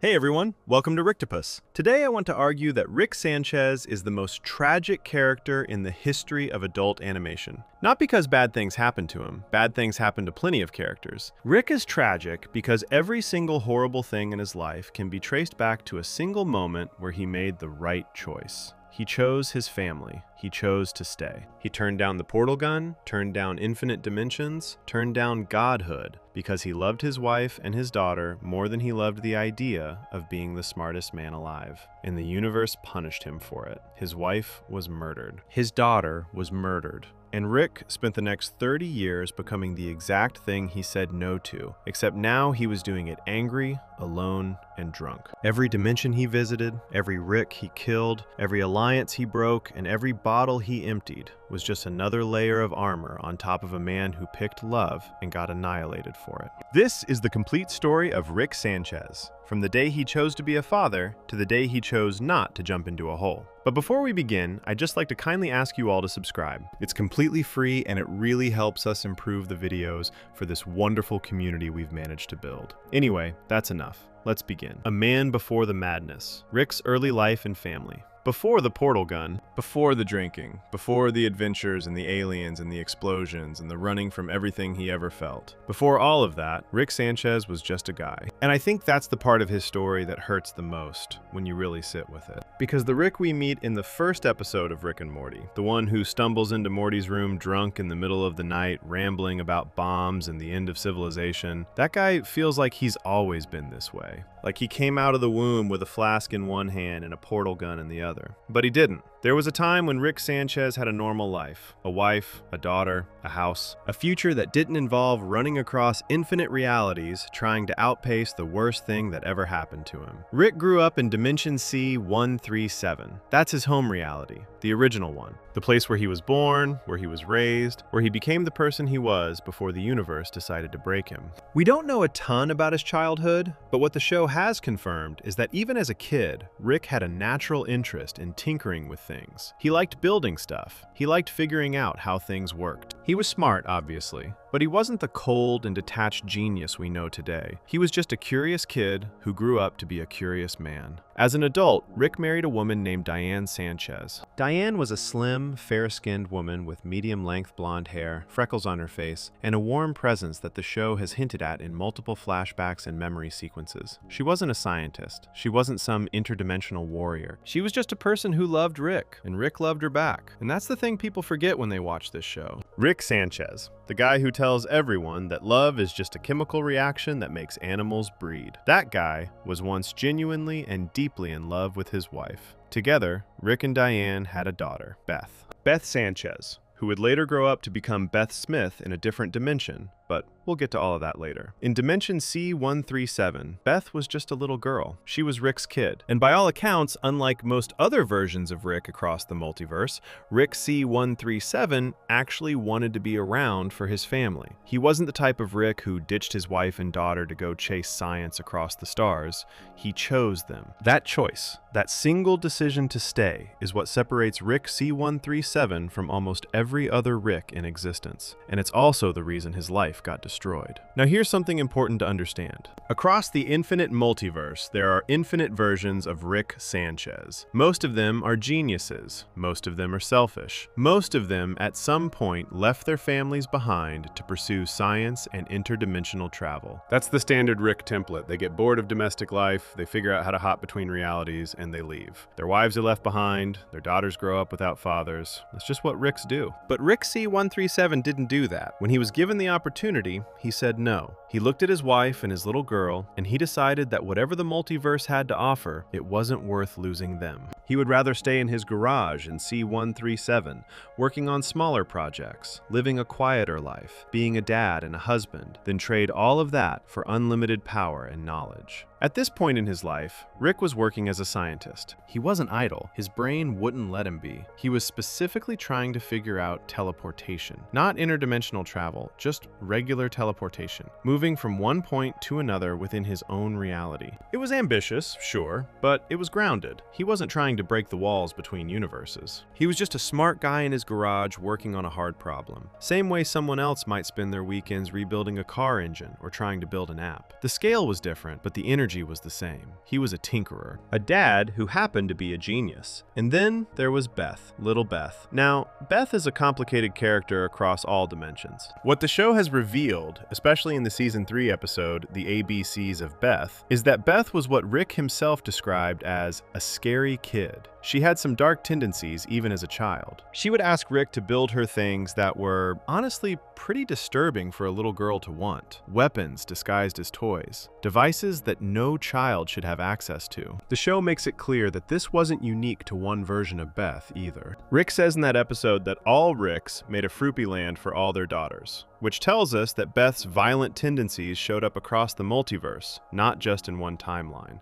Hey everyone, welcome to Ricktopus. Today I want to argue that Rick Sanchez is the most tragic character in the history of adult animation. Not because bad things happen to him, bad things happen to plenty of characters. Rick is tragic because every single horrible thing in his life can be traced back to a single moment where he made the right choice. He chose his family. He chose to stay. He turned down the portal gun, turned down infinite dimensions, turned down godhood because he loved his wife and his daughter more than he loved the idea of being the smartest man alive. And the universe punished him for it. His wife was murdered. His daughter was murdered. And Rick spent the next 30 years becoming the exact thing he said no to, except now he was doing it angry, alone, and drunk. Every dimension he visited, every Rick he killed, every alliance he broke, and every bottle he emptied was just another layer of armor on top of a man who picked love and got annihilated for it. This is the complete story of Rick Sanchez, from the day he chose to be a father to the day he chose not to jump into a hole. But before we begin, I'd just like to kindly ask you all to subscribe. It's completely free and it really helps us improve the videos for this wonderful community we've managed to build. Anyway, that's enough. Let's begin. A man before the madness. Rick's early life and family. Before the portal gun, before the drinking, before the adventures and the aliens and the explosions and the running from everything he ever felt. Before all of that, Rick Sanchez was just a guy. And I think that's the part of his story that hurts the most when you really sit with it. Because the Rick we meet in the first episode of Rick and Morty, the one who stumbles into Morty's room drunk in the middle of the night, rambling about bombs and the end of civilization, that guy feels like he's always been this way. Like he came out of the womb with a flask in one hand and a portal gun in the other. But he didn't. There was a time when Rick Sanchez had a normal life. A wife, a daughter, a house. A future that didn't involve running across infinite realities trying to outpace the worst thing that ever happened to him. Rick grew up in Dimension C-137. That's his home reality, the original one. The place where he was born, where he was raised, where he became the person he was before the universe decided to break him. We don't know a ton about his childhood, but what the show has confirmed is that even as a kid, Rick had a natural interest in tinkering with things. He liked building stuff. He liked figuring out how things worked. He was smart, obviously, but he wasn't the cold and detached genius we know today. He was just a curious kid who grew up to be a curious man. As an adult, Rick married a woman named Diane Sanchez. Diane was a slim, fair-skinned woman with medium-length blonde hair, freckles on her face, and a warm presence that the show has hinted at in multiple flashbacks and memory sequences. She wasn't a scientist. She wasn't some interdimensional warrior. She was just a person who loved Rick, and Rick loved her back. And that's the thing people forget when they watch this show. Rick Sanchez, the guy who tells everyone that love is just a chemical reaction that makes animals breed. That guy was once genuinely and deeply in love with his wife. Together, Rick and Diane had a daughter, Beth. Beth Sanchez, who would later grow up to become Beth Smith in a different dimension, but we'll get to all of that later. In Dimension C-137, Beth was just a little girl. She was Rick's kid. And by all accounts, unlike most other versions of Rick across the multiverse, Rick C-137 actually wanted to be around for his family. He wasn't the type of Rick who ditched his wife and daughter to go chase science across the stars. He chose them. That choice, that single decision to stay, is what separates Rick C-137 from almost every other Rick in existence. And it's also the reason his life got destroyed. Now here's something important to understand. Across the infinite multiverse, there are infinite versions of Rick Sanchez. Most of them are geniuses. Most of them are selfish. Most of them, at some point, left their families behind to pursue science and interdimensional travel. That's the standard Rick template. They get bored of domestic life, they figure out how to hop between realities, and they leave. Their wives are left behind, their daughters grow up without fathers. That's just what Ricks do. But Rick C-137 didn't do that. When he was given the opportunity, he said no. He looked at his wife and his little girl, and he decided that whatever the multiverse had to offer, it wasn't worth losing them. He would rather stay in his garage in C-137, working on smaller projects, living a quieter life, being a dad and a husband, than trade all of that for unlimited power and knowledge. At this point in his life, Rick was working as a scientist. He wasn't idle. His brain wouldn't let him be. He was specifically trying to figure out teleportation. Not interdimensional travel, just regular teleportation, moving from one point to another within his own reality. It was ambitious, sure, but it was grounded. He wasn't trying to break the walls between universes. He was just a smart guy in his garage working on a hard problem. Same way someone else might spend their weekends rebuilding a car engine or trying to build an app. The scale was different, but the energy energy was the same. He was a tinkerer, a dad who happened to be a genius. And then there was Beth, little Beth. Now, Beth is a complicated character across all dimensions. What the show has revealed, especially in the Season 3 episode, The ABCs of Beth, is that Beth was what Rick himself described as a scary kid. She had some dark tendencies even as a child. She would ask Rick to build her things that were, honestly, pretty disturbing for a little girl to want. Weapons disguised as toys. Devices that no child should have access to. The show makes it clear that this wasn't unique to one version of Beth either. Rick says in that episode that all Ricks made a Fruity Land for all their daughters, which tells us that Beth's violent tendencies showed up across the multiverse, not just in one timeline.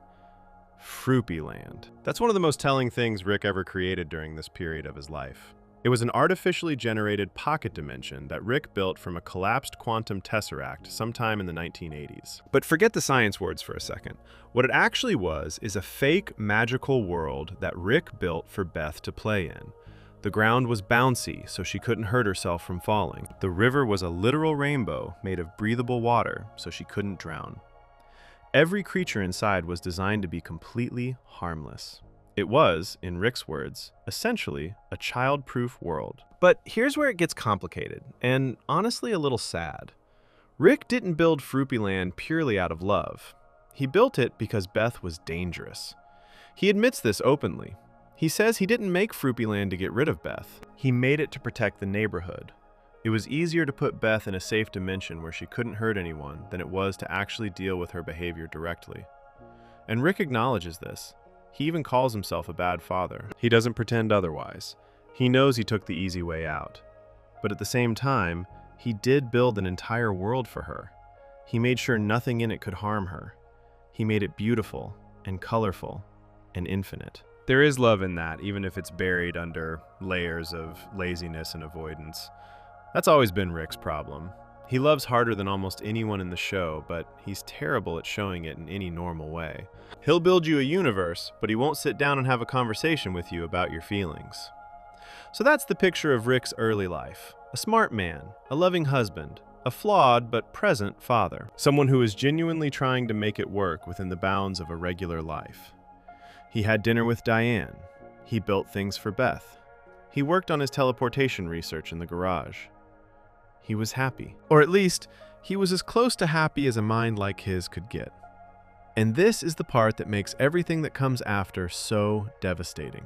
Fruity Land. That's one of the most telling things Rick ever created during this period of his life. It was an artificially generated pocket dimension that Rick built from a collapsed quantum tesseract sometime in the 1980s. But forget the science words for a second. What it actually was is a fake magical world that Rick built for Beth to play in. The ground was bouncy, so she couldn't hurt herself from falling. The river was a literal rainbow made of breathable water, so she couldn't drown. Every creature inside was designed to be completely harmless. It was, in Rick's words, essentially a child-proof world. But here's where it gets complicated, and honestly a little sad. Rick didn't build Fruity Land purely out of love. He built it because Beth was dangerous. He admits this openly. He says he didn't make Fruity Land to get rid of Beth. He made it to protect the neighborhood. It was easier to put Beth in a safe dimension where she couldn't hurt anyone than it was to actually deal with her behavior directly. And Rick acknowledges this. He even calls himself a bad father. He doesn't pretend otherwise. He knows he took the easy way out. But at the same time, he did build an entire world for her. He made sure nothing in it could harm her. He made it beautiful and colorful and infinite. There is love in that, even if it's buried under layers of laziness and avoidance. That's always been Rick's problem. He loves harder than almost anyone in the show, but he's terrible at showing it in any normal way. He'll build you a universe, but he won't sit down and have a conversation with you about your feelings. So that's the picture of Rick's early life. A smart man, a loving husband, a flawed but present father. Someone who is genuinely trying to make it work within the bounds of a regular life. He had dinner with Diane. He built things for Beth. He worked on his teleportation research in the garage. He was happy. Or at least, he was as close to happy as a mind like his could get. And this is the part that makes everything that comes after so devastating.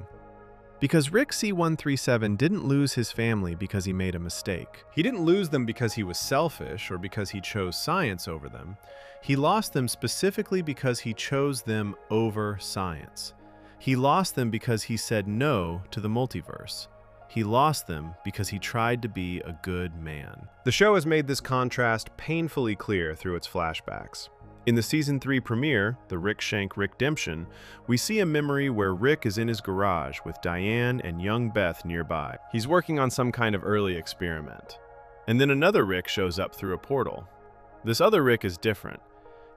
Because Rick C-137 didn't lose his family because he made a mistake. He didn't lose them because he was selfish or because he chose science over them. He lost them specifically because he chose them over science. He lost them because he said no to the multiverse. He lost them because he tried to be a good man. The show has made this contrast painfully clear through its flashbacks. In the Season 3 premiere, the Rick Shank Rickdemption, we see a memory where Rick is in his garage with Diane and young Beth nearby. He's working on some kind of early experiment. And then another Rick shows up through a portal. This other Rick is different.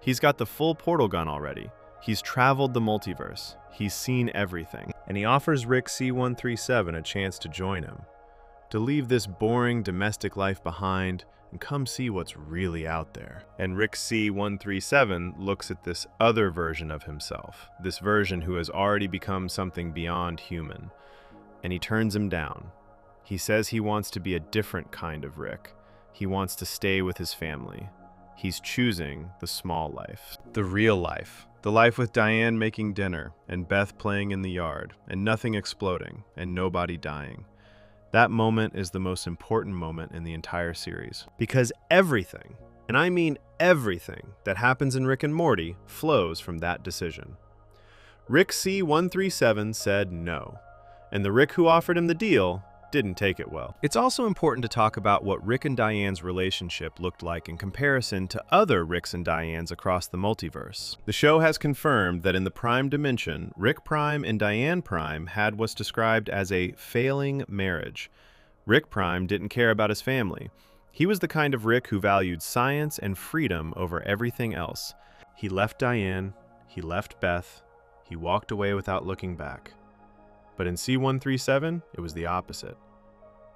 He's got the full portal gun already. He's traveled the multiverse. He's seen everything. And he offers Rick C-137 a chance to join him. To leave this boring domestic life behind and come see what's really out there. And Rick C-137 looks at this other version of himself. This version who has already become something beyond human. And he turns him down. He says he wants to be a different kind of Rick. He wants to stay with his family. He's choosing the small life. The real life. The life with Diane making dinner, and Beth playing in the yard, and nothing exploding, and nobody dying. That moment is the most important moment in the entire series. Because everything, and I mean everything, that happens in Rick and Morty flows from that decision. Rick C-137 said no, and the Rick who offered him the deal didn't take it well. It's also important to talk about what Rick and Diane's relationship looked like in comparison to other Ricks and Dianes across the multiverse. The show has confirmed that in the Prime dimension, Rick Prime and Diane Prime had what's described as a failing marriage. Rick Prime didn't care about his family. He was the kind of Rick who valued science and freedom over everything else. He left Diane, he left Beth, he walked away without looking back. But in C-137, it was the opposite.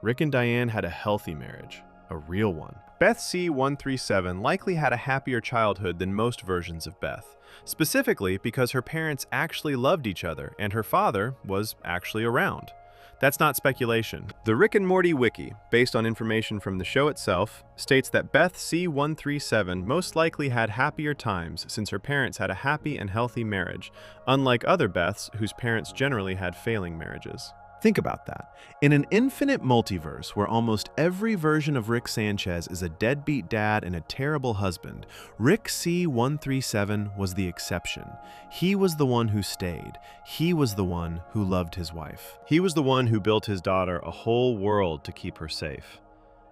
Rick and Diane had a healthy marriage, a real one. Beth C-137 likely had a happier childhood than most versions of Beth, specifically because her parents actually loved each other and her father was actually around. That's not speculation. The Rick and Morty Wiki, based on information from the show itself, states that Beth C-137 most likely had happier times since her parents had a happy and healthy marriage, unlike other Beths whose parents generally had failing marriages. Think about that. In an infinite multiverse where almost every version of Rick Sanchez is a deadbeat dad and a terrible husband, Rick C-137 was the exception. He was the one who stayed. He was the one who loved his wife. He was the one who built his daughter a whole world to keep her safe.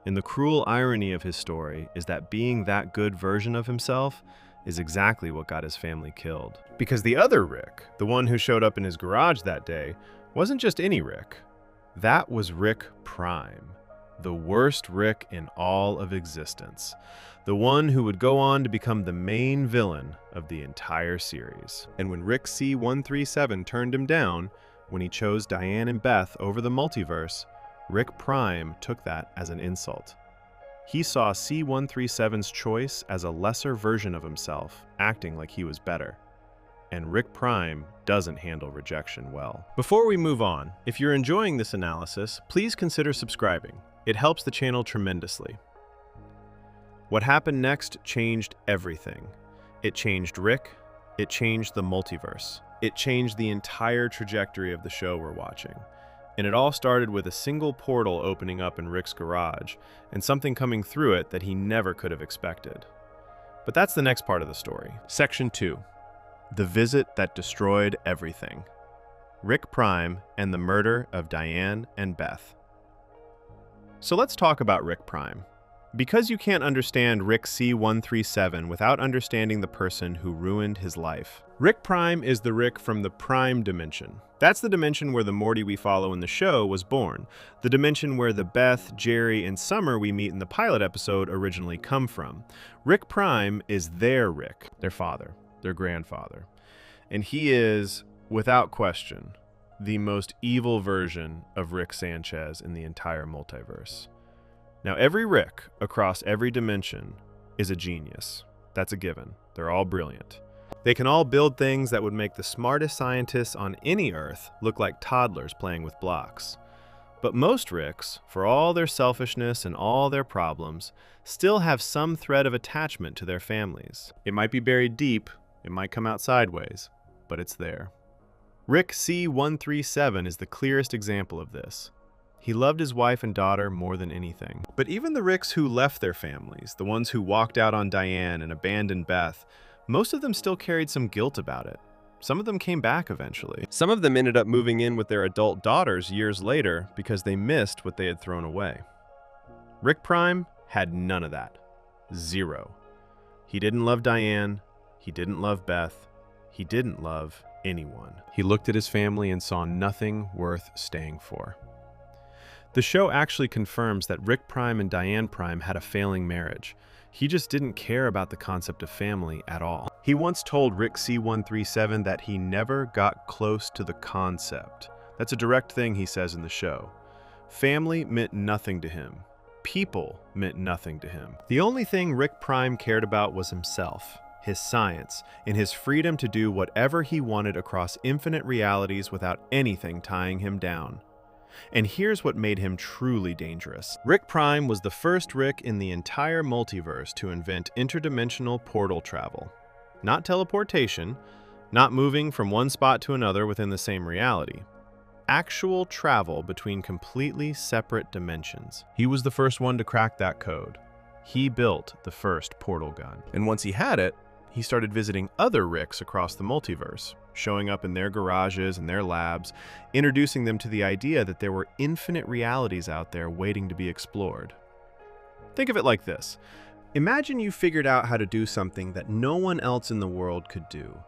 And the cruel irony of his story is that being that good version of himself is exactly what got his family killed. Because the other Rick, the one who showed up in his garage that day, wasn't just any Rick. That was Rick Prime, the worst Rick in all of existence. The one who would go on to become the main villain of the entire series. And when Rick C-137 turned him down, when he chose Diane and Beth over the multiverse, Rick Prime took that as an insult. He saw C-137's choice as a lesser version of himself, acting like he was better. And Rick Prime doesn't handle rejection well. Before we move on, if you're enjoying this analysis, please consider subscribing. It helps the channel tremendously. What happened next changed everything. It changed Rick, it changed the multiverse. It changed the entire trajectory of the show we're watching. And it all started with a single portal opening up in Rick's garage, and something coming through it that he never could have expected. But that's the next part of the story. Section 2. The visit that destroyed everything. Rick Prime and the murder of Diane and Beth. So let's talk about Rick Prime. Because you can't understand Rick C-137 without understanding the person who ruined his life. Rick Prime is the Rick from the Prime dimension. That's the dimension where the Morty we follow in the show was born. The dimension where the Beth, Jerry, and Summer we meet in the pilot episode originally come from. Rick Prime is their Rick, their father, their grandfather. And he is, without question, the most evil version of Rick Sanchez in the entire multiverse. Now, every Rick across every dimension is a genius. That's a given. They're all brilliant. They can all build things that would make the smartest scientists on any Earth look like toddlers playing with blocks. But most Ricks, for all their selfishness and all their problems, still have some thread of attachment to their families. It might be buried deep, it might come out sideways, but it's there. Rick C-137 is the clearest example of this. He loved his wife and daughter more than anything. But even the Ricks who left their families, the ones who walked out on Diane and abandoned Beth, most of them still carried some guilt about it. Some of them came back eventually. Some of them ended up moving in with their adult daughters years later because they missed what they had thrown away. Rick Prime had none of that. Zero. He didn't love Diane. He didn't love Beth. He didn't love anyone. He looked at his family and saw nothing worth staying for. The show actually confirms that Rick Prime and Diane Prime had a failing marriage. He just didn't care about the concept of family at all. He once told Rick C-137 that he never got close to the concept. That's a direct thing he says in the show. Family meant nothing to him. People meant nothing to him. The only thing Rick Prime cared about was himself, his science, and his freedom to do whatever he wanted across infinite realities without anything tying him down. And here's what made him truly dangerous. Rick Prime was the first Rick in the entire multiverse to invent interdimensional portal travel. Not teleportation, not moving from one spot to another within the same reality. Actual travel between completely separate dimensions. He was the first one to crack that code. He built the first portal gun. And once he had it, he started visiting other Ricks across the multiverse, showing up in their garages and their labs, introducing them to the idea that there were infinite realities out there waiting to be explored. Think of it like this. Imagine you figured out how to do something that no one else in the world could do.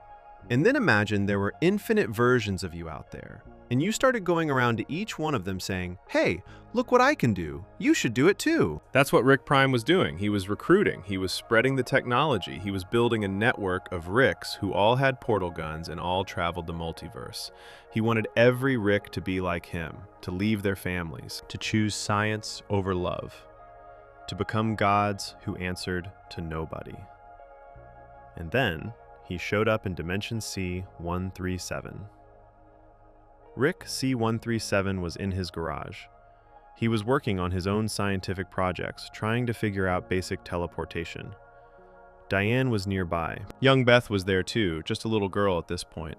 And then imagine there were infinite versions of you out there, and you started going around to each one of them saying, "Hey, look what I can do. You should do it too." That's what Rick Prime was doing. He was recruiting. He was spreading the technology. He was building a network of Ricks who all had portal guns and all traveled the multiverse. He wanted every Rick to be like him, to leave their families, to choose science over love. to become gods who answered to nobody. And then he showed up in Dimension C-137. Rick C-137 was in his garage. He was working on his own scientific projects, trying to figure out basic teleportation. Diane was nearby. Young Beth was there too, just a little girl at this point.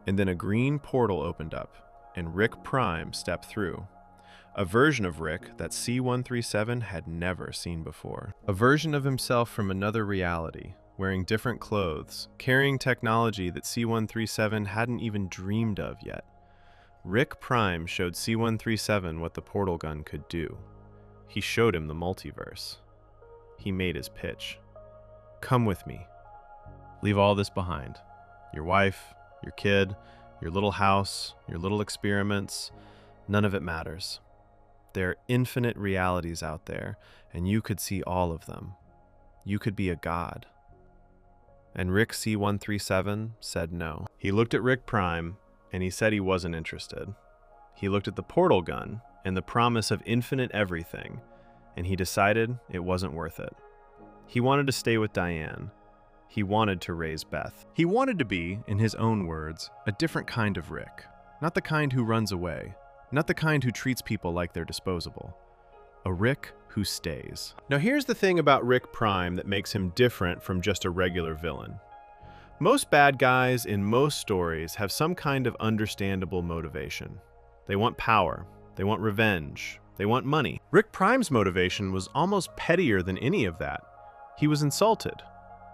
And then a green portal opened up, and Rick Prime stepped through. A version of Rick that C-137 had never seen before. A version of himself from another reality, wearing different clothes, carrying technology that C-137 hadn't even dreamed of yet. Rick Prime showed C-137 what the portal gun could do. He showed him the multiverse. He made his pitch. Come with me. Leave all this behind. Your wife, your kid, your little house, your little experiments. None of it matters. There are infinite realities out there, and you could see all of them. You could be a god. And Rick C-137 said no. He looked at Rick Prime, and he said he wasn't interested. He looked at the portal gun and the promise of infinite everything, and he decided it wasn't worth it. He wanted to stay with Diane. He wanted to raise Beth. He wanted to be, in his own words, a different kind of Rick. Not the kind who runs away. Not the kind who treats people like they're disposable. A Rick who stays. Now here's the thing about Rick Prime that makes him different from just a regular villain. Most bad guys in most stories have some kind of understandable motivation. They want power. They want revenge. They want money. Rick Prime's motivation was almost pettier than any of that. He was insulted.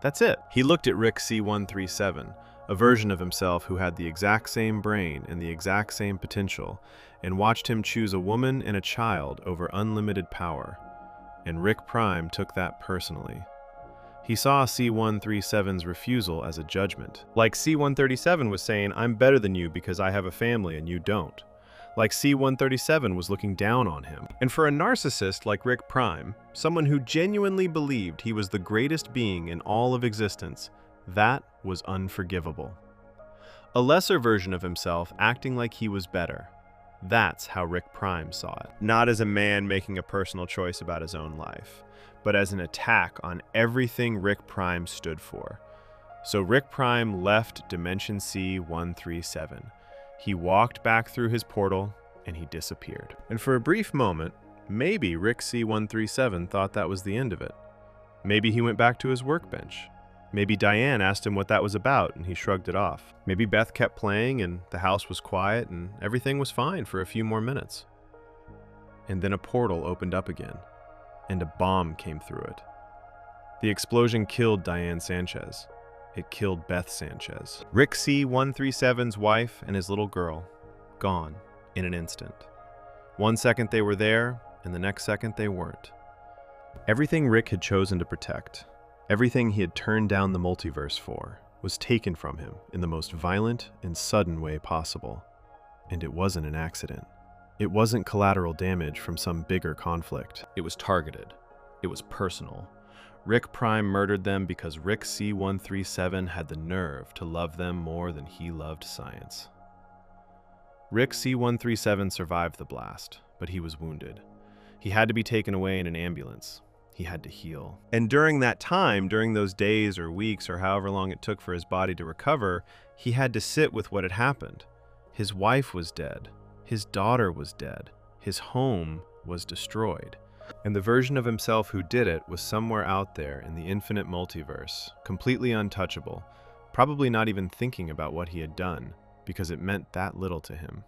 That's it. He looked at Rick C-137, a version of himself who had the exact same brain and the exact same potential, and watched him choose a woman and a child over unlimited power. And Rick Prime took that personally. He saw C-137's refusal as a judgment. Like C-137 was saying, I'm better than you because I have a family and you don't. Like C-137 was looking down on him. And for a narcissist like Rick Prime, someone who genuinely believed he was the greatest being in all of existence, that was unforgivable. A lesser version of himself acting like he was better. That's how Rick Prime saw it. Not as a man making a personal choice about his own life, but as an attack on everything Rick Prime stood for. So Rick Prime left Dimension C-137. He walked back through his portal, and he disappeared. And for a brief moment, maybe Rick C-137 thought that was the end of it. Maybe he went back to his workbench. Maybe Diane asked him what that was about, and he shrugged it off. Maybe Beth kept playing, and the house was quiet, and everything was fine for a few more minutes. And then a portal opened up again, and a bomb came through it. The explosion killed Diane Sanchez. It killed Beth Sanchez. Rick C-137's wife and his little girl, gone in an instant. One second they were there, and the next second they weren't. Everything Rick had chosen to protect, everything he had turned down the multiverse for, was taken from him in the most violent and sudden way possible. And it wasn't an accident. It wasn't collateral damage from some bigger conflict. It was targeted. It was personal. Rick Prime murdered them because Rick C-137 had the nerve to love them more than he loved science. Rick C-137 survived the blast, but he was wounded. He had to be taken away in an ambulance. He had to heal. And during that time, during those days or weeks or however long it took for his body to recover, he had to sit with what had happened. His wife was dead. His daughter was dead. His home was destroyed. And the version of himself who did it was somewhere out there in the infinite multiverse, completely untouchable, probably not even thinking about what he had done, because it meant that little to him.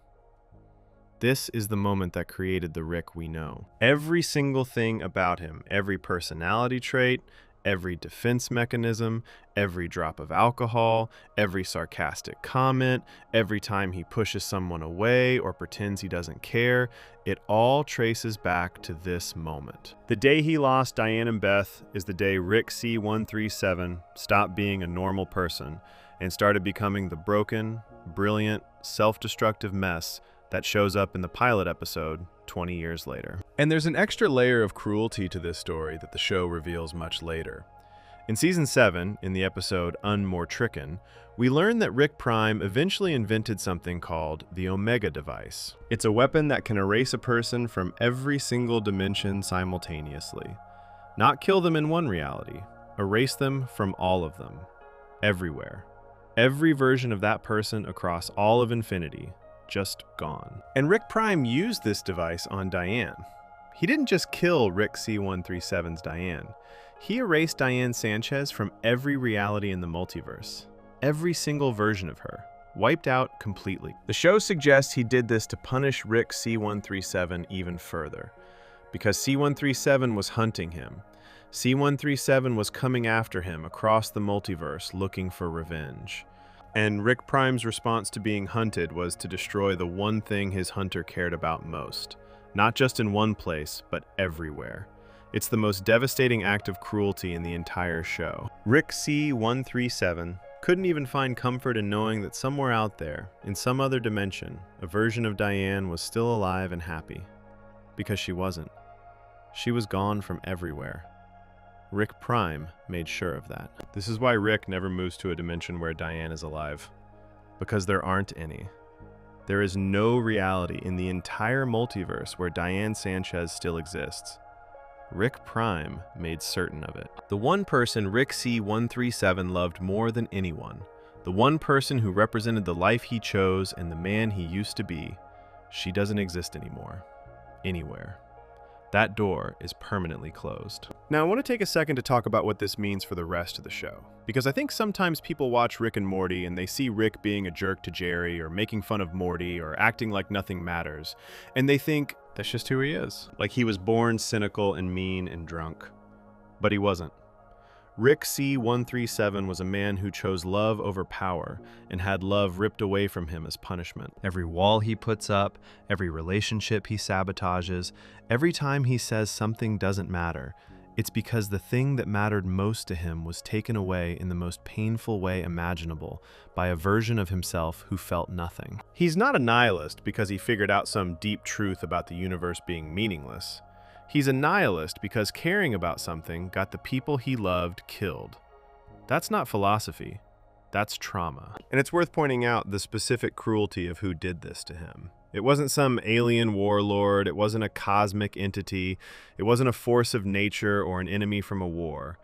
This is the moment that created the Rick we know. Every single thing about him, every personality trait, every defense mechanism, every drop of alcohol, every sarcastic comment, every time he pushes someone away or pretends he doesn't care, it all traces back to this moment. The day he lost Diane and Beth is the day Rick C-137 stopped being a normal person and started becoming the broken, brilliant, self-destructive mess that shows up in the pilot episode 20 years later. And there's an extra layer of cruelty to this story that the show reveals much later. In Season 7, in the episode Unmortricken, we learn that Rick Prime eventually invented something called the Omega device. It's a weapon that can erase a person from every single dimension simultaneously. Not kill them in one reality, erase them from all of them, everywhere. Every version of that person across all of infinity, just gone. And Rick Prime used this device on Diane. He didn't just kill Rick C-137's Diane. He erased Diane Sanchez from every reality in the multiverse. Every single version of her. Wiped out completely. The show suggests he did this to punish Rick C-137 even further. Because C-137 was hunting him. C-137 was coming after him across the multiverse looking for revenge. And Rick Prime's response to being hunted was to destroy the one thing his hunter cared about most. Not just in one place, but everywhere. It's the most devastating act of cruelty in the entire show. Rick C-137 couldn't even find comfort in knowing that somewhere out there, in some other dimension, a version of Diane was still alive and happy. Because she wasn't. She was gone from everywhere. Rick Prime made sure of that. This is why Rick never moves to a dimension where Diane is alive. Because there aren't any. There is no reality in the entire multiverse where Diane Sanchez still exists. Rick Prime made certain of it. The one person Rick C-137 loved more than anyone, the one person who represented the life he chose and the man he used to be, she doesn't exist anymore. Anywhere. That door is permanently closed. Now, I want to take a second to talk about what this means for the rest of the show. Because I think sometimes people watch Rick and Morty and they see Rick being a jerk to Jerry or making fun of Morty or acting like nothing matters. And they think, that's just who he is. Like he was born cynical and mean and drunk. But he wasn't. Rick C-137 was a man who chose love over power and had love ripped away from him as punishment. Every wall he puts up, every relationship he sabotages, every time he says something doesn't matter, it's because the thing that mattered most to him was taken away in the most painful way imaginable by a version of himself who felt nothing. He's not a nihilist because he figured out some deep truth about the universe being meaningless. He's a nihilist because caring about something got the people he loved killed. That's not philosophy. That's trauma. And it's worth pointing out the specific cruelty of who did this to him. It wasn't some alien warlord, it wasn't a cosmic entity, it wasn't a force of nature or an enemy from a war.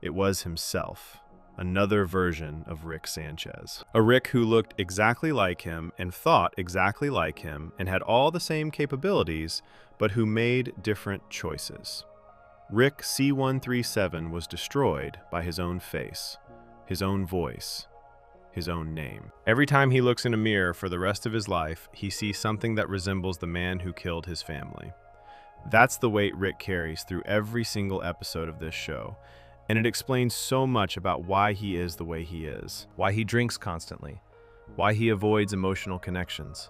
It was himself. Another version of Rick Sanchez. A Rick who looked exactly like him and thought exactly like him and had all the same capabilities, but who made different choices. Rick C-137 was destroyed by his own face, his own voice, his own name. Every time he looks in a mirror for the rest of his life, he sees something that resembles the man who killed his family. That's the weight Rick carries through every single episode of this show. And it explains so much about why he is the way he is, why he drinks constantly, why he avoids emotional connections,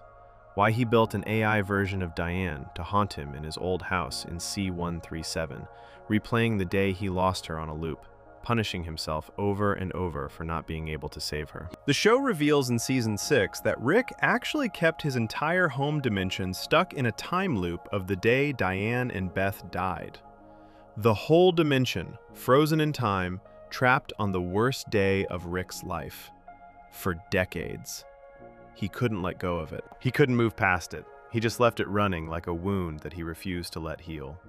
why he built an AI version of Diane to haunt him in his old house in C-137, replaying the day he lost her on a loop, punishing himself over and over for not being able to save her. The show reveals in Season 6 that Rick actually kept his entire home dimension stuck in a time loop of the day Diane and Beth died. The whole dimension, frozen in time, trapped on the worst day of Rick's life. For decades. He couldn't let go of it. He couldn't move past it. He just left it running like a wound that he refused to let heal.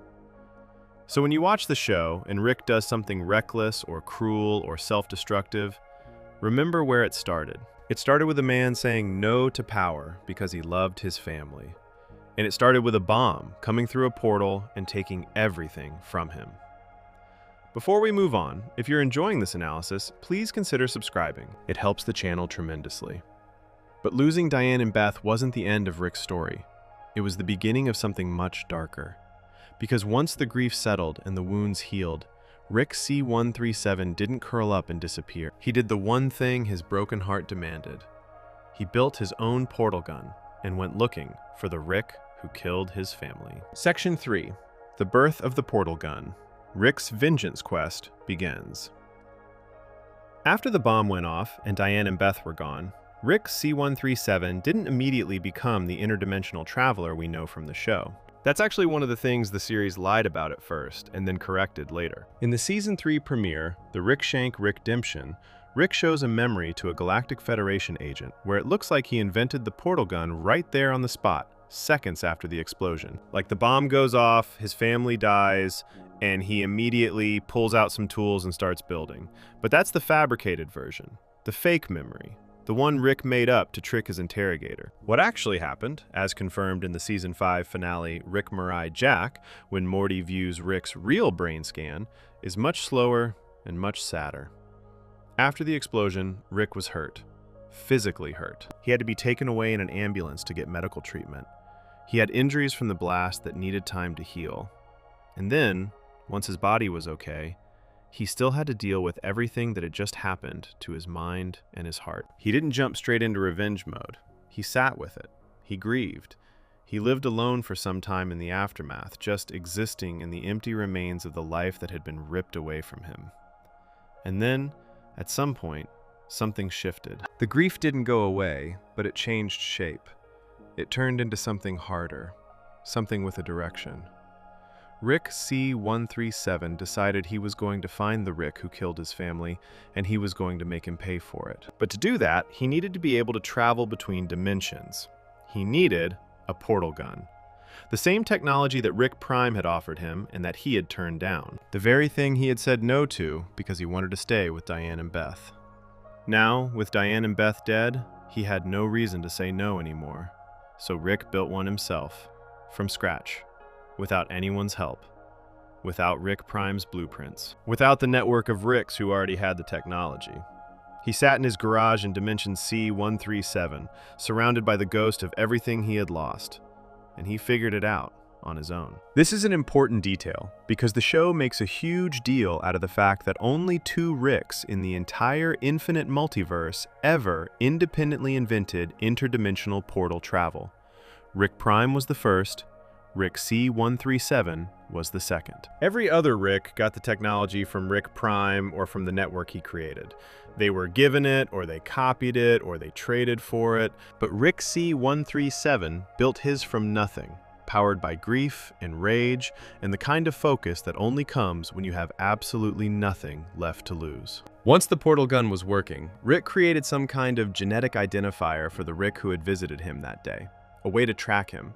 So when you watch the show and Rick does something reckless or cruel or self-destructive, remember where it started. It started with a man saying no to power because he loved his family. And it started with a bomb coming through a portal and taking everything from him. Before we move on, if you're enjoying this analysis, please consider subscribing. It helps the channel tremendously. But losing Diane and Beth wasn't the end of Rick's story. It was the beginning of something much darker. Because once the grief settled and the wounds healed, Rick C-137 didn't curl up and disappear. He did the one thing his broken heart demanded. He built his own portal gun and went looking for the Rick who killed his family. Section 3. The Birth of the Portal Gun. Rick's vengeance quest begins. After the bomb went off and Diane and Beth were gone, Rick C-137 didn't immediately become the interdimensional traveler we know from the show. That's actually one of the things the series lied about at first and then corrected later. In the Season 3 premiere, The Rick Shank Rickdemption, Rick shows a memory to a Galactic Federation agent where it looks like he invented the portal gun right there on the spot, seconds after the explosion. Like the bomb goes off, his family dies, and he immediately pulls out some tools and starts building. But that's the fabricated version, the fake memory, the one Rick made up to trick his interrogator. What actually happened, as confirmed in the Season 5 finale Rick Mirai Jack, when Morty views Rick's real brain scan, is much slower and much sadder. After the explosion, Rick was hurt. Physically hurt. He had to be taken away in an ambulance to get medical treatment. He had injuries from the blast that needed time to heal. And then, once his body was okay, he still had to deal with everything that had just happened to his mind and his heart. He didn't jump straight into revenge mode. He sat with it. He grieved. He lived alone for some time in the aftermath, just existing in the empty remains of the life that had been ripped away from him. And then, at some point, something shifted. The grief didn't go away, but it changed shape. It turned into something harder, something with a direction. Rick C-137 decided he was going to find the Rick who killed his family, and he was going to make him pay for it. But to do that, he needed to be able to travel between dimensions. He needed a portal gun. The same technology that Rick Prime had offered him and that he had turned down. The very thing he had said no to because he wanted to stay with Diane and Beth. Now, with Diane and Beth dead, he had no reason to say no anymore. So Rick built one himself, from scratch, without anyone's help, without Rick Prime's blueprints, without the network of Ricks who already had the technology. He sat in his garage in Dimension C-137, surrounded by the ghost of everything he had lost, and he figured it out on his own. This is an important detail because the show makes a huge deal out of the fact that only 2 Ricks in the entire infinite multiverse ever independently invented interdimensional portal travel. Rick Prime was the first, Rick C-137 was the second. Every other Rick got the technology from Rick Prime or from the network he created. They were given it, or they copied it, or they traded for it, but Rick C-137 built his from nothing, powered by grief and rage and the kind of focus that only comes when you have absolutely nothing left to lose. Once the portal gun was working, Rick created some kind of genetic identifier for the Rick who had visited him that day, a way to track him,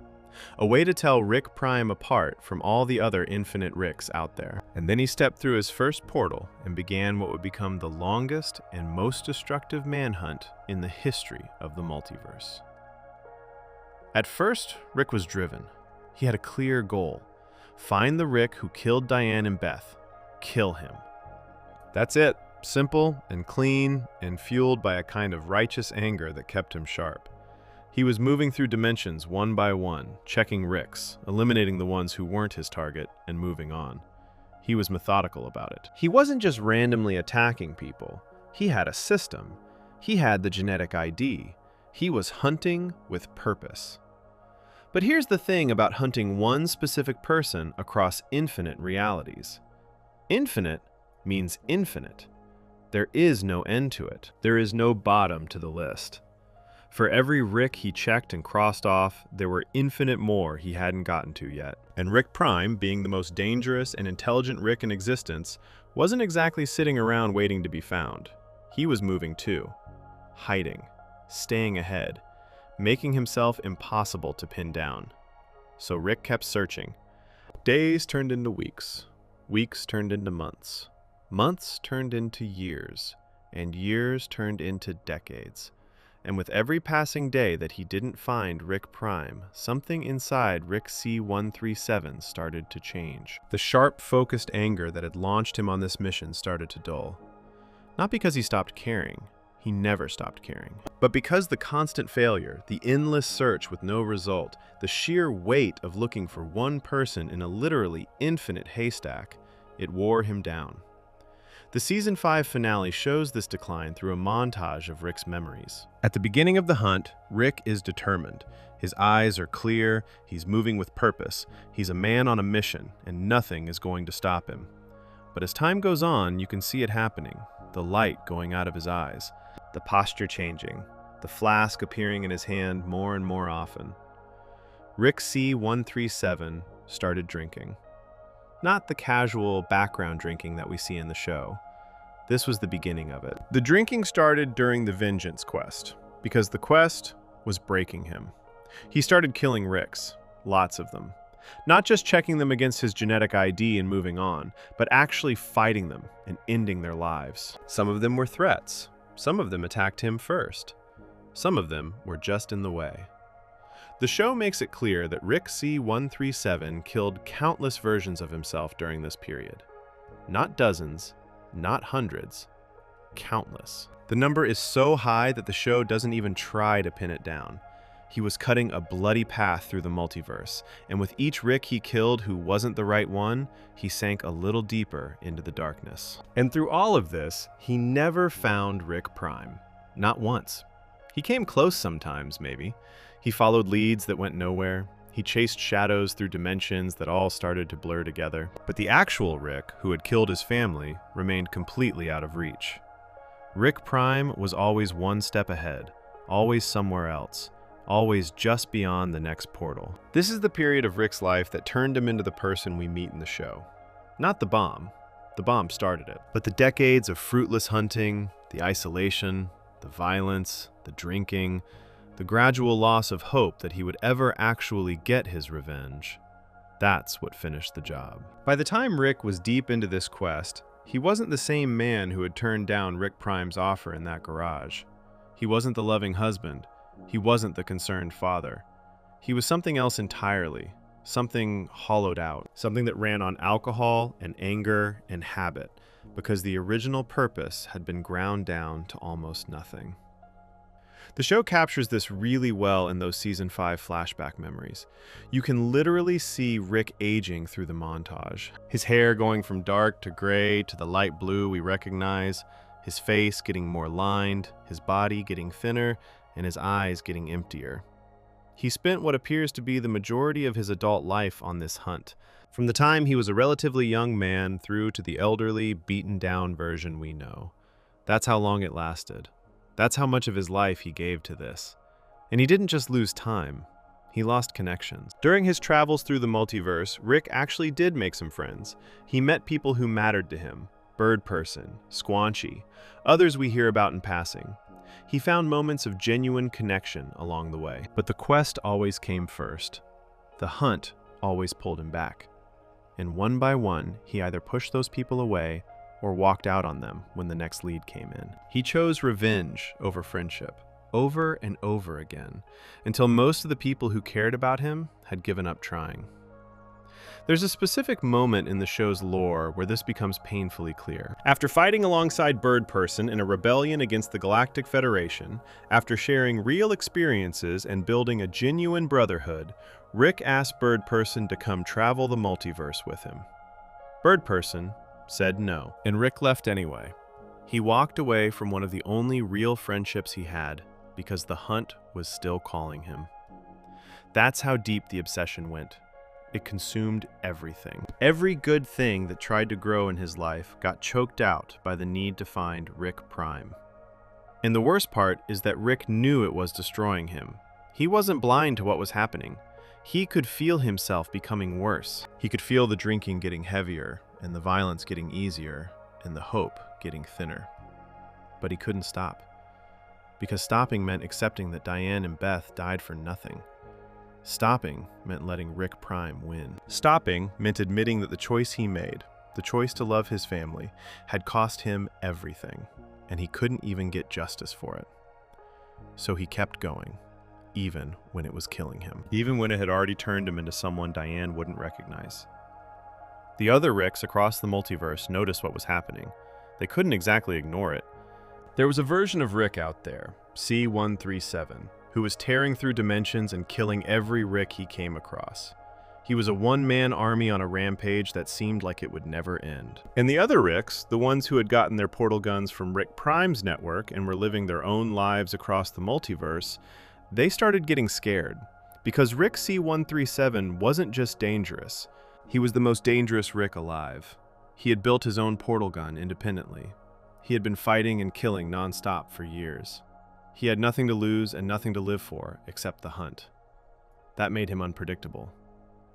a way to tell Rick Prime apart from all the other infinite Ricks out there. And then he stepped through his first portal and began what would become the longest and most destructive manhunt in the history of the multiverse. At first, Rick was driven. He had a clear goal. Find the Rick who killed Diane and Beth. Kill him. That's it. Simple and clean and fueled by a kind of righteous anger that kept him sharp. He was moving through dimensions one by one, checking Ricks, eliminating the ones who weren't his target, and moving on. He was methodical about it. He wasn't just randomly attacking people. He had a system. He had the genetic ID. He was hunting with purpose. But here's the thing about hunting one specific person across infinite realities. Infinite means infinite. There is no end to it. There is no bottom to the list. For every Rick he checked and crossed off, there were infinite more he hadn't gotten to yet. And Rick Prime, being the most dangerous and intelligent Rick in existence, wasn't exactly sitting around waiting to be found. He was moving too, hiding, staying ahead, making himself impossible to pin down. So Rick kept searching. Days turned into weeks. Weeks turned into months. Months turned into years. And years turned into decades. And with every passing day that he didn't find Rick Prime, something inside Rick C-137 started to change. The sharp, focused anger that had launched him on this mission started to dull. Not because he stopped caring. He never stopped caring. But because the constant failure, the endless search with no result, the sheer weight of looking for one person in a literally infinite haystack, it wore him down. The Season 5 finale shows this decline through a montage of Rick's memories. At the beginning of the hunt, Rick is determined. His eyes are clear, he's moving with purpose, he's a man on a mission, and nothing is going to stop him. But as time goes on, you can see it happening, the light going out of his eyes, the posture changing, the flask appearing in his hand more and more often. Rick C-137 started drinking. Not the casual background drinking that we see in the show. This was the beginning of it. The drinking started during the Vengeance quest, because the quest was breaking him. He started killing Ricks, lots of them. Not just checking them against his genetic ID and moving on, but actually fighting them and ending their lives. Some of them were threats. Some of them attacked him first. Some of them were just in the way. The show makes it clear that Rick C-137 killed countless versions of himself during this period. Not dozens, not hundreds, countless. The number is so high that the show doesn't even try to pin it down. He was cutting a bloody path through the multiverse, and with each Rick he killed who wasn't the right one, he sank a little deeper into the darkness. And through all of this, he never found Rick Prime. Not once. He came close sometimes, maybe. He followed leads that went nowhere. He chased shadows through dimensions that all started to blur together. But the actual Rick, who had killed his family, remained completely out of reach. Rick Prime was always one step ahead, always somewhere else, always just beyond the next portal. This is the period of Rick's life that turned him into the person we meet in the show. Not the bomb. The bomb started it. But the decades of fruitless hunting, the isolation, the violence, the drinking, the gradual loss of hope that he would ever actually get his revenge. That's what finished the job. By the time Rick was deep into this quest, he wasn't the same man who had turned down Rick Prime's offer in that garage. He wasn't the loving husband. He wasn't the concerned father. He was something else entirely, something hollowed out, something that ran on alcohol and anger and habit, because the original purpose had been ground down to almost nothing. The show captures this really well in those Season 5 flashback memories. You can literally see Rick aging through the montage. His hair going from dark to gray to the light blue we recognize, his face getting more lined, his body getting thinner, and his eyes getting emptier. He spent what appears to be the majority of his adult life on this hunt, from the time he was a relatively young man through to the elderly, beaten-down version we know. That's how long it lasted. That's how much of his life he gave to this. And he didn't just lose time, he lost connections. During his travels through the multiverse, Rick actually did make some friends. He met people who mattered to him, Bird Person, Squanchy, others we hear about in passing. He found moments of genuine connection along the way. But the quest always came first. The hunt always pulled him back. And one by one, he either pushed those people away or walked out on them when the next lead came in. He chose revenge over friendship, over and over again, until most of the people who cared about him had given up trying. There's a specific moment in the show's lore where this becomes painfully clear. After fighting alongside Bird Person in a rebellion against the Galactic Federation, after sharing real experiences and building a genuine brotherhood, Rick asked Bird Person to come travel the multiverse with him. Bird Person said no, and Rick left anyway. He walked away from one of the only real friendships he had because the hunt was still calling him. That's how deep the obsession went. It consumed everything. Every good thing that tried to grow in his life got choked out by the need to find Rick Prime. And the worst part is that Rick knew it was destroying him. He wasn't blind to what was happening. He could feel himself becoming worse. He could feel the drinking getting heavier, and the violence getting easier, and the hope getting thinner. But he couldn't stop. Because stopping meant accepting that Diane and Beth died for nothing. Stopping meant letting Rick Prime win. Stopping meant admitting that the choice he made, the choice to love his family, had cost him everything, and he couldn't even get justice for it. So he kept going, even when it was killing him. Even when it had already turned him into someone Diane wouldn't recognize. The other Ricks across the multiverse noticed what was happening. They couldn't exactly ignore it. There was a version of Rick out there, C-137, who was tearing through dimensions and killing every Rick he came across. He was a one-man army on a rampage that seemed like it would never end. And the other Ricks, the ones who had gotten their portal guns from Rick Prime's network and were living their own lives across the multiverse, they started getting scared. Because Rick C-137 wasn't just dangerous. He was the most dangerous Rick alive. He had built his own portal gun independently. He had been fighting and killing non-stop for years. He had nothing to lose and nothing to live for except the hunt. That made him unpredictable,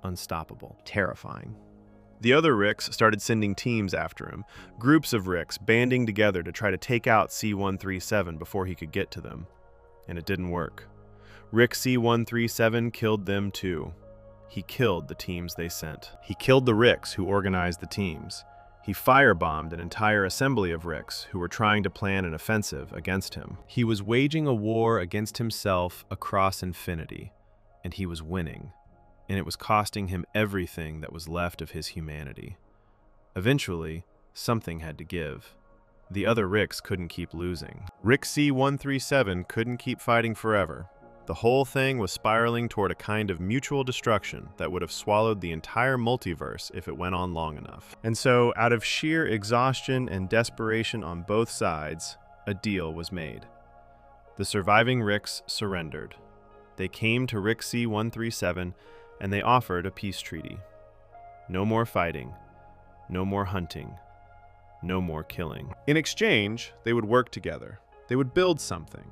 unstoppable, terrifying. The other Ricks started sending teams after him, groups of Ricks banding together to try to take out C-137 before he could get to them. And it didn't work. Rick C-137 killed them too. He killed the teams they sent. He killed the Ricks who organized the teams. He firebombed an entire assembly of Ricks who were trying to plan an offensive against him. He was waging a war against himself across infinity, and he was winning, and it was costing him everything that was left of his humanity. Eventually, something had to give. The other Ricks couldn't keep losing. Rick C-137 couldn't keep fighting forever. The whole thing was spiraling toward a kind of mutual destruction that would have swallowed the entire multiverse if it went on long enough. And so, out of sheer exhaustion and desperation on both sides, a deal was made. The surviving Ricks surrendered. They came to Rick C-137 and they offered a peace treaty. No more fighting, no more hunting, no more killing. In exchange, they would work together. They would build something.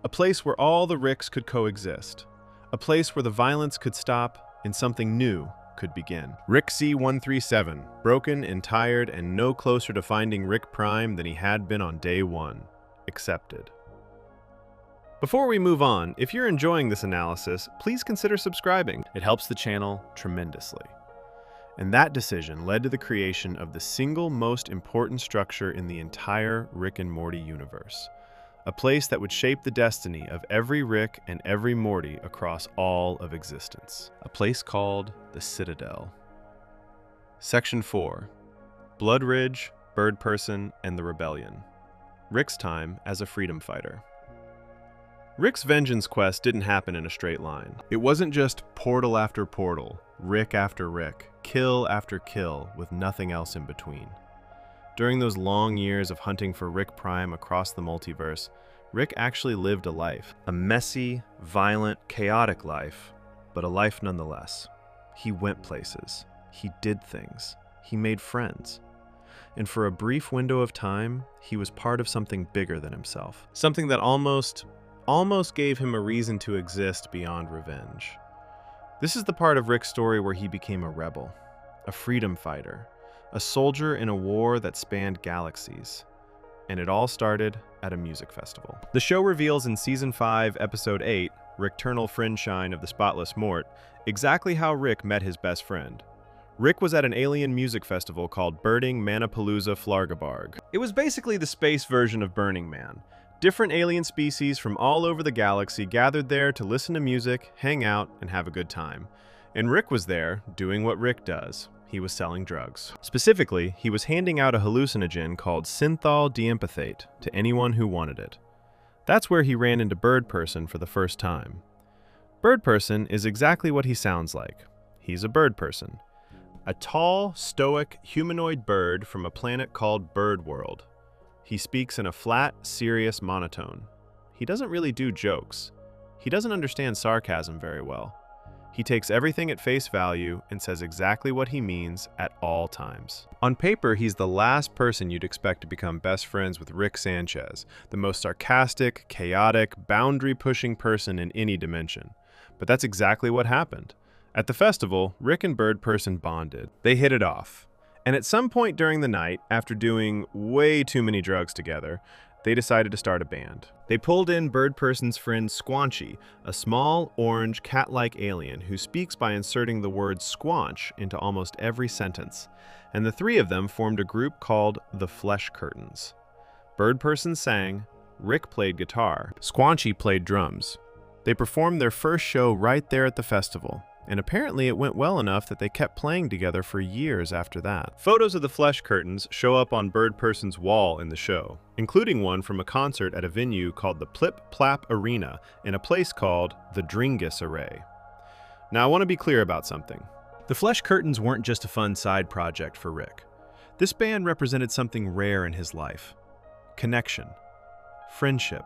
A place where all the Ricks could coexist. A place where the violence could stop and something new could begin. Rick C-137, broken and tired and no closer to finding Rick Prime than he had been on day one. Accepted. Before we move on, if you're enjoying this analysis, please consider subscribing. It helps the channel tremendously. And that decision led to the creation of the single most important structure in the entire Rick and Morty universe. A place that would shape the destiny of every Rick and every Morty across all of existence. A place called the Citadel. Section 4. Blood Ridge, Bird Person, and the Rebellion. Rick's time as a freedom fighter. Rick's vengeance quest didn't happen in a straight line. It wasn't just portal after portal, Rick after Rick, kill after kill, with nothing else in between. During those long years of hunting for Rick Prime across the multiverse, Rick actually lived a life. A messy, violent, chaotic life, but a life nonetheless. He went places. He did things. He made friends. And for a brief window of time, he was part of something bigger than himself. Something that almost gave him a reason to exist beyond revenge. This is the part of Rick's story where he became a rebel, a freedom fighter, a soldier in a war that spanned galaxies. And it all started at a music festival. The show reveals in Season 5, Episode 8, Rick'ternal Friendshine of the Spotless Mort, exactly how Rick met his best friend. Rick was at an alien music festival called Birding Manapalooza Flargabarg. It was basically the space version of Burning Man. Different alien species from all over the galaxy gathered there to listen to music, hang out, and have a good time. And Rick was there, doing what Rick does. He was selling drugs. Specifically, he was handing out a hallucinogen called synthol deempathate to anyone who wanted it. That's where he ran into Bird Person for the first time. Bird Person is exactly what he sounds like. He's a bird person. A tall, stoic, humanoid bird from a planet called Bird World. He speaks in a flat, serious monotone. He doesn't really do jokes. He doesn't understand sarcasm very well. He takes everything at face value and says exactly what he means at all times. On paper, he's the last person you'd expect to become best friends with Rick Sanchez, the most sarcastic, chaotic, boundary-pushing person in any dimension. But that's exactly what happened. At the festival, Rick and Bird Person bonded. They hit it off. And at some point during the night, after doing way too many drugs together, they decided to start a band. They pulled in Bird Person's friend Squanchy, a small, orange, cat-like alien who speaks by inserting the word squanch into almost every sentence. And the three of them formed a group called the Flesh Curtains. Bird Person sang, Rick played guitar, Squanchy played drums. They performed their first show right there at the festival. And apparently it went well enough that they kept playing together for years after that. Photos of the Flesh Curtains show up on Bird Person's wall in the show, including one from a concert at a venue called the Plip Plap Arena in a place called the Dringus Array. Now I want to be clear about something. The Flesh Curtains weren't just a fun side project for Rick. This band represented something rare in his life. Connection, friendship,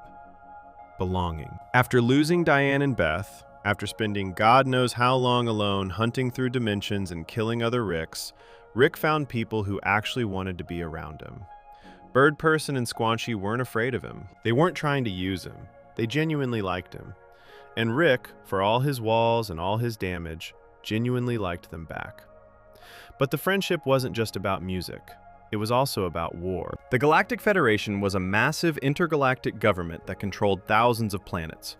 belonging. After losing Diane and Beth, after spending God knows how long alone hunting through dimensions and killing other Ricks, Rick found people who actually wanted to be around him. Bird Person and Squanchy weren't afraid of him. They weren't trying to use him. They genuinely liked him. And Rick, for all his walls and all his damage, genuinely liked them back. But the friendship wasn't just about music. It was also about war. The Galactic Federation was a massive intergalactic government that controlled thousands of planets.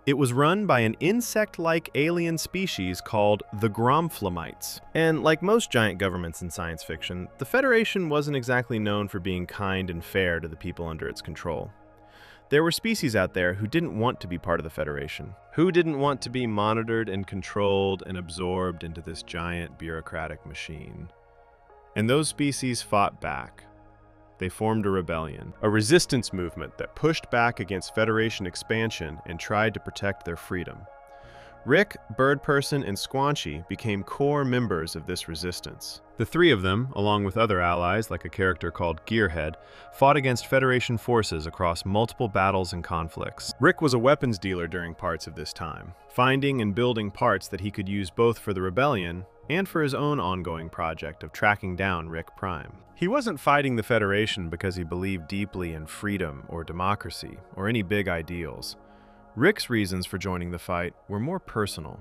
It was run by an insect-like alien species called the Gromflamites. And like most giant governments in science fiction, the Federation wasn't exactly known for being kind and fair to the people under its control. There were species out there who didn't want to be part of the Federation, who didn't want to be monitored and controlled and absorbed into this giant bureaucratic machine. And those species fought back. They formed a rebellion, a resistance movement that pushed back against Federation expansion and tried to protect their freedom. Rick, Birdperson, and Squanchy became core members of this resistance. The three of them, along with other allies like a character called Gearhead, fought against Federation forces across multiple battles and conflicts. Rick was a weapons dealer during parts of this time, finding and building parts that he could use both for the rebellion and for his own ongoing project of tracking down Rick Prime. He wasn't fighting the Federation because he believed deeply in freedom or democracy or any big ideals. Rick's reasons for joining the fight were more personal.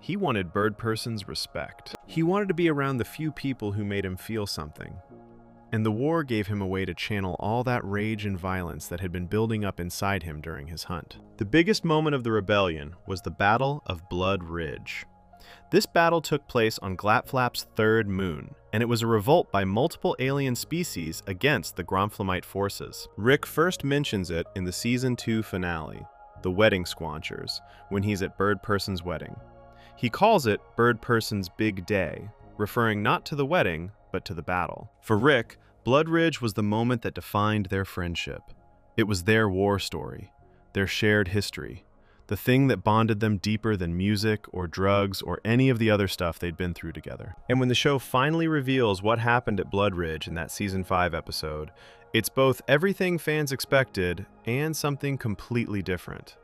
He wanted Birdperson's respect. He wanted to be around the few people who made him feel something. And the war gave him a way to channel all that rage and violence that had been building up inside him during his hunt. The biggest moment of the rebellion was the Battle of Blood Ridge. This battle took place on Glatflap's third moon, and it was a revolt by multiple alien species against the Gromflamite forces. Rick first mentions it in the Season 2 finale, The Wedding Squanchers, when he's at Birdperson's wedding. He calls it Birdperson's Big Day, referring not to the wedding, but to the battle. For Rick, Blood Ridge was the moment that defined their friendship. It was their war story, their shared history, the thing that bonded them deeper than music or drugs or any of the other stuff they'd been through together. And when the show finally reveals what happened at Blood Ridge in that Season 5 episode, it's both everything fans expected and something completely different.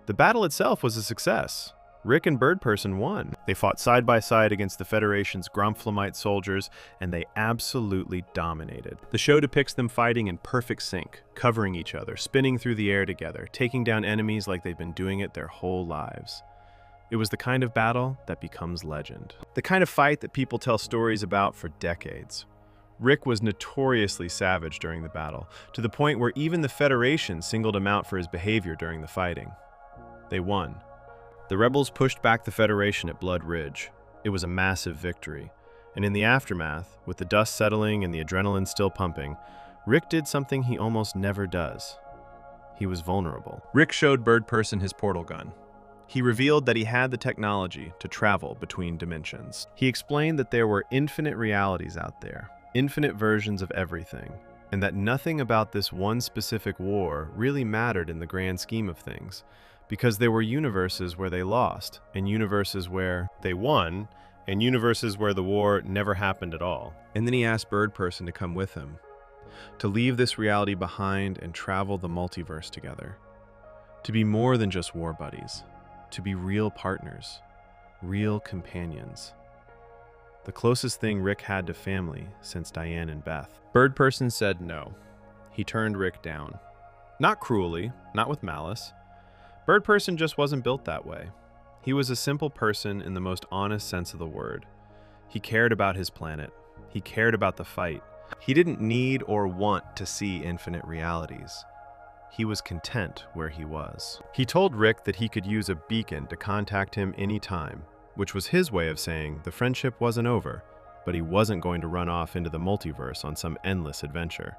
The battle itself was a success. Rick and Birdperson won. They fought side by side against the Federation's Gromflamite soldiers, and they absolutely dominated. The show depicts them fighting in perfect sync, covering each other, spinning through the air together, taking down enemies like they've been doing it their whole lives. It was the kind of battle that becomes legend. The kind of fight that people tell stories about for decades. Rick was notoriously savage during the battle, to the point where even the Federation singled him out for his behavior during the fighting. They won. The rebels pushed back the Federation at Blood Ridge. It was a massive victory. And in the aftermath, with the dust settling and the adrenaline still pumping, Rick did something he almost never does. He was vulnerable. Rick showed Birdperson his portal gun. He revealed that he had the technology to travel between dimensions. He explained that there were infinite realities out there, infinite versions of everything, and that nothing about this one specific war really mattered in the grand scheme of things, because there were universes where they lost, and universes where they won, and universes where the war never happened at all. And then he asked Birdperson to come with him, to leave this reality behind and travel the multiverse together, to be more than just war buddies, to be real partners, real companions. The closest thing Rick had to family since Diane and Beth. Birdperson said no. He turned Rick down. Not cruelly, not with malice. Birdperson just wasn't built that way. He was a simple person in the most honest sense of the word. He cared about his planet. He cared about the fight. He didn't need or want to see infinite realities. He was content where he was. He told Rick that he could use a beacon to contact him anytime, which was his way of saying the friendship wasn't over, but he wasn't going to run off into the multiverse on some endless adventure.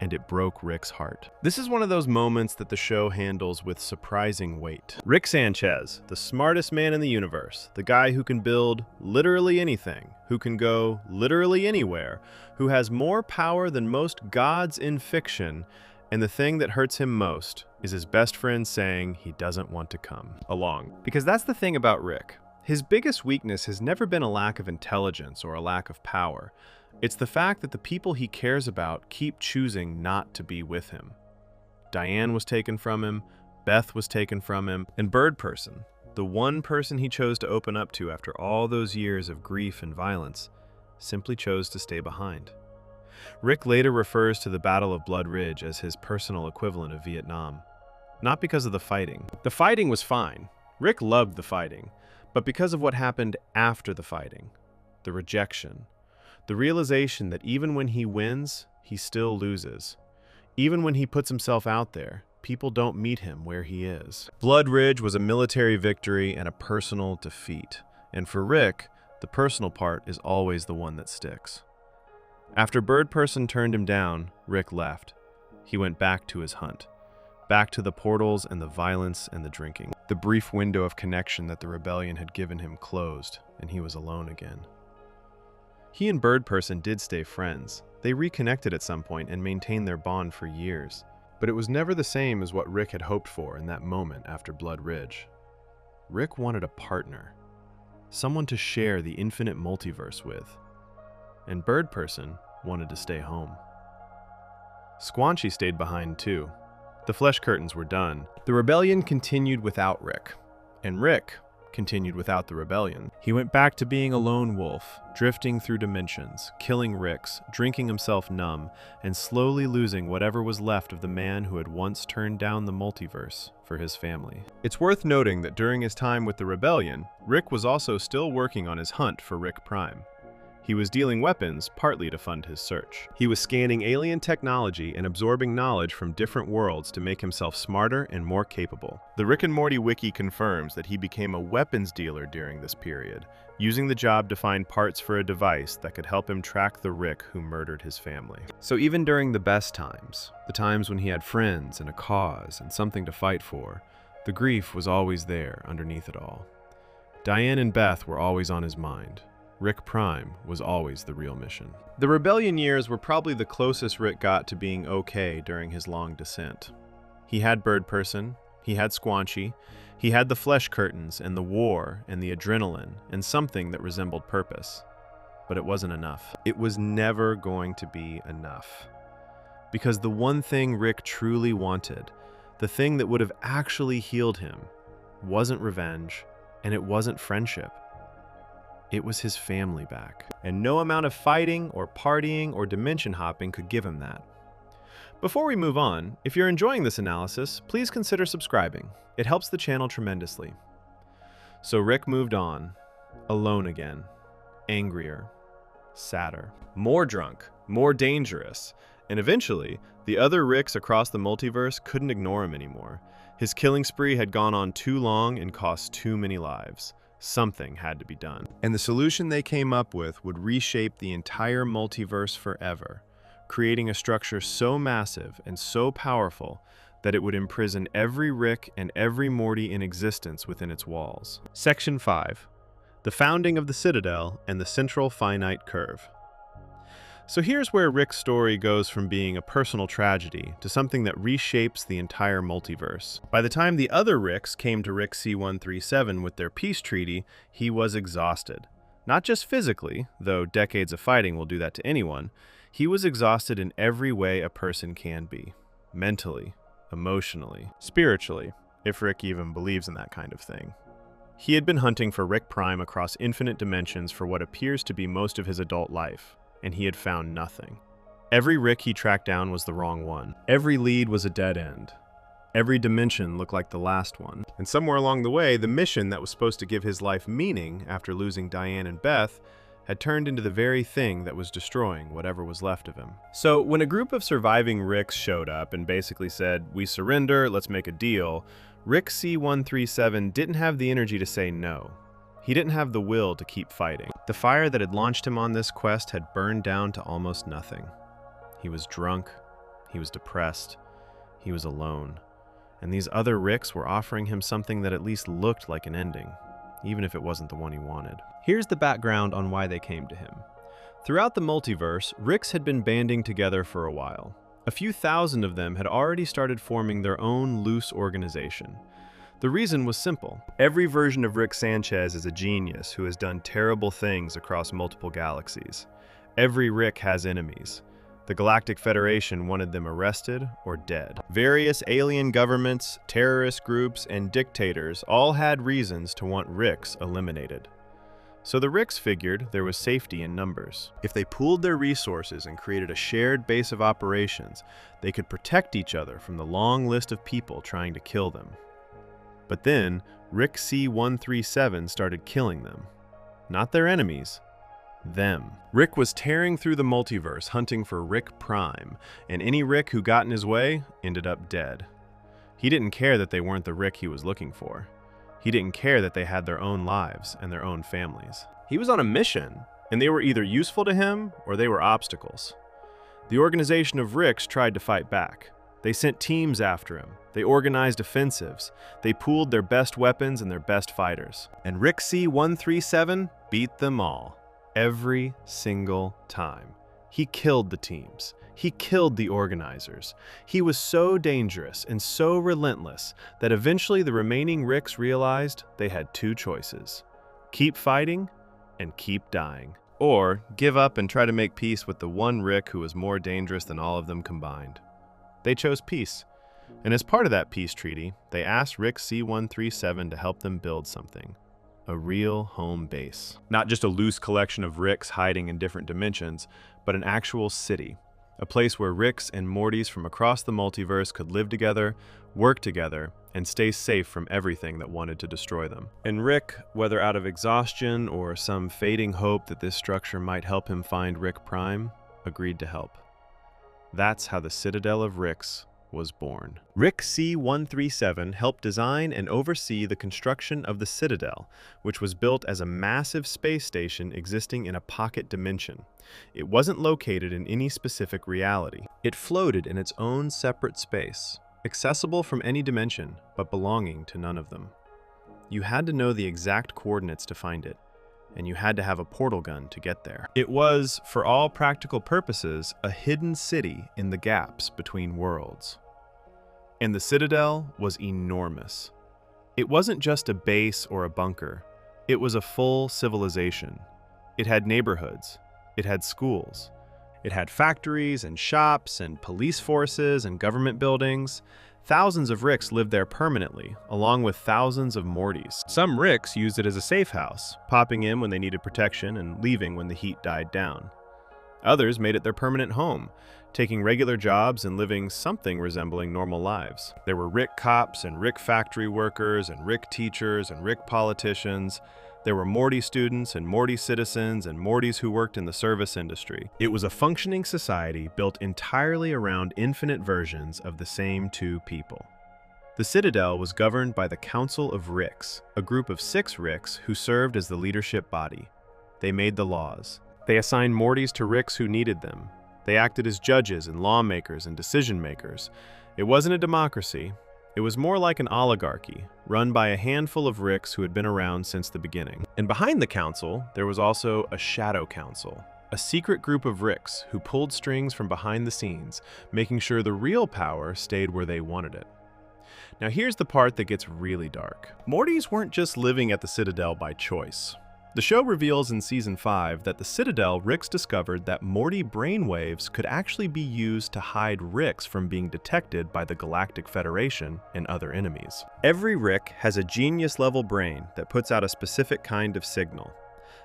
And it broke Rick's heart. This is one of those moments that the show handles with surprising weight. Rick Sanchez, the smartest man in the universe, the guy who can build literally anything, who can go literally anywhere, who has more power than most gods in fiction, and the thing that hurts him most is his best friend saying he doesn't want to come along. Because that's the thing about Rick. His biggest weakness has never been a lack of intelligence or a lack of power. It's the fact that the people he cares about keep choosing not to be with him. Diane was taken from him, Beth was taken from him, and Birdperson, the one person he chose to open up to after all those years of grief and violence, simply chose to stay behind. Rick later refers to the Battle of Blood Ridge as his personal equivalent of Vietnam. Not because of the fighting. The fighting was fine. Rick loved the fighting, but because of what happened after the fighting. The rejection. The realization that even when he wins, he still loses. Even when he puts himself out there, people don't meet him where he is. Blood Ridge was a military victory and a personal defeat. And for Rick, the personal part is always the one that sticks. After Bird Person turned him down, Rick left. He went back to his hunt. Back to the portals and the violence and the drinking. The brief window of connection that the rebellion had given him closed, and he was alone again. He and Bird Person did stay friends. They reconnected at some point and maintained their bond for years. But it was never the same as what Rick had hoped for in that moment after Blood Ridge. Rick wanted a partner. Someone to share the infinite multiverse with. And Bird Person wanted to stay home. Squanchy stayed behind too. The flesh curtains were done. The rebellion continued without Rick. And Rick continued without the rebellion. He went back to being a lone wolf, drifting through dimensions, killing Ricks, drinking himself numb, and slowly losing whatever was left of the man who had once turned down the multiverse for his family. It's worth noting that during his time with the rebellion, Rick was also still working on his hunt for Rick Prime. He was dealing weapons partly to fund his search. He was scanning alien technology and absorbing knowledge from different worlds to make himself smarter and more capable. The Rick and Morty wiki confirms that he became a weapons dealer during this period, using the job to find parts for a device that could help him track the Rick who murdered his family. So even during the best times, the times when he had friends and a cause and something to fight for, the grief was always there underneath it all. Diane and Beth were always on his mind. Rick Prime was always the real mission. The rebellion years were probably the closest Rick got to being okay during his long descent. He had Bird Person, he had Squanchy, he had the flesh curtains and the war and the adrenaline and something that resembled purpose. But it wasn't enough. It was never going to be enough. Because the one thing Rick truly wanted, the thing that would have actually healed him, wasn't revenge and it wasn't friendship. It was his family back. And no amount of fighting or partying or dimension hopping could give him that. Before we move on, if you're enjoying this analysis, please consider subscribing. It helps the channel tremendously. So Rick moved on, alone again, angrier, sadder, more drunk, more dangerous, and eventually, the other Ricks across the multiverse couldn't ignore him anymore. His killing spree had gone on too long and cost too many lives. Something had to be done. And the solution they came up with would reshape the entire multiverse forever, creating a structure so massive and so powerful that it would imprison every Rick and every Morty in existence within its walls. Section 5. The founding of the Citadel and the central finite curve. So here's where Rick's story goes from being a personal tragedy to something that reshapes the entire multiverse. By the time the other Ricks came to Rick C-137 with their peace treaty, he was exhausted. Not just physically, though decades of fighting will do that to anyone, he was exhausted in every way a person can be. Mentally, emotionally, spiritually, if Rick even believes in that kind of thing. He had been hunting for Rick Prime across infinite dimensions for what appears to be most of his adult life. And he had found nothing. Every Rick he tracked down was the wrong one. Every lead was a dead end. Every dimension looked like the last one. And somewhere along the way, the mission that was supposed to give his life meaning after losing Diane and Beth had turned into the very thing that was destroying whatever was left of him. So when a group of surviving Ricks showed up and basically said, "We surrender, let's make a deal," Rick C-137 didn't have the energy to say no. He didn't have the will to keep fighting. The fire that had launched him on this quest had burned down to almost nothing. He was drunk, he was depressed, he was alone. And these other Ricks were offering him something that at least looked like an ending, even if it wasn't the one he wanted. Here's the background on why they came to him. Throughout the multiverse, Ricks had been banding together for a while. A few thousand of them had already started forming their own loose organization. The reason was simple. Every version of Rick Sanchez is a genius who has done terrible things across multiple galaxies. Every Rick has enemies. The Galactic Federation wanted them arrested or dead. Various alien governments, terrorist groups, and dictators all had reasons to want Ricks eliminated. So the Ricks figured there was safety in numbers. If they pooled their resources and created a shared base of operations, they could protect each other from the long list of people trying to kill them. But then, Rick C-137 started killing them. Not their enemies, them. Rick was tearing through the multiverse hunting for Rick Prime, and any Rick who got in his way ended up dead. He didn't care that they weren't the Rick he was looking for. He didn't care that they had their own lives and their own families. He was on a mission, and they were either useful to him or they were obstacles. The organization of Ricks tried to fight back. They sent teams after him. They organized offensives. They pooled their best weapons and their best fighters. And Rick C-137 beat them all. Every single time. He killed the teams. He killed the organizers. He was so dangerous and so relentless that eventually the remaining Ricks realized they had two choices: keep fighting and keep dying. Or give up and try to make peace with the one Rick who was more dangerous than all of them combined. They chose peace. And as part of that peace treaty, they asked Rick C-137 to help them build something. A real home base. Not just a loose collection of Ricks hiding in different dimensions, but an actual city. A place where Ricks and Mortys from across the multiverse could live together, work together, and stay safe from everything that wanted to destroy them. And Rick, whether out of exhaustion or some fading hope that this structure might help him find Rick Prime, agreed to help. That's how the Citadel of Ricks was born. Rick C-137 helped design and oversee the construction of the Citadel, which was built as a massive space station existing in a pocket dimension. It wasn't located in any specific reality. It floated in its own separate space, accessible from any dimension, but belonging to none of them. You had to know the exact coordinates to find it, and you had to have a portal gun to get there. It was, for all practical purposes, a hidden city in the gaps between worlds. And the Citadel was enormous. It wasn't just a base or a bunker. It was a full civilization. It had neighborhoods. It had schools. It had factories and shops and police forces and government buildings. Thousands of Ricks lived there permanently, along with thousands of Mortys. Some Ricks used it as a safe house, popping in when they needed protection and leaving when the heat died down. Others made it their permanent home, taking regular jobs and living something resembling normal lives. There were Rick cops and Rick factory workers and Rick teachers and Rick politicians. There were Morty students and Morty citizens and Mortys who worked in the service industry. It was a functioning society built entirely around infinite versions of the same two people. The Citadel was governed by the Council of Ricks, a group of 6 Ricks who served as the leadership body. They made the laws. They assigned Mortys to Ricks who needed them. They acted as judges and lawmakers and decision makers. It wasn't a democracy. It was more like an oligarchy, run by a handful of Ricks who had been around since the beginning. And behind the council, there was also a shadow council, a secret group of Ricks who pulled strings from behind the scenes, making sure the real power stayed where they wanted it. Now here's the part that gets really dark. Mortys weren't just living at the Citadel by choice. The show reveals in Season 5 that the Citadel Ricks discovered that Morty brainwaves could actually be used to hide Ricks from being detected by the Galactic Federation and other enemies. Every Rick has a genius-level brain that puts out a specific kind of signal.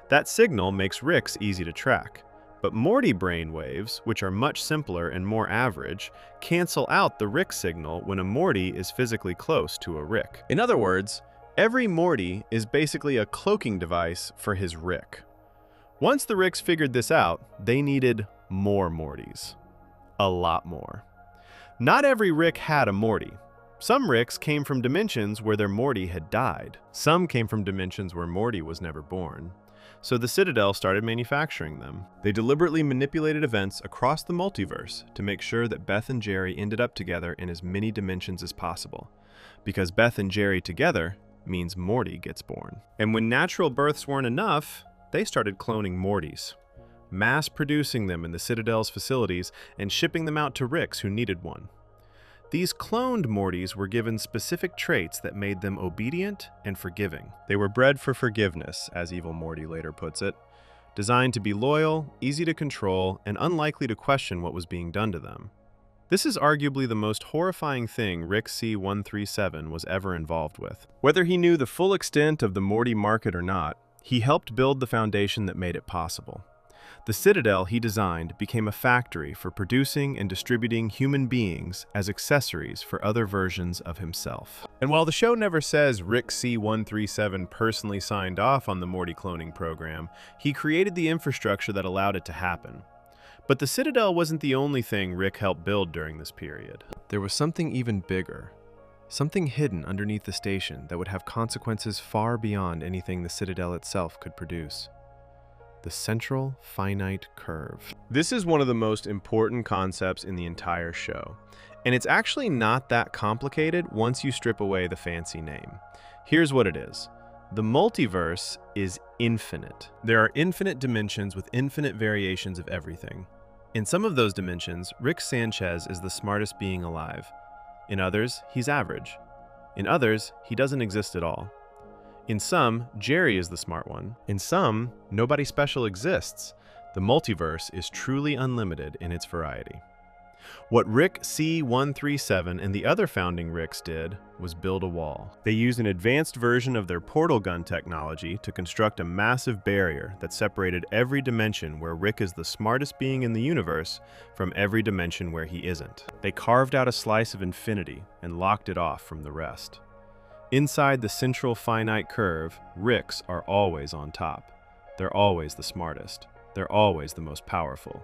That signal makes Ricks easy to track. But Morty brainwaves, which are much simpler and more average, cancel out the Rick signal when a Morty is physically close to a Rick. In other words, every Morty is basically a cloaking device for his Rick. Once the Ricks figured this out, they needed more Mortys. A lot more. Not every Rick had a Morty. Some Ricks came from dimensions where their Morty had died. Some came from dimensions where Morty was never born. So the Citadel started manufacturing them. They deliberately manipulated events across the multiverse to make sure that Beth and Jerry ended up together in as many dimensions as possible. Because Beth and Jerry together means Morty gets born. And when natural births weren't enough, they started cloning Mortys, mass producing them in the Citadel's facilities and shipping them out to Ricks who needed one. These cloned Mortys were given specific traits that made them obedient and forgiving. They were bred for forgiveness, as Evil Morty later puts it, designed to be loyal, easy to control, and unlikely to question what was being done to them. This is arguably the most horrifying thing Rick C-137 was ever involved with. Whether he knew the full extent of the Morty market or not, he helped build the foundation that made it possible. The Citadel he designed became a factory for producing and distributing human beings as accessories for other versions of himself. And while the show never says Rick C-137 personally signed off on the Morty cloning program, he created the infrastructure that allowed it to happen. But the Citadel wasn't the only thing Rick helped build during this period. There was something even bigger. Something hidden underneath the station that would have consequences far beyond anything the Citadel itself could produce. The central finite curve. This is one of the most important concepts in the entire show, and it's actually not that complicated once you strip away the fancy name. Here's what it is. The multiverse is infinite. There are infinite dimensions with infinite variations of everything. In some of those dimensions, Rick Sanchez is the smartest being alive. In others, he's average. In others, he doesn't exist at all. In some, Jerry is the smart one. In some, nobody special exists. The multiverse is truly unlimited in its variety. What Rick C137 and the other founding Ricks did was build a wall. They used an advanced version of their portal gun technology to construct a massive barrier that separated every dimension where Rick is the smartest being in the universe from every dimension where he isn't. They carved out a slice of infinity and locked it off from the rest. Inside the central finite curve, Ricks are always on top. They're always the smartest. They're always the most powerful.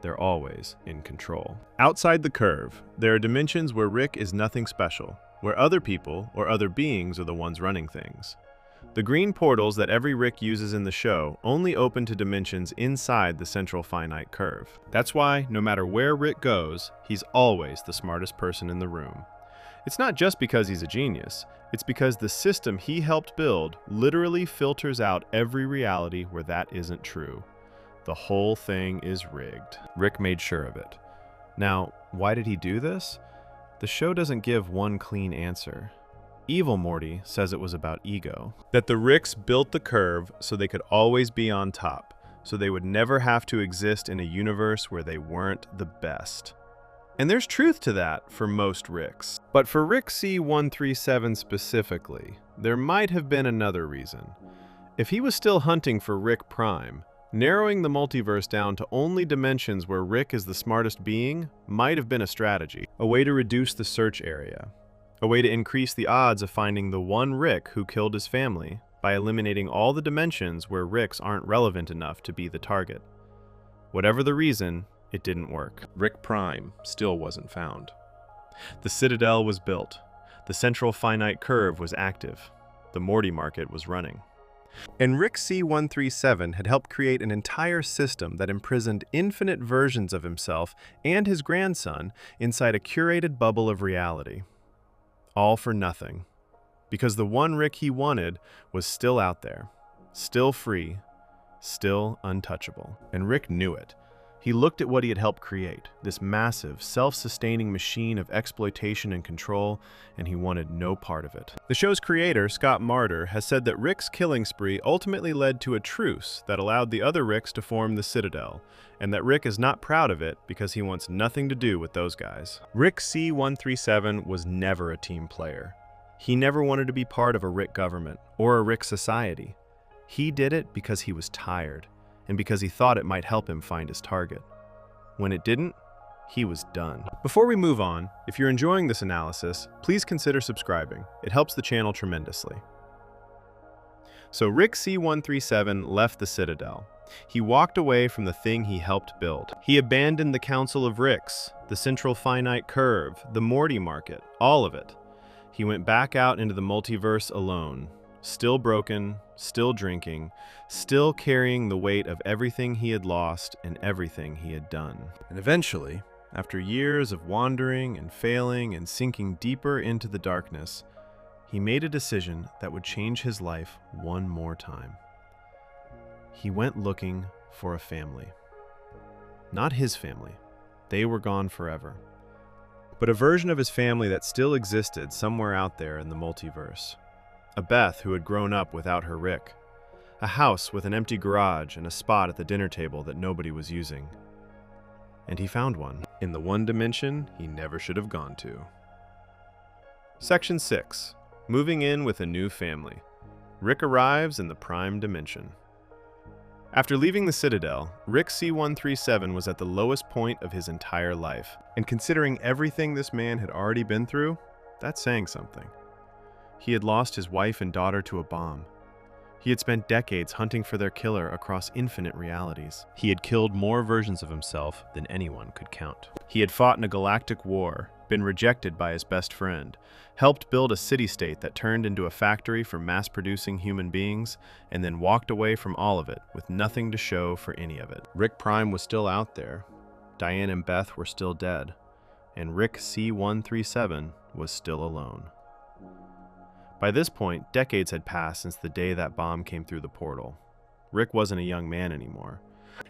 They're always in control. Outside the curve, there are dimensions where Rick is nothing special, where other people or other beings are the ones running things. The green portals that every Rick uses in the show only open to dimensions inside the central finite curve. That's why, no matter where Rick goes, he's always the smartest person in the room. It's not just because he's a genius, it's because the system he helped build literally filters out every reality where that isn't true. The whole thing is rigged. Rick made sure of it. Now, why did he do this? The show doesn't give one clean answer. Evil Morty says it was about ego. That the Ricks built the curve so they could always be on top, so they would never have to exist in a universe where they weren't the best. And there's truth to that for most Ricks. But for Rick C137 specifically, there might have been another reason. If he was still hunting for Rick Prime, narrowing the multiverse down to only dimensions where Rick is the smartest being might have been a strategy, a way to reduce the search area, a way to increase the odds of finding the one Rick who killed his family by eliminating all the dimensions where Ricks aren't relevant enough to be the target. Whatever the reason, it didn't work. Rick Prime still wasn't found. The Citadel was built. The central finite curve was active. The Morty market was running. And Rick C137 had helped create an entire system that imprisoned infinite versions of himself and his grandson inside a curated bubble of reality. All for nothing. Because the one Rick he wanted was still out there, still free, still untouchable. And Rick knew it. He looked at what he had helped create, this massive, self-sustaining machine of exploitation and control, and he wanted no part of it. The show's creator, Scott Martyr, has said that Rick's killing spree ultimately led to a truce that allowed the other Ricks to form the Citadel, and that Rick is not proud of it because he wants nothing to do with those guys. Rick C137 was never a team player. He never wanted to be part of a Rick government or a Rick society. He did it because he was tired, and because he thought it might help him find his target. When it didn't, he was done. Before we move on, if you're enjoying this analysis, please consider subscribing. It helps the channel tremendously. So Rick C137 left the Citadel. He walked away from the thing he helped build. He abandoned the Council of Ricks, the Central Finite Curve, the Morty Market, all of it. He went back out into the multiverse alone. Still broken, still drinking, still carrying the weight of everything he had lost and everything he had done. And eventually, after years of wandering and failing and sinking deeper into the darkness, he made a decision that would change his life one more time. He went looking for a family. Not his family. They were gone forever. But a version of his family that still existed somewhere out there in the multiverse. A Beth who had grown up without her Rick. A house with an empty garage and a spot at the dinner table that nobody was using. And he found one, in the one dimension he never should have gone to. Section 6. Moving in with a new family. Rick arrives in the Prime Dimension. After leaving the Citadel, Rick C137 was at the lowest point of his entire life. And considering everything this man had already been through, that's saying something. He had lost his wife and daughter to a bomb. He had spent decades hunting for their killer across infinite realities. He had killed more versions of himself than anyone could count. He had fought in a galactic war, been rejected by his best friend, helped build a city-state that turned into a factory for mass-producing human beings, and then walked away from all of it with nothing to show for any of it. Rick Prime was still out there. Diane and Beth were still dead, and Rick C-137 was still alone. By this point, decades had passed since the day that bomb came through the portal. Rick wasn't a young man anymore.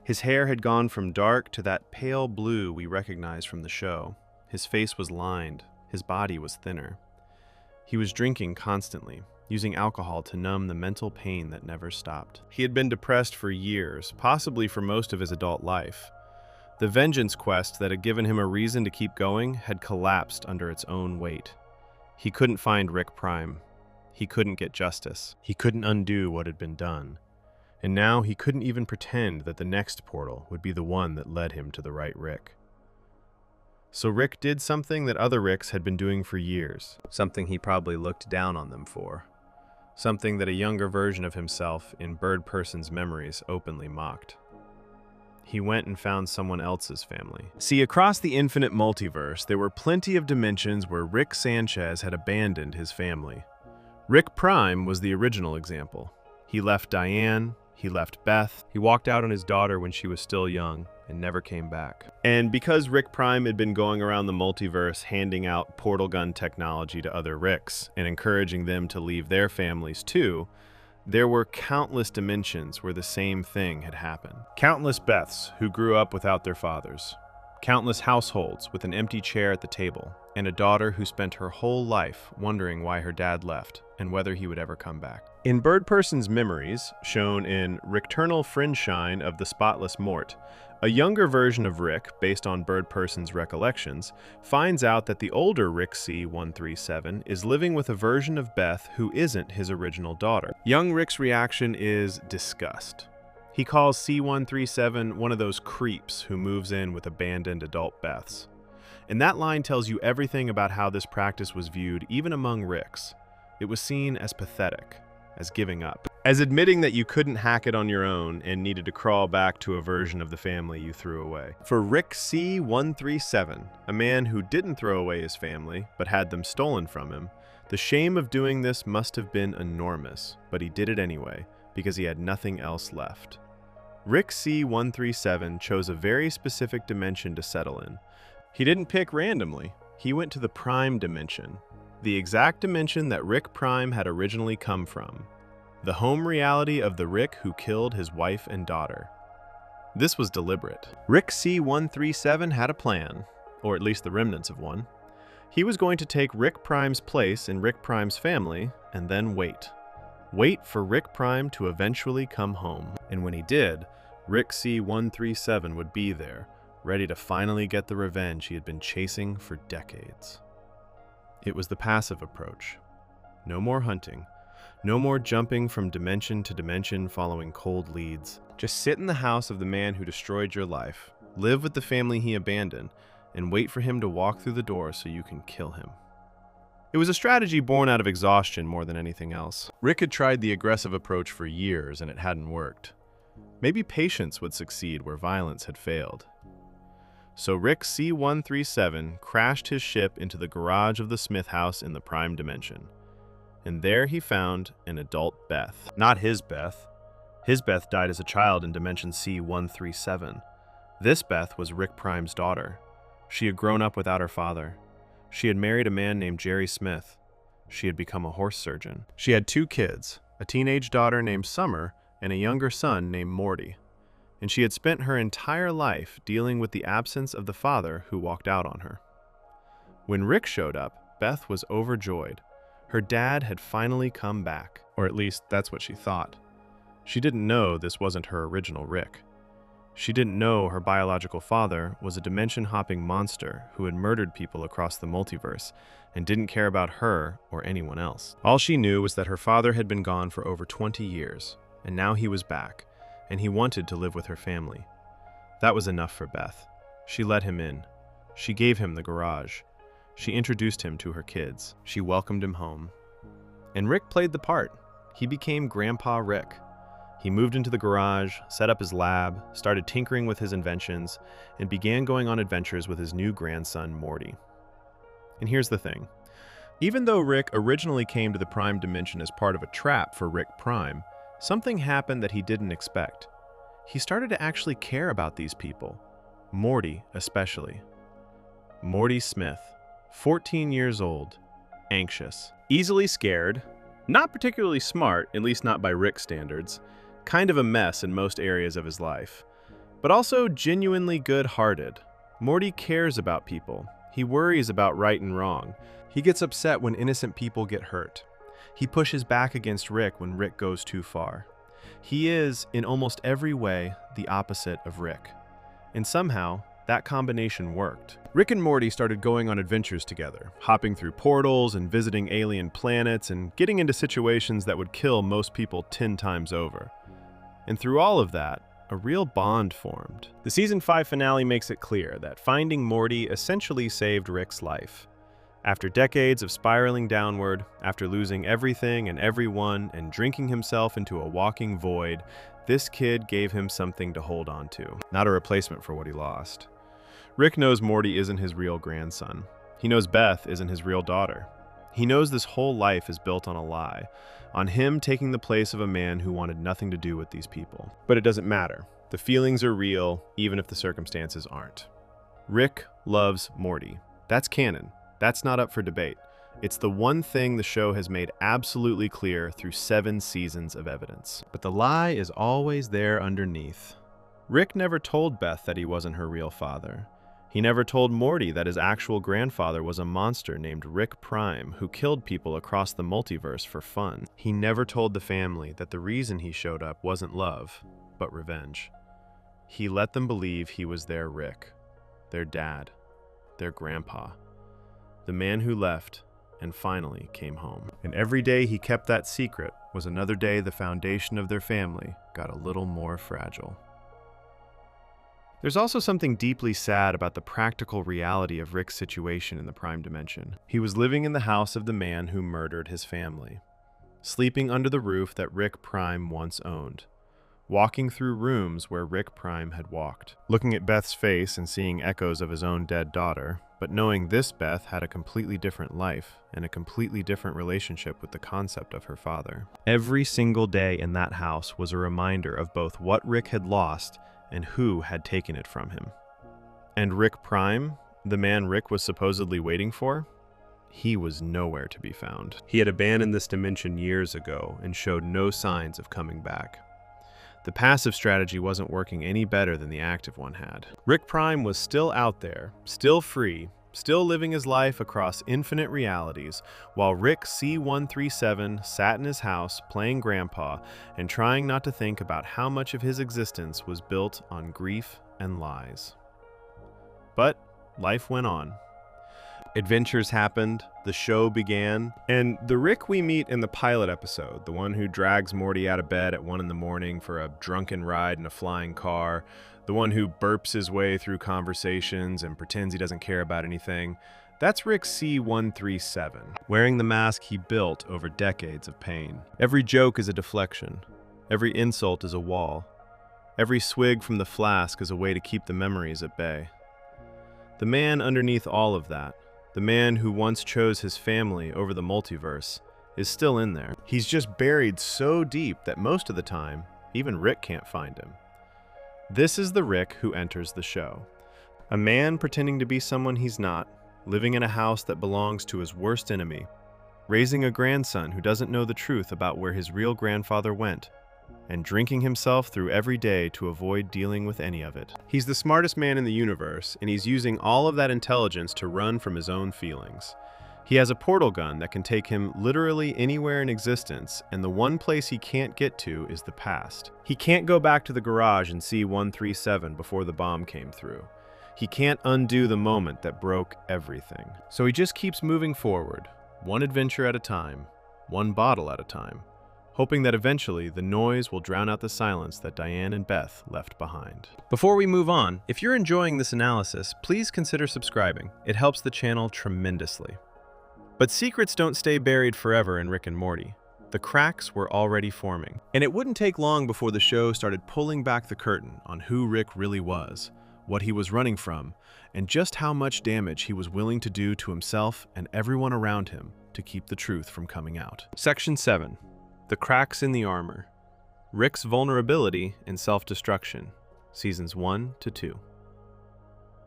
His hair had gone from dark to that pale blue we recognized from the show. His face was lined. His body was thinner. He was drinking constantly, using alcohol to numb the mental pain that never stopped. He had been depressed for years, possibly for most of his adult life. The vengeance quest that had given him a reason to keep going had collapsed under its own weight. He couldn't find Rick Prime. He couldn't get justice. He couldn't undo what had been done. And now he couldn't even pretend that the next portal would be the one that led him to the right Rick. So Rick did something that other Ricks had been doing for years, something he probably looked down on them for, something that a younger version of himself in Bird Person's memories openly mocked. He went and found someone else's family. See, across the infinite multiverse, there were plenty of dimensions where Rick Sanchez had abandoned his family. Rick Prime was the original example. He left Diane, he left Beth, he walked out on his daughter when she was still young, and never came back. And because Rick Prime had been going around the multiverse handing out portal gun technology to other Ricks and encouraging them to leave their families too, there were countless dimensions where the same thing had happened. Countless Beths who grew up without their fathers. Countless households with an empty chair at the table, and a daughter who spent her whole life wondering why her dad left and whether he would ever come back. In Bird Person's memories, shown in Rickternal Fringeshine of the Spotless Mort, a younger version of Rick, based on Bird Person's recollections, finds out that the older Rick C-137 is living with a version of Beth who isn't his original daughter. Young Rick's reaction is disgust. He calls C-137 one of those creeps who moves in with abandoned adult Beths. And that line tells you everything about how this practice was viewed even among Ricks. It was seen as pathetic, as giving up, as admitting that you couldn't hack it on your own and needed to crawl back to a version of the family you threw away. For Rick C-137, a man who didn't throw away his family, but had them stolen from him, the shame of doing this must have been enormous, but he did it anyway, because he had nothing else left. Rick C-137 chose a very specific dimension to settle in. He didn't pick randomly. He went to the Prime dimension, the exact dimension that Rick Prime had originally come from, the home reality of the Rick who killed his wife and daughter. This was deliberate. Rick C-137 had a plan, or at least the remnants of one. He was going to take Rick Prime's place in Rick Prime's family and then wait. Wait for Rick Prime to eventually come home. And when he did, Rick C-137 would be there, ready to finally get the revenge he had been chasing for decades. It was the passive approach. No more hunting. No more jumping from dimension to dimension following cold leads. Just sit in the house of the man who destroyed your life, live with the family he abandoned, and wait for him to walk through the door so you can kill him. It was a strategy born out of exhaustion more than anything else. Rick had tried the aggressive approach for years and it hadn't worked. Maybe patience would succeed where violence had failed. So Rick C-137 crashed his ship into the garage of the Smith house in the Prime dimension. And there he found an adult Beth. Not his Beth. His Beth died as a child in dimension C-137. This Beth was Rick Prime's daughter. She had grown up without her father. She had married a man named Jerry Smith. She had become a horse surgeon. She had 2 kids, a teenage daughter named Summer and a younger son named Morty. And she had spent her entire life dealing with the absence of the father who walked out on her. When Rick showed up, Beth was overjoyed. Her dad had finally come back, or at least that's what she thought. She didn't know this wasn't her original Rick. She didn't know her biological father was a dimension-hopping monster who had murdered people across the multiverse and didn't care about her or anyone else. All she knew was that her father had been gone for over 20 years, and now he was back, and he wanted to live with her family. That was enough for Beth. She let him in. She gave him the garage. She introduced him to her kids. She welcomed him home. And Rick played the part. He became Grandpa Rick. He moved into the garage, set up his lab, started tinkering with his inventions, and began going on adventures with his new grandson, Morty. And here's the thing. Even though Rick originally came to the Prime Dimension as part of a trap for Rick Prime, something happened that he didn't expect. He started to actually care about these people. Morty, especially. Morty Smith, 14 years old, anxious, easily scared, not particularly smart, at least not by Rick's standards, kind of a mess in most areas of his life, but also genuinely good-hearted. Morty cares about people. He worries about right and wrong. He gets upset when innocent people get hurt. He pushes back against Rick when Rick goes too far. He is, in almost every way, the opposite of Rick. And somehow, that combination worked. Rick and Morty started going on adventures together, hopping through portals and visiting alien planets and getting into situations that would kill most people 10 times over. And through all of that, a real bond formed. The Season 5 finale makes it clear that finding Morty essentially saved Rick's life. After decades of spiraling downward, after losing everything and everyone and drinking himself into a walking void, this kid gave him something to hold on to, not a replacement for what he lost. Rick knows Morty isn't his real grandson. He knows Beth isn't his real daughter. He knows this whole life is built on a lie, on him taking the place of a man who wanted nothing to do with these people. But it doesn't matter. The feelings are real, even if the circumstances aren't. Rick loves Morty. That's canon. That's not up for debate. It's the one thing the show has made absolutely clear through 7 seasons of evidence. But the lie is always there underneath. Rick never told Beth that he wasn't her real father. He never told Morty that his actual grandfather was a monster named Rick Prime who killed people across the multiverse for fun. He never told the family that the reason he showed up wasn't love, but revenge. He let them believe he was their Rick, their dad, their grandpa, the man who left and finally came home. And every day he kept that secret was another day the foundation of their family got a little more fragile. There's also something deeply sad about the practical reality of Rick's situation in the Prime Dimension. He was living in the house of the man who murdered his family, sleeping under the roof that Rick Prime once owned, walking through rooms where Rick Prime had walked, looking at Beth's face and seeing echoes of his own dead daughter, but knowing this Beth had a completely different life and a completely different relationship with the concept of her father. Every single day in that house was a reminder of both what Rick had lost and who had taken it from him. And Rick Prime, the man Rick was supposedly waiting for, he was nowhere to be found. He had abandoned this dimension years ago and showed no signs of coming back. The passive strategy wasn't working any better than the active one had. Rick Prime was still out there, still free, still living his life across infinite realities, while Rick C-137 sat in his house playing grandpa and trying not to think about how much of his existence was built on grief and lies. But life went on. Adventures happened, the show began, and the Rick we meet in the pilot episode, the one who drags Morty out of bed at 1 a.m. for a drunken ride in a flying car, the one who burps his way through conversations and pretends he doesn't care about anything, that's Rick C-137, wearing the mask he built over decades of pain. Every joke is a deflection. Every insult is a wall. Every swig from the flask is a way to keep the memories at bay. The man underneath all of that, the man who once chose his family over the multiverse, is still in there. He's just buried so deep that most of the time, even Rick can't find him. This is the Rick who enters the show. A man pretending to be someone he's not, living in a house that belongs to his worst enemy, raising a grandson who doesn't know the truth about where his real grandfather went, and drinking himself through every day to avoid dealing with any of it. He's the smartest man in the universe, and he's using all of that intelligence to run from his own feelings. He has a portal gun that can take him literally anywhere in existence, and the one place he can't get to is the past. He can't go back to the garage in C-137 before the bomb came through. He can't undo the moment that broke everything. So he just keeps moving forward, one adventure at a time, one bottle at a time, hoping that eventually the noise will drown out the silence that Diane and Beth left behind. Before we move on, if you're enjoying this analysis, please consider subscribing. It helps the channel tremendously. But secrets don't stay buried forever in Rick and Morty. The cracks were already forming. And it wouldn't take long before the show started pulling back the curtain on who Rick really was, what he was running from, and just how much damage he was willing to do to himself and everyone around him to keep the truth from coming out. Section 7. The Cracks in the Armor. Rick's Vulnerability and Self-Destruction. Seasons 1 to 2.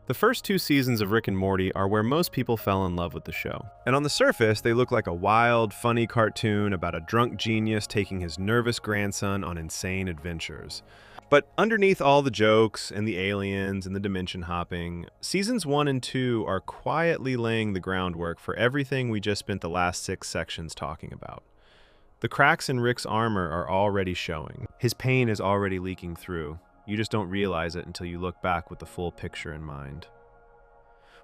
The first 2 seasons of Rick and Morty are where most people fell in love with the show. And on the surface, they look like a wild, funny cartoon about a drunk genius taking his nervous grandson on insane adventures. But underneath all the jokes and the aliens and the dimension hopping, seasons 1 and 2 are quietly laying the groundwork for everything we just spent the last 6 sections talking about. The cracks in Rick's armor are already showing. His pain is already leaking through. You just don't realize it until you look back with the full picture in mind.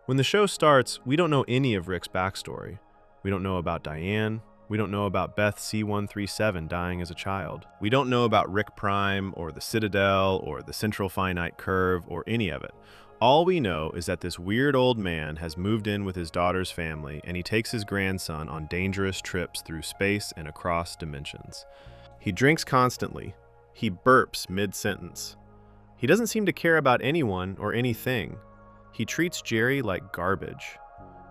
When the show starts, we don't know any of Rick's backstory. We don't know about Diane. We don't know about Beth C-137 dying as a child. We don't know about Rick Prime or the Citadel or the Central Finite Curve or any of it. All we know is that this weird old man has moved in with his daughter's family, and he takes his grandson on dangerous trips through space and across dimensions. He drinks constantly. He burps mid-sentence. He doesn't seem to care about anyone or anything. He treats Jerry like garbage.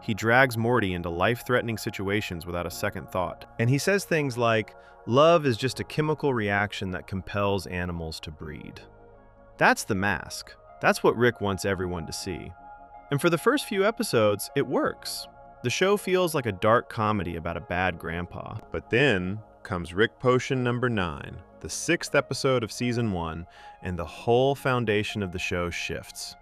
He drags Morty into life-threatening situations without a second thought. And he says things like, "Love is just a chemical reaction that compels animals to breed." That's the mask. That's what Rick wants everyone to see. And for the first few episodes, it works. The show feels like a dark comedy about a bad grandpa. But then comes Rick Potion number 9, the 6th episode of season 1, and the whole foundation of the show shifts.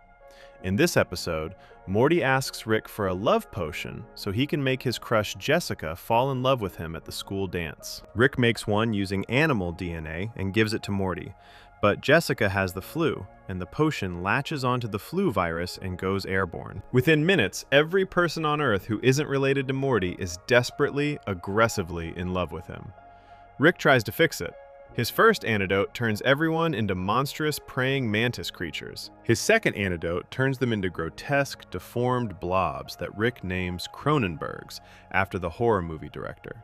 In this episode, Morty asks Rick for a love potion so he can make his crush Jessica fall in love with him at the school dance. Rick makes one using animal DNA and gives it to Morty, but Jessica has the flu, and the potion latches onto the flu virus and goes airborne. Within minutes, every person on Earth who isn't related to Morty is desperately, aggressively in love with him. Rick tries to fix it. His first antidote turns everyone into monstrous praying mantis creatures. His second antidote turns them into grotesque, deformed blobs that Rick names Cronenbergs, after the horror movie director.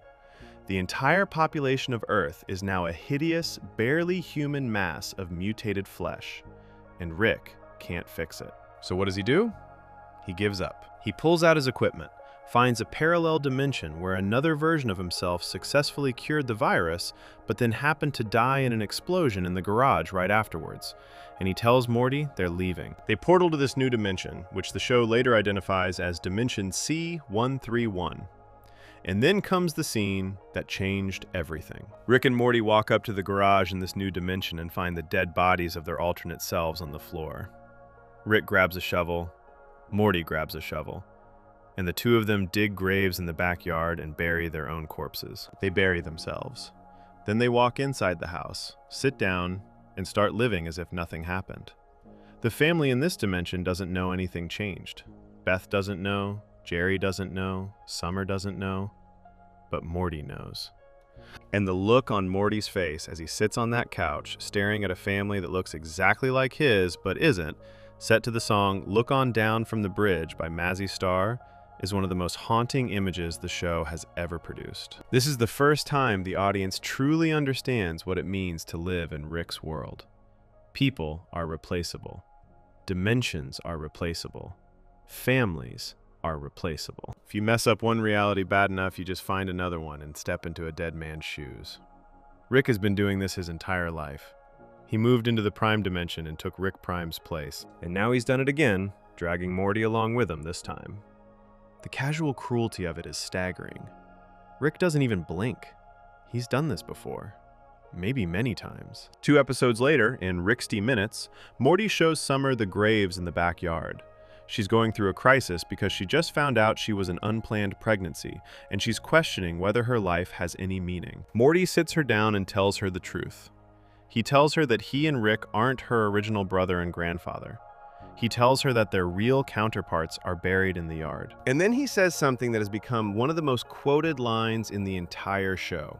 The entire population of Earth is now a hideous, barely human mass of mutated flesh, and Rick can't fix it. So what does he do? He gives up. He pulls out his equipment, finds a parallel dimension where another version of himself successfully cured the virus, but then happened to die in an explosion in the garage right afterwards. And he tells Morty they're leaving. They portal to this new dimension, which the show later identifies as Dimension C-131. And then comes the scene that changed everything. Rick and Morty walk up to the garage in this new dimension and find the dead bodies of their alternate selves on the floor. Rick grabs a shovel, Morty grabs a shovel, and the two of them dig graves in the backyard and bury their own corpses. They bury themselves. Then they walk inside the house, sit down, and start living as if nothing happened. The family in this dimension doesn't know anything changed. Beth doesn't know, Jerry doesn't know, Summer doesn't know, but Morty knows. And the look on Morty's face as he sits on that couch, staring at a family that looks exactly like his, but isn't, set to the song "Look On Down from the Bridge" by Mazzy Star, is one of the most haunting images the show has ever produced. This is the first time the audience truly understands what it means to live in Rick's world. People are replaceable. Dimensions are replaceable. Families are replaceable. If you mess up one reality bad enough, you just find another one and step into a dead man's shoes. Rick has been doing this his entire life. He moved into the Prime dimension and took Rick Prime's place. And now he's done it again, dragging Morty along with him this time. The casual cruelty of it is staggering. Rick doesn't even blink. He's done this before. Maybe many times. 2 episodes later, in Ricksty Minutes, Morty shows Summer the graves in the backyard. She's going through a crisis because she just found out she was an unplanned pregnancy, and she's questioning whether her life has any meaning. Morty sits her down and tells her the truth. He tells her that he and Rick aren't her original brother and grandfather. He tells her that their real counterparts are buried in the yard. And then he says something that has become one of the most quoted lines in the entire show.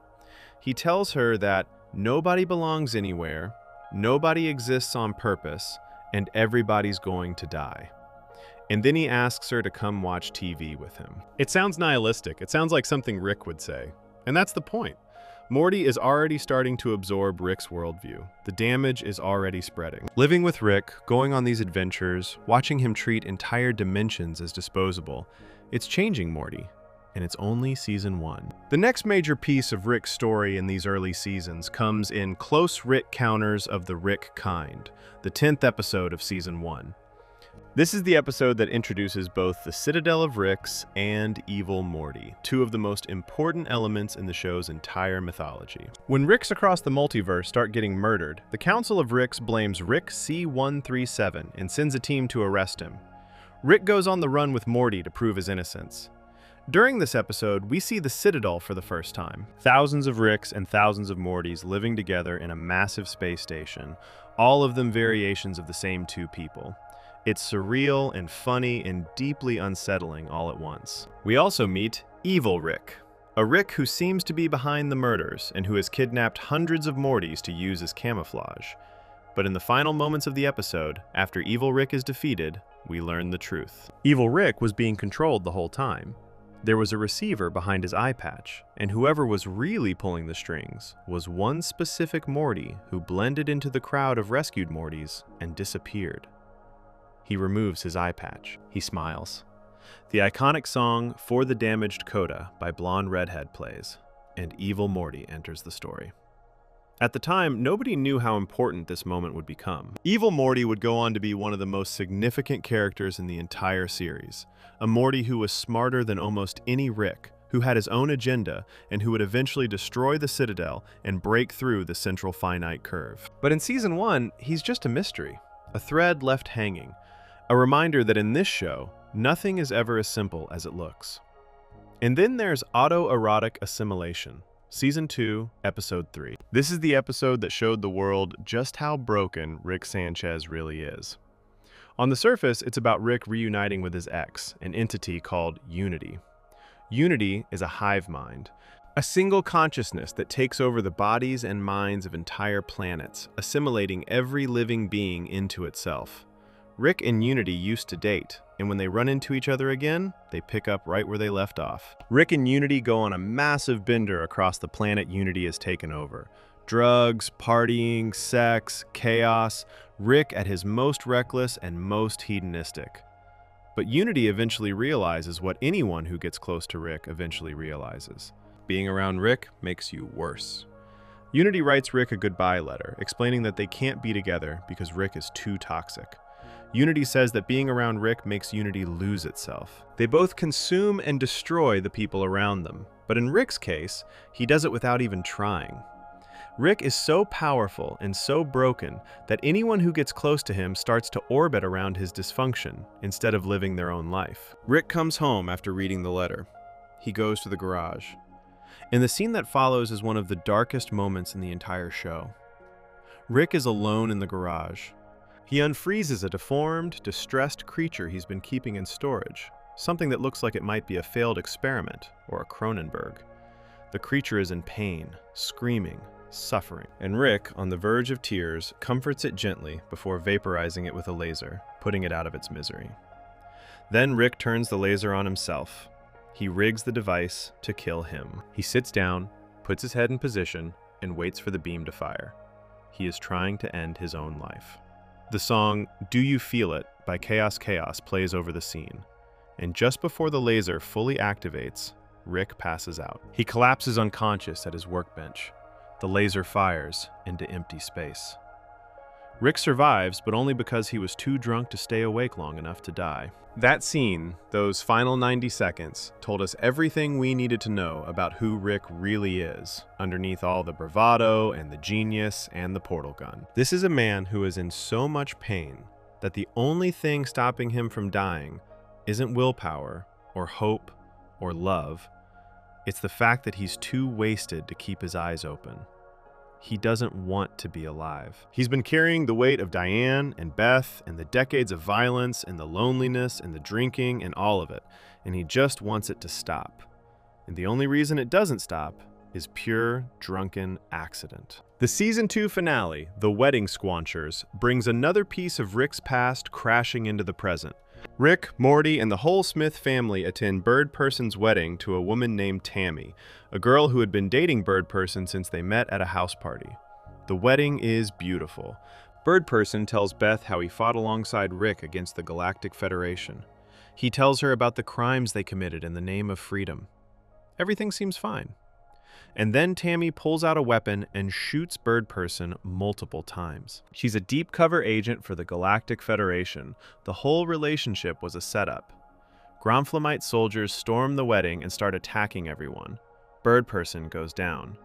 He tells her that nobody belongs anywhere, nobody exists on purpose, and everybody's going to die. And then he asks her to come watch TV with him. It sounds nihilistic. It sounds like something Rick would say. And that's the point. Morty is already starting to absorb Rick's worldview. The damage is already spreading. Living with Rick, going on these adventures, watching him treat entire dimensions as disposable, it's changing Morty. And it's only season 1. The next major piece of Rick's story in these early seasons comes in Close Rick Counters of the Rick Kind, the 10th episode of season 1. This is the episode that introduces both the Citadel of Ricks and Evil Morty, two of the most important elements in the show's entire mythology. When Ricks across the multiverse start getting murdered, the Council of Ricks blames Rick C-137 and sends a team to arrest him. Rick goes on the run with Morty to prove his innocence. During this episode, we see the Citadel for the first time. Thousands of Ricks and thousands of Mortys living together in a massive space station, all of them variations of the same two people. It's surreal and funny and deeply unsettling all at once. We also meet Evil Rick, a Rick who seems to be behind the murders and who has kidnapped hundreds of Mortys to use as camouflage. But in the final moments of the episode, after Evil Rick is defeated, we learn the truth. Evil Rick was being controlled the whole time. There was a receiver behind his eye patch, and whoever was really pulling the strings was one specific Morty who blended into the crowd of rescued Mortys and disappeared. He removes his eye patch. He smiles. The iconic song For the Damaged Coda by Blonde Redhead plays, and Evil Morty enters the story. At the time, nobody knew how important this moment would become. Evil Morty would go on to be one of the most significant characters in the entire series. A Morty who was smarter than almost any Rick, who had his own agenda, and who would eventually destroy the Citadel and break through the central finite curve. But in Season 1, he's just a mystery, a thread left hanging, a reminder that in this show, nothing is ever as simple as it looks. And then there's autoerotic assimilation. Season 2, Episode 3. This is the episode that showed the world just how broken Rick Sanchez really is. On the surface, it's about Rick reuniting with his ex, an entity called Unity. Unity is a hive mind, a single consciousness that takes over the bodies and minds of entire planets, assimilating every living being into itself. Rick and Unity used to date, and when they run into each other again, they pick up right where they left off. Rick and Unity go on a massive bender across the planet Unity has taken over. Drugs, partying, sex, chaos, Rick at his most reckless and most hedonistic. But Unity eventually realizes what anyone who gets close to Rick eventually realizes. Being around Rick makes you worse. Unity writes Rick a goodbye letter, explaining that they can't be together because Rick is too toxic. Unity says that being around Rick makes Unity lose itself. They both consume and destroy the people around them, but in Rick's case, he does it without even trying. Rick is so powerful and so broken that anyone who gets close to him starts to orbit around his dysfunction instead of living their own life. Rick comes home after reading the letter. He goes to the garage. And the scene that follows is one of the darkest moments in the entire show. Rick is alone in the garage. He unfreezes a deformed, distressed creature he's been keeping in storage, something that looks like it might be a failed experiment or a Cronenberg. The creature is in pain, screaming, suffering, and Rick, on the verge of tears, comforts it gently before vaporizing it with a laser, putting it out of its misery. Then Rick turns the laser on himself. He rigs the device to kill him. He sits down, puts his head in position, and waits for the beam to fire. He is trying to end his own life. The song Do You Feel It by Chaos Chaos plays over the scene, and just before the laser fully activates, Rick passes out. He collapses unconscious at his workbench. The laser fires into empty space. Rick survives, but only because he was too drunk to stay awake long enough to die. That scene, those final 90 seconds, told us everything we needed to know about who Rick really is, underneath all the bravado and the genius and the portal gun. This is a man who is in so much pain that the only thing stopping him from dying isn't willpower or hope or love. It's the fact that he's too wasted to keep his eyes open. He doesn't want to be alive. He's been carrying the weight of Diane and Beth and the decades of violence and the loneliness and the drinking and all of it, and he just wants it to stop. And the only reason it doesn't stop is pure drunken accident. The Season 2 finale, The Wedding Squanchers, brings another piece of Rick's past crashing into the present. Rick, Morty, and the whole Smith family attend Bird Person's wedding to a woman named Tammy, a girl who had been dating Bird Person since they met at a house party. The wedding is beautiful. Bird Person tells Beth how he fought alongside Rick against the Galactic Federation. He tells her about the crimes they committed in the name of freedom. Everything seems fine. And then Tammy pulls out a weapon and shoots Bird Person multiple times. She's a deep cover agent for the Galactic Federation. The whole relationship was a setup. Gromflemite soldiers storm the wedding and start attacking everyone. Bird Person goes down.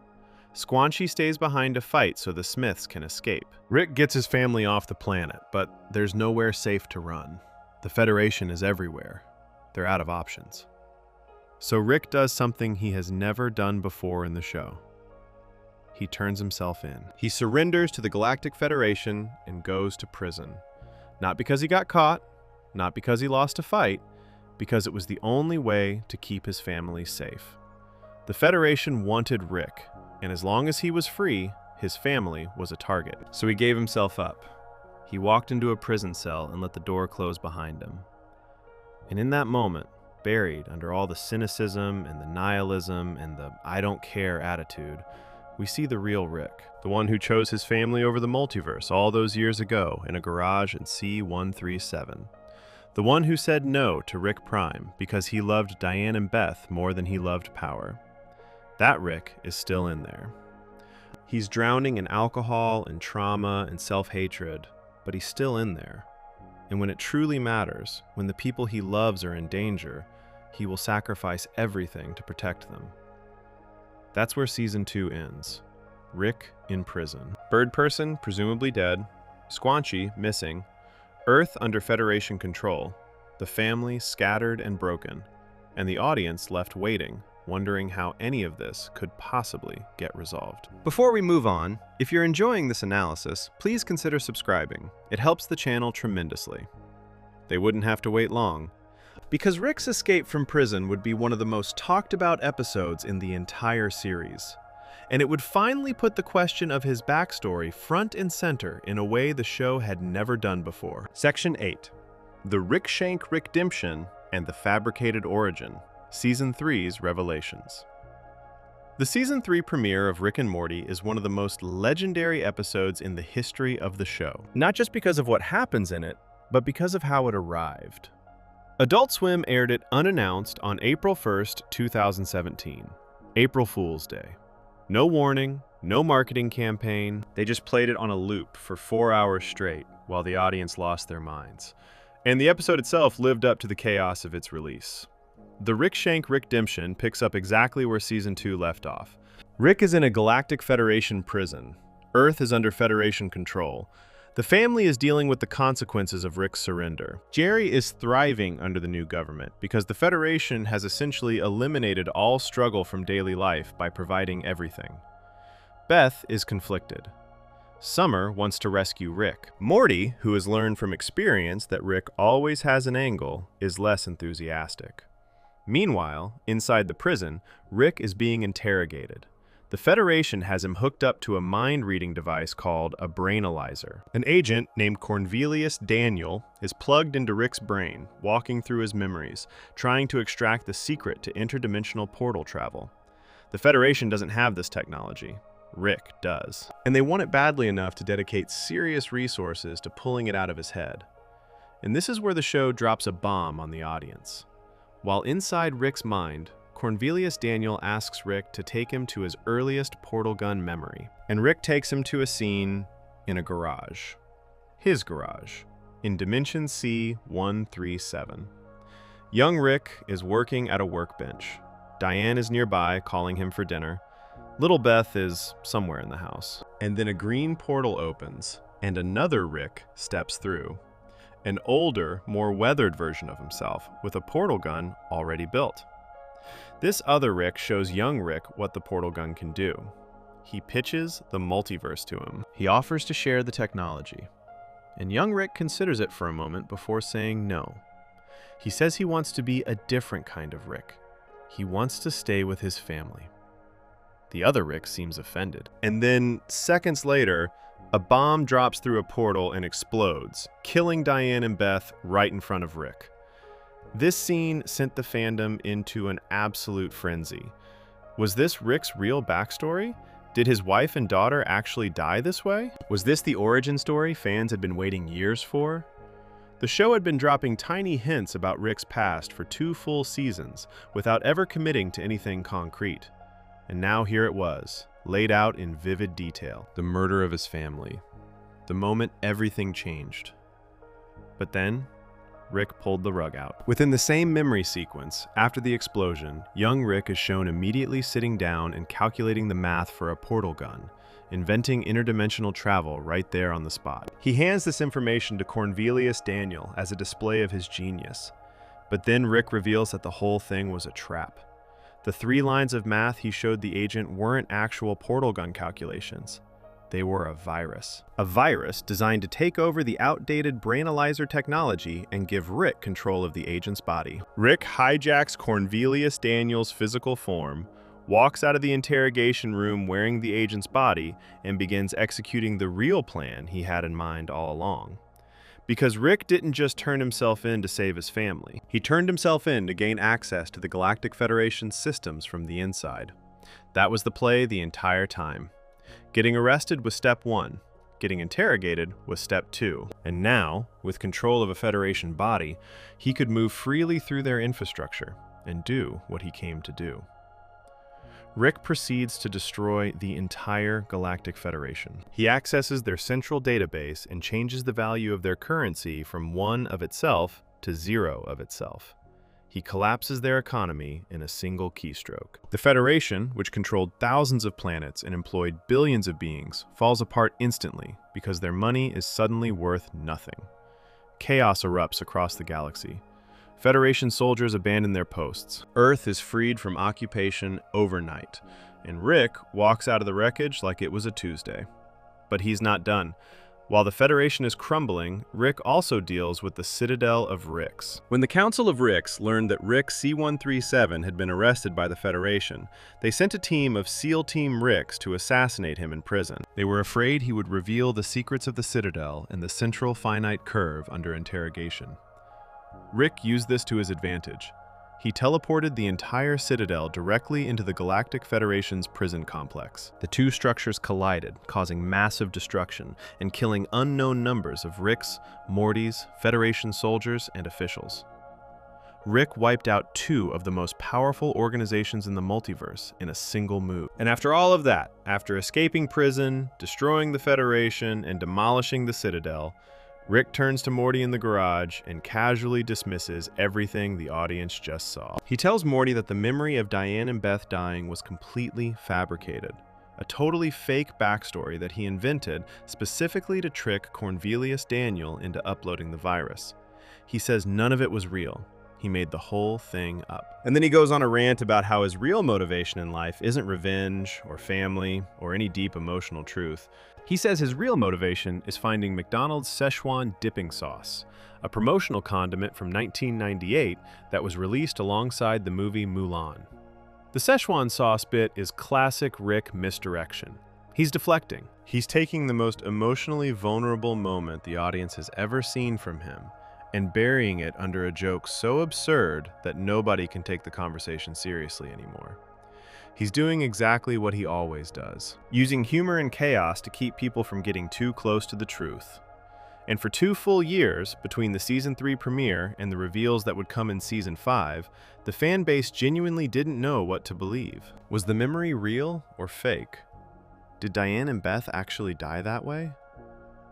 Squanchy stays behind to fight so the Smiths can escape. Rick gets his family off the planet, but there's nowhere safe to run. The Federation is everywhere. They're out of options. So Rick does something he has never done before in the show. He turns himself in. He surrenders to the Galactic Federation and goes to prison. Not because he got caught, not because he lost a fight, because it was the only way to keep his family safe. The Federation wanted Rick, and as long as he was free, his family was a target. So he gave himself up. He walked into a prison cell and let the door close behind him. And in that moment, buried under all the cynicism and the nihilism and the I don't care attitude, we see the real Rick, the one who chose his family over the multiverse all those years ago in a garage in C-137. The one who said no to Rick Prime because he loved Diane and Beth more than he loved power. That Rick is still in there. He's drowning in alcohol and trauma and self-hatred, but he's still in there. And when it truly matters, when the people he loves are in danger, he will sacrifice everything to protect them. That's where Season 2 ends. Rick in prison. Bird Person, presumably dead. Squanchy, missing. Earth under Federation control. The family scattered and broken. And the audience left waiting, wondering how any of this could possibly get resolved. Before we move on, if you're enjoying this analysis, please consider subscribing. It helps the channel tremendously. They wouldn't have to wait long, because Rick's escape from prison would be one of the most talked about episodes in the entire series. And it would finally put the question of his backstory front and center in a way the show had never done before. Section 8. The Rick Shank Rickdemption and the Fabricated Origin. Season 3's Revelations. The Season 3 premiere of Rick and Morty is one of the most legendary episodes in the history of the show. Not just because of what happens in it, but because of how it arrived. Adult Swim aired it unannounced on April 1st, 2017. April Fool's Day. No warning, no marketing campaign. They just played it on a loop for 4 hours straight while the audience lost their minds. And the episode itself lived up to the chaos of its release. The Rick Shank Rickdemption picks up exactly where Season 2 left off. Rick is in a Galactic Federation prison. Earth is under Federation control. The family is dealing with the consequences of Rick's surrender. Jerry is thriving under the new government because the Federation has essentially eliminated all struggle from daily life by providing everything. Beth is conflicted. Summer wants to rescue Rick. Morty, who has learned from experience that Rick always has an angle, is less enthusiastic. Meanwhile, inside the prison, Rick is being interrogated. The Federation has him hooked up to a mind-reading device called a brainalyzer. An agent named Cornelius Daniel is plugged into Rick's brain, walking through his memories, trying to extract the secret to interdimensional portal travel. The Federation doesn't have this technology. Rick does. And they want it badly enough to dedicate serious resources to pulling it out of his head. And this is where the show drops a bomb on the audience. While inside Rick's mind, Cornelius Daniel asks Rick to take him to his earliest portal gun memory, and Rick takes him to a scene in a garage. His garage, in Dimension C-137. Young Rick is working at a workbench. Diane is nearby, calling him for dinner. Little Beth is somewhere in the house. And then a green portal opens, and another Rick steps through. An older, more weathered version of himself, with a portal gun already built. This other Rick shows young Rick what the portal gun can do. He pitches the multiverse to him. He offers to share the technology. And young Rick considers it for a moment before saying no. He says he wants to be a different kind of Rick. He wants to stay with his family. The other Rick seems offended. And then, seconds later, a bomb drops through a portal and explodes, killing Diane and Beth right in front of Rick. This scene sent the fandom into an absolute frenzy. Was this Rick's real backstory? Did his wife and daughter actually die this way? Was this the origin story fans had been waiting years for? The show had been dropping tiny hints about Rick's past for 2 full seasons without ever committing to anything concrete. And now here it was, laid out in vivid detail. The murder of his family. The moment everything changed. But then, Rick pulled the rug out. Within the same memory sequence, after the explosion, young Rick is shown immediately sitting down and calculating the math for a portal gun, inventing interdimensional travel right there on the spot. He hands this information to Cornelius Daniel as a display of his genius. But then Rick reveals that the whole thing was a trap. The 3 lines of math he showed the agent weren't actual portal gun calculations. They were a virus. A virus designed to take over the outdated brainalyzer technology and give Rick control of the agent's body. Rick hijacks Cornelius Daniel's physical form, walks out of the interrogation room wearing the agent's body, and begins executing the real plan he had in mind all along. Because Rick didn't just turn himself in to save his family. He turned himself in to gain access to the Galactic Federation's systems from the inside. That was the play the entire time. Getting arrested was step 1. Getting interrogated was step 2. And now, with control of a Federation body, he could move freely through their infrastructure and do what he came to do. Rick proceeds to destroy the entire Galactic Federation. He accesses their central database and changes the value of their currency from 1 of itself to 0 of itself. He collapses their economy in a single keystroke. The Federation, which controlled thousands of planets and employed billions of beings, falls apart instantly because their money is suddenly worth nothing. Chaos erupts across the galaxy. Federation soldiers abandon their posts. Earth is freed from occupation overnight, and Rick walks out of the wreckage like it was a Tuesday. But he's not done. While the Federation is crumbling, Rick also deals with the Citadel of Ricks. When the Council of Ricks learned that Rick C-137 had been arrested by the Federation, they sent a team of SEAL Team Ricks to assassinate him in prison. They were afraid he would reveal the secrets of the Citadel and the central finite curve under interrogation. Rick used this to his advantage. He teleported the entire Citadel directly into the Galactic Federation's prison complex. The 2 structures collided, causing massive destruction and killing unknown numbers of Rick's, Morty's, Federation soldiers, and officials. Rick wiped out 2 of the most powerful organizations in the multiverse in a single move. And after all of that, after escaping prison, destroying the Federation, and demolishing the Citadel, Rick turns to Morty in the garage and casually dismisses everything the audience just saw. He tells Morty that the memory of Diane and Beth dying was completely fabricated, a totally fake backstory that he invented specifically to trick Cornelius Daniel into uploading the virus. He says none of it was real. He made the whole thing up. And then he goes on a rant about how his real motivation in life isn't revenge or family or any deep emotional truth. He says his real motivation is finding McDonald's Szechuan dipping sauce, a promotional condiment from 1998 that was released alongside the movie Mulan. The Szechuan sauce bit is classic Rick misdirection. He's deflecting. He's taking the most emotionally vulnerable moment the audience has ever seen from him and burying it under a joke so absurd that nobody can take the conversation seriously anymore. He's doing exactly what he always does, using humor and chaos to keep people from getting too close to the truth. And for 2 full years, between the Season 3 premiere and the reveals that would come in Season 5, the fan base genuinely didn't know what to believe. Was the memory real or fake? Did Diane and Beth actually die that way?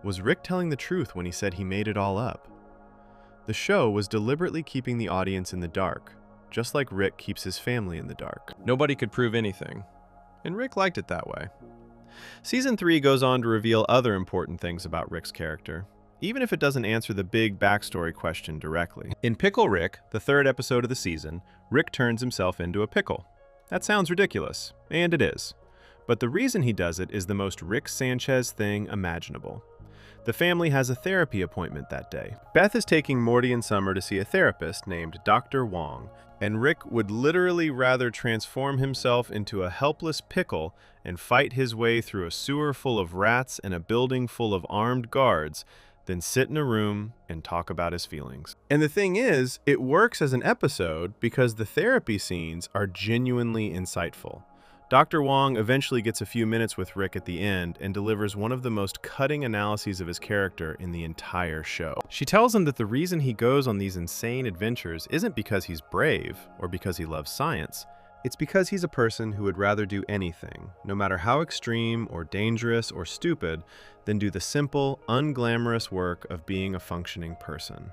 Was Rick telling the truth when he said he made it all up? The show was deliberately keeping the audience in the dark, just like Rick keeps his family in the dark. Nobody could prove anything, and Rick liked it that way. Season 3 goes on to reveal other important things about Rick's character, even if it doesn't answer the big backstory question directly. In Pickle Rick, the 3rd episode of the season, Rick turns himself into a pickle. That sounds ridiculous, and it is. But the reason he does it is the most Rick Sanchez thing imaginable. The family has a therapy appointment that day. Beth is taking Morty and Summer to see a therapist named Dr. Wong, and Rick would literally rather transform himself into a helpless pickle and fight his way through a sewer full of rats and a building full of armed guards then sit in a room and talk about his feelings. And the thing is, it works as an episode because the therapy scenes are genuinely insightful. Dr. Wong eventually gets a few minutes with Rick at the end and delivers one of the most cutting analyses of his character in the entire show. She tells him that the reason he goes on these insane adventures isn't because he's brave or because he loves science. It's because he's a person who would rather do anything, no matter how extreme or dangerous or stupid, than do the simple, unglamorous work of being a functioning person.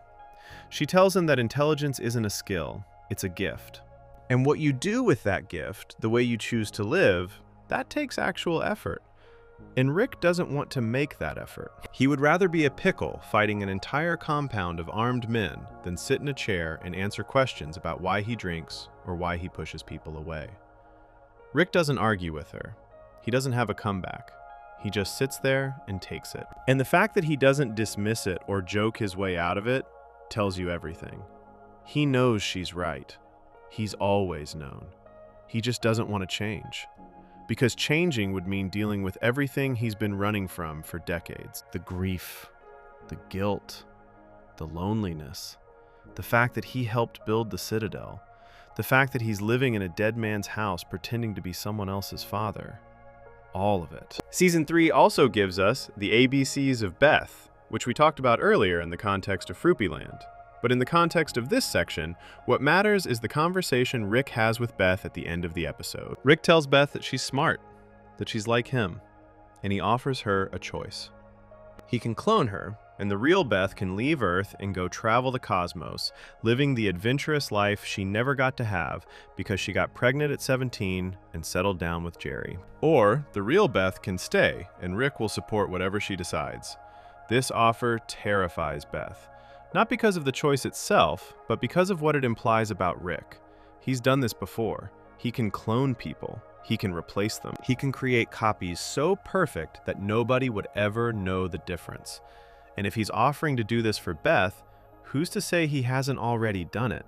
She tells him that intelligence isn't a skill, it's a gift. And what you do with that gift, the way you choose to live, that takes actual effort. And Rick doesn't want to make that effort. He would rather be a pickle fighting an entire compound of armed men than sit in a chair and answer questions about why he drinks or why he pushes people away. Rick doesn't argue with her. He doesn't have a comeback. He just sits there and takes it. And the fact that he doesn't dismiss it or joke his way out of it tells you everything. He knows she's right. He's always known. He just doesn't want to change. Because changing would mean dealing with everything he's been running from for decades. The grief, the guilt, the loneliness, the fact that he helped build the Citadel, the fact that he's living in a dead man's house pretending to be someone else's father. All of it. Season 3 also gives us the ABCs of Beth, which we talked about earlier in the context of Fruppyland. But in the context of this section, what matters is the conversation Rick has with Beth at the end of the episode. Rick tells Beth that she's smart, that she's like him, and he offers her a choice. He can clone her, and the real Beth can leave Earth and go travel the cosmos, living the adventurous life she never got to have because she got pregnant at 17 and settled down with Jerry. Or the real Beth can stay, and Rick will support whatever she decides. This offer terrifies Beth. Not because of the choice itself, but because of what it implies about Rick. He's done this before. He can clone people. He can replace them. He can create copies so perfect that nobody would ever know the difference. And if he's offering to do this for Beth, who's to say he hasn't already done it?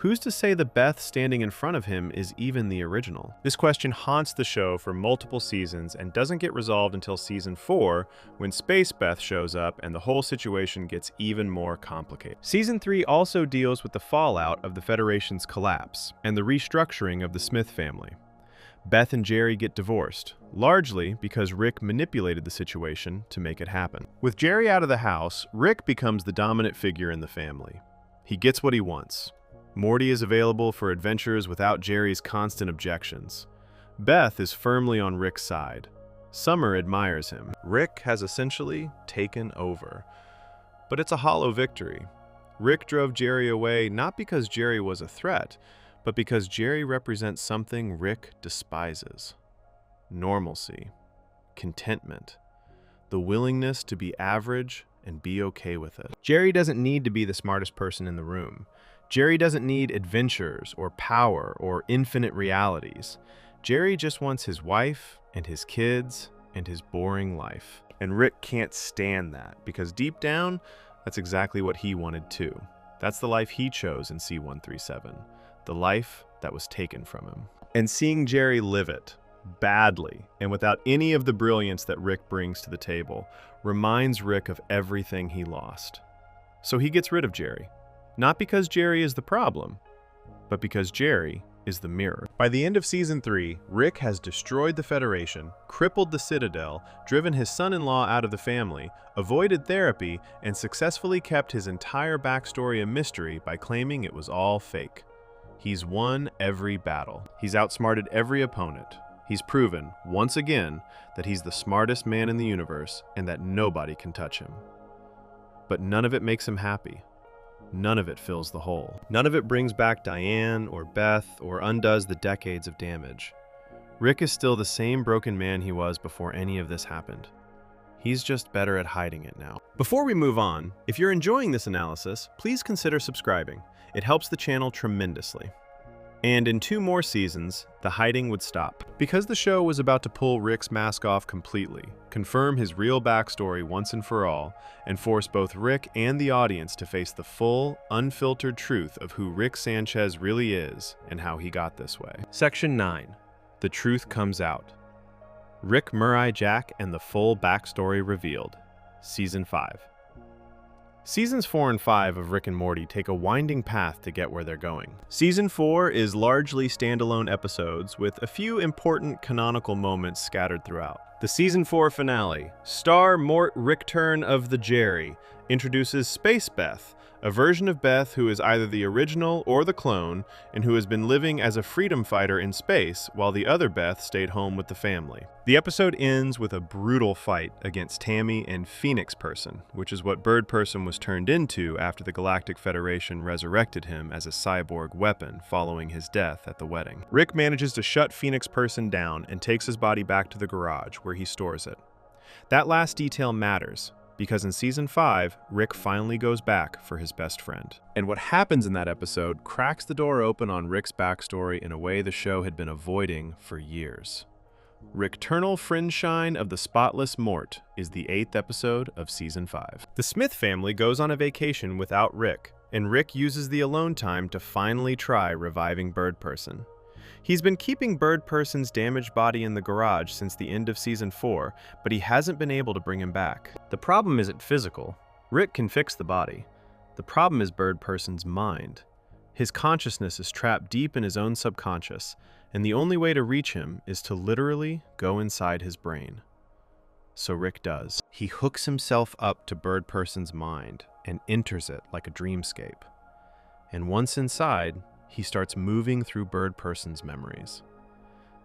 Who's to say the Beth standing in front of him is even the original? This question haunts the show for multiple seasons and doesn't get resolved until season 4, when Space Beth shows up and the whole situation gets even more complicated. Season 3 also deals with the fallout of the Federation's collapse and the restructuring of the Smith family. Beth and Jerry get divorced, largely because Rick manipulated the situation to make it happen. With Jerry out of the house, Rick becomes the dominant figure in the family. He gets what he wants. Morty is available for adventures without Jerry's constant objections. Beth is firmly on Rick's side. Summer admires him. Rick has essentially taken over. But it's a hollow victory. Rick drove Jerry away not because Jerry was a threat, but because Jerry represents something Rick despises. Normalcy, contentment, the willingness to be average and be okay with it. Jerry doesn't need to be the smartest person in the room. Jerry doesn't need adventures or power or infinite realities. Jerry just wants his wife and his kids and his boring life. And Rick can't stand that because deep down, that's exactly what he wanted too. That's the life he chose in C-137, the life that was taken from him. And seeing Jerry live it, badly, and without any of the brilliance that Rick brings to the table, reminds Rick of everything he lost. So he gets rid of Jerry. Not because Jerry is the problem, but because Jerry is the mirror. By the end of Season 3, Rick has destroyed the Federation, crippled the Citadel, driven his son-in-law out of the family, avoided therapy, and successfully kept his entire backstory a mystery by claiming it was all fake. He's won every battle. He's outsmarted every opponent. He's proven, once again, that he's the smartest man in the universe and that nobody can touch him. But none of it makes him happy. None of it fills the hole. None of it brings back Diane or Beth or undoes the decades of damage. Rick is still the same broken man he was before any of this happened. He's just better at hiding it now. Before we move on, if you're enjoying this analysis, please consider subscribing. It helps the channel tremendously. And in 2 more seasons, the hiding would stop. Because the show was about to pull Rick's mask off completely, confirm his real backstory once and for all, and force both Rick and the audience to face the full, unfiltered truth of who Rick Sanchez really is and how he got this way. Section 9. The Truth Comes Out. Rick Murray Jack and the Full Backstory Revealed. Season 5. Seasons 4 and 5 of Rick and Morty take a winding path to get where they're going. Season 4 is largely standalone episodes with a few important canonical moments scattered throughout. The Season 4 finale, Star Mort Rickturn of the Jerry, introduces Space Beth, a version of Beth who is either the original or the clone, and who has been living as a freedom fighter in space while the other Beth stayed home with the family. The episode ends with a brutal fight against Tammy and Phoenix Person, which is what Bird Person was turned into after the Galactic Federation resurrected him as a cyborg weapon following his death at the wedding. Rick manages to shut Phoenix Person down and takes his body back to the garage where he stores it. That last detail matters, because in Season 5, Rick finally goes back for his best friend. And what happens in that episode cracks the door open on Rick's backstory in a way the show had been avoiding for years. Rickternal Friendshine of the Spotless Mort is the 8th episode of Season 5. The Smith family goes on a vacation without Rick, and Rick uses the alone time to finally try reviving Bird Person. He's been keeping Bird Person's damaged body in the garage since the end of Season 4, but he hasn't been able to bring him back. The problem isn't physical. Rick can fix the body. The problem is Bird Person's mind. His consciousness is trapped deep in his own subconscious, and the only way to reach him is to literally go inside his brain. So Rick does. He hooks himself up to Bird Person's mind and enters it like a dreamscape. And once inside, he starts moving through Bird Person's memories.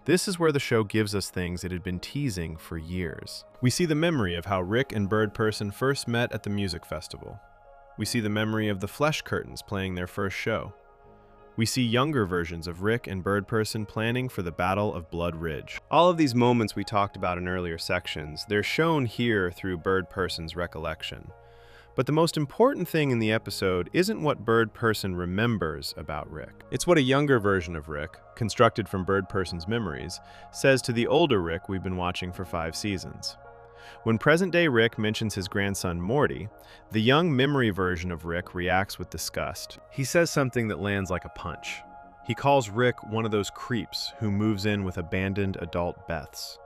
This is where the show gives us things it had been teasing for years. We see the memory of how Rick and Bird Person first met at the music festival. We see the memory of the Flesh Curtains playing their first show. We see younger versions of Rick and Bird Person planning for the Battle of Blood Ridge. All of these moments we talked about in earlier sections, they're shown here through Bird Person's recollection. But the most important thing in the episode isn't what Bird Person remembers about Rick. It's what a younger version of Rick, constructed from Bird Person's memories, says to the older Rick we've been watching for 5 seasons. When present-day Rick mentions his grandson Morty, the young memory version of Rick reacts with disgust. He says something that lands like a punch. He calls Rick one of those creeps who moves in with abandoned adult Beths.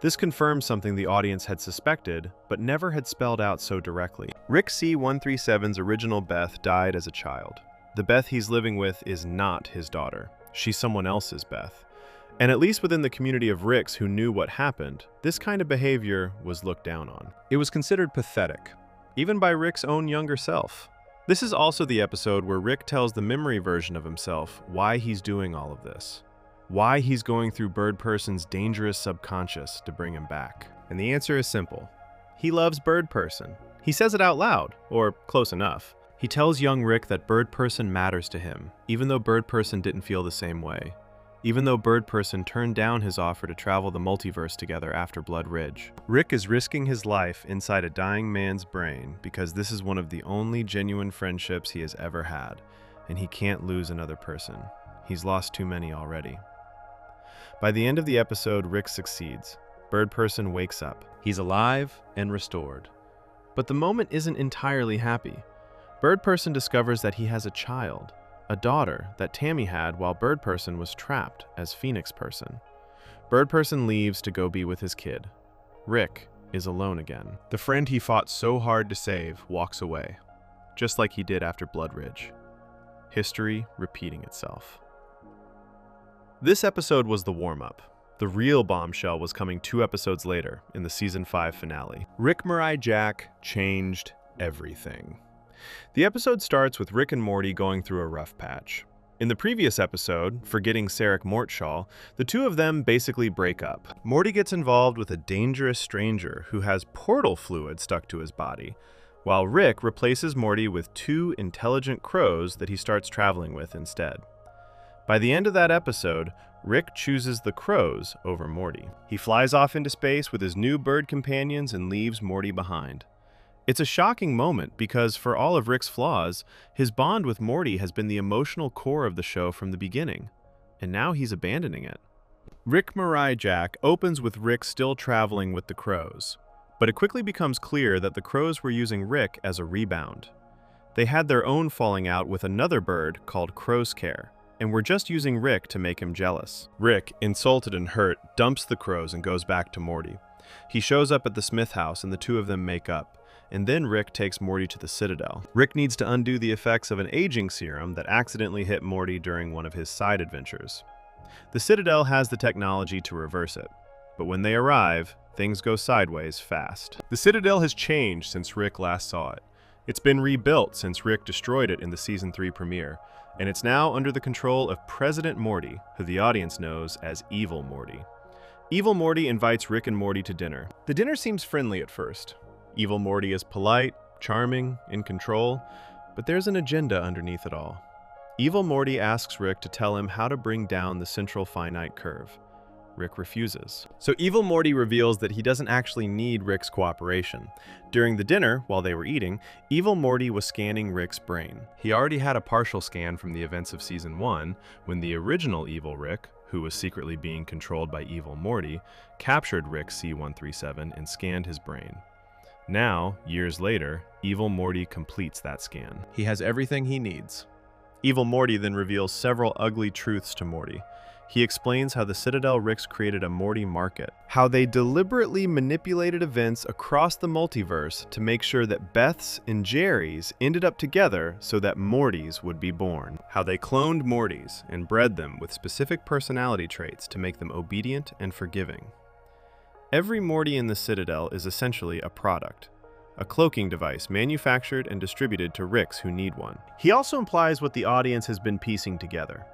This confirms something the audience had suspected, but never had spelled out so directly. Rick C-137's original Beth died as a child. The Beth he's living with is not his daughter. She's someone else's Beth. And at least within the community of Ricks who knew what happened, this kind of behavior was looked down on. It was considered pathetic, even by Rick's own younger self. This is also the episode where Rick tells the memory version of himself why he's doing all of this. Why he's going through Bird Person's dangerous subconscious to bring him back. And the answer is simple. He loves Bird Person. He says it out loud, or close enough. He tells young Rick that Bird Person matters to him, even though Bird Person didn't feel the same way. Even though Bird Person turned down his offer to travel the multiverse together after Blood Ridge. Rick is risking his life inside a dying man's brain because this is one of the only genuine friendships he has ever had, and he can't lose another person. He's lost too many already. By the end of the episode, Rick succeeds. Bird Person wakes up. He's alive and restored. But the moment isn't entirely happy. Bird Person discovers that he has a child, a daughter that Tammy had while Bird Person was trapped as Phoenix Person. Bird Person leaves to go be with his kid. Rick is alone again. The friend he fought so hard to save walks away, just like he did after Blood Ridge. History repeating itself. This episode was the warm-up. The real bombshell was coming 2 episodes later, in the Season 5 finale. Rick Mirai Jack changed everything. The episode starts with Rick and Morty going through a rough patch. In the previous episode, Forgetting Sarek Mortshaw, the two of them basically break up. Morty gets involved with a dangerous stranger who has portal fluid stuck to his body, while Rick replaces Morty with 2 intelligent crows that he starts traveling with instead. By the end of that episode, Rick chooses the crows over Morty. He flies off into space with his new bird companions and leaves Morty behind. It's a shocking moment because, for all of Rick's flaws, his bond with Morty has been the emotional core of the show from the beginning, and now he's abandoning it. Rick Mirai Jack opens with Rick still traveling with the crows, but it quickly becomes clear that the crows were using Rick as a rebound. They had their own falling out with another bird called Crowscare, and were just using Rick to make him jealous. Rick, insulted and hurt, dumps the crows and goes back to Morty. He shows up at the Smith house and the two of them make up, and then Rick takes Morty to the Citadel. Rick needs to undo the effects of an aging serum that accidentally hit Morty during one of his side adventures. The Citadel has the technology to reverse it, but when they arrive, things go sideways fast. The Citadel has changed since Rick last saw it. It's been rebuilt since Rick destroyed it in the Season 3 premiere, and it's now under the control of President Morty, who the audience knows as Evil Morty. Evil Morty invites Rick and Morty to dinner. The dinner seems friendly at first. Evil Morty is polite, charming, in control, but there's an agenda underneath it all. Evil Morty asks Rick to tell him how to bring down the central finite curve. Rick refuses. So Evil Morty reveals that he doesn't actually need Rick's cooperation. During the dinner, while they were eating, Evil Morty was scanning Rick's brain. He already had a partial scan from the events of Season 1, when the original Evil Rick, who was secretly being controlled by Evil Morty, captured Rick C-137 and scanned his brain. Now, years later, Evil Morty completes that scan. He has everything he needs. Evil Morty then reveals several ugly truths to Morty. He explains how the Citadel Ricks created a Morty market, how they deliberately manipulated events across the multiverse to make sure that Beths and Jerrys ended up together so that Mortys would be born, how they cloned Mortys and bred them with specific personality traits to make them obedient and forgiving. Every Morty in the Citadel is essentially a product, a cloaking device manufactured and distributed to Ricks who need one. He also implies what the audience has been piecing together,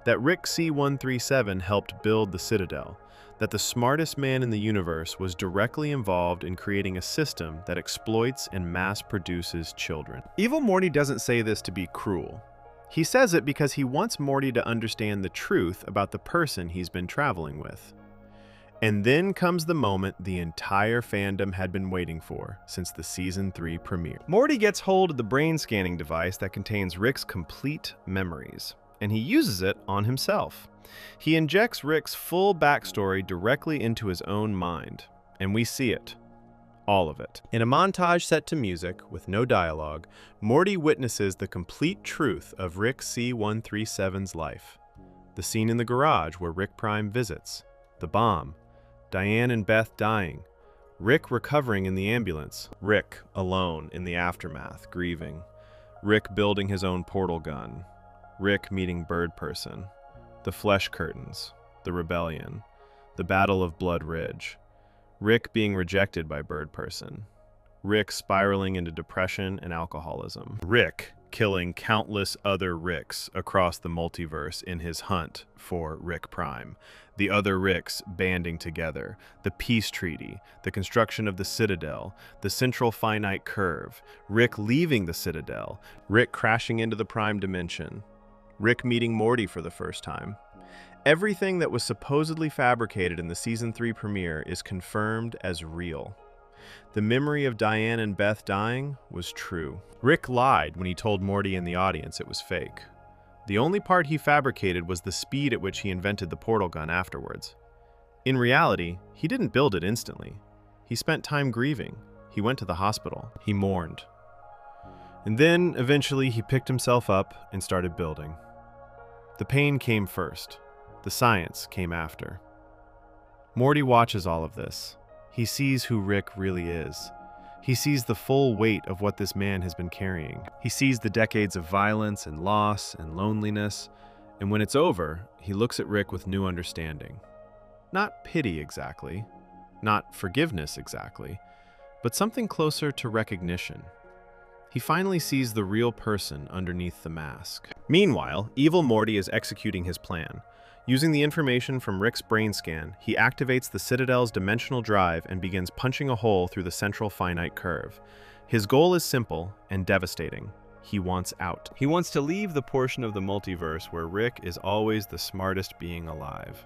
that Rick C-137 helped build the Citadel, that the smartest man in the universe was directly involved in creating a system that exploits and mass-produces children. Evil Morty doesn't say this to be cruel. He says it because he wants Morty to understand the truth about the person he's been traveling with. And then comes the moment the entire fandom had been waiting for since the Season 3 premiere. Morty gets hold of the brain scanning device that contains Rick's complete memories, and he uses it on himself. He injects Rick's full backstory directly into his own mind, and we see it. All of it. In a montage set to music, with no dialogue, Morty witnesses the complete truth of Rick C-137's life. The scene in the garage where Rick Prime visits, the bomb, Diane and Beth dying, Rick recovering in the ambulance, Rick alone in the aftermath, grieving, Rick building his own portal gun, Rick meeting Bird Person, the Flesh Curtains, the Rebellion, the Battle of Blood Ridge, Rick being rejected by Bird Person, Rick spiraling into depression and alcoholism, Rick killing countless other Ricks across the multiverse in his hunt for Rick Prime, the other Ricks banding together, the peace treaty, the construction of the Citadel, the central finite curve, Rick leaving the Citadel, Rick crashing into the Prime dimension, Rick meeting Morty for the first time. Everything that was supposedly fabricated in the Season 3 premiere is confirmed as real. The memory of Diane and Beth dying was true. Rick lied when he told Morty and the audience it was fake. The only part he fabricated was the speed at which he invented the portal gun afterwards. In reality, he didn't build it instantly. He spent time grieving. He went to the hospital. He mourned. And then, eventually, he picked himself up and started building. The pain came first. The science came after. Morty watches all of this. He sees who Rick really is. He sees the full weight of what this man has been carrying. He sees the decades of violence and loss and loneliness, and when it's over, he looks at Rick with new understanding. Not pity exactly, not forgiveness exactly, but something closer to recognition. He finally sees the real person underneath the mask. Meanwhile, Evil Morty is executing his plan. Using the information from Rick's brain scan, he activates the Citadel's dimensional drive and begins punching a hole through the central finite curve. His goal is simple and devastating. He wants out. He wants to leave the portion of the multiverse where Rick is always the smartest being alive.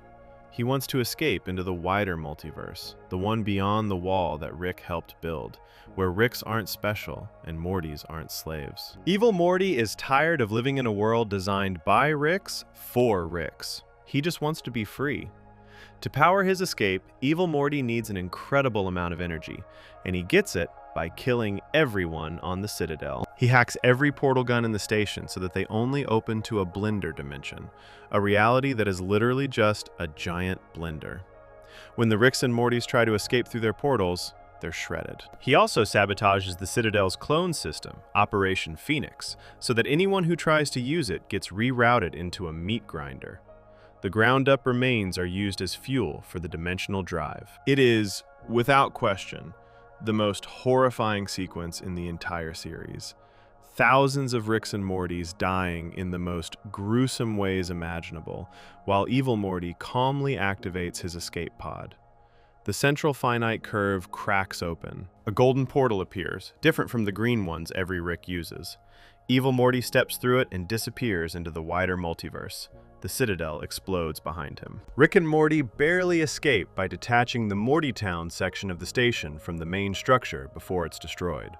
He wants to escape into the wider multiverse, the one beyond the wall that Rick helped build, where Ricks aren't special and Mortys aren't slaves. Evil Morty is tired of living in a world designed by Ricks for Ricks. He just wants to be free. To power his escape, Evil Morty needs an incredible amount of energy, and he gets it by killing everyone on the Citadel. He hacks every portal gun in the station so that they only open to a blender dimension, a reality that is literally just a giant blender. When the Ricks and Mortys try to escape through their portals, they're shredded. He also sabotages the Citadel's clone system, Operation Phoenix, so that anyone who tries to use it gets rerouted into a meat grinder. The ground-up remains are used as fuel for the dimensional drive. It is, without question, the most horrifying sequence in the entire series. Thousands of Ricks and Mortys dying in the most gruesome ways imaginable, while evil Morty calmly activates his escape pod. The central finite curve cracks open. A golden portal appears, different from the green ones every Rick uses. Evil Morty steps through it and disappears into the wider multiverse. The Citadel explodes behind him. Rick and Morty barely escape by detaching the Mortytown section of the station from the main structure before it's destroyed.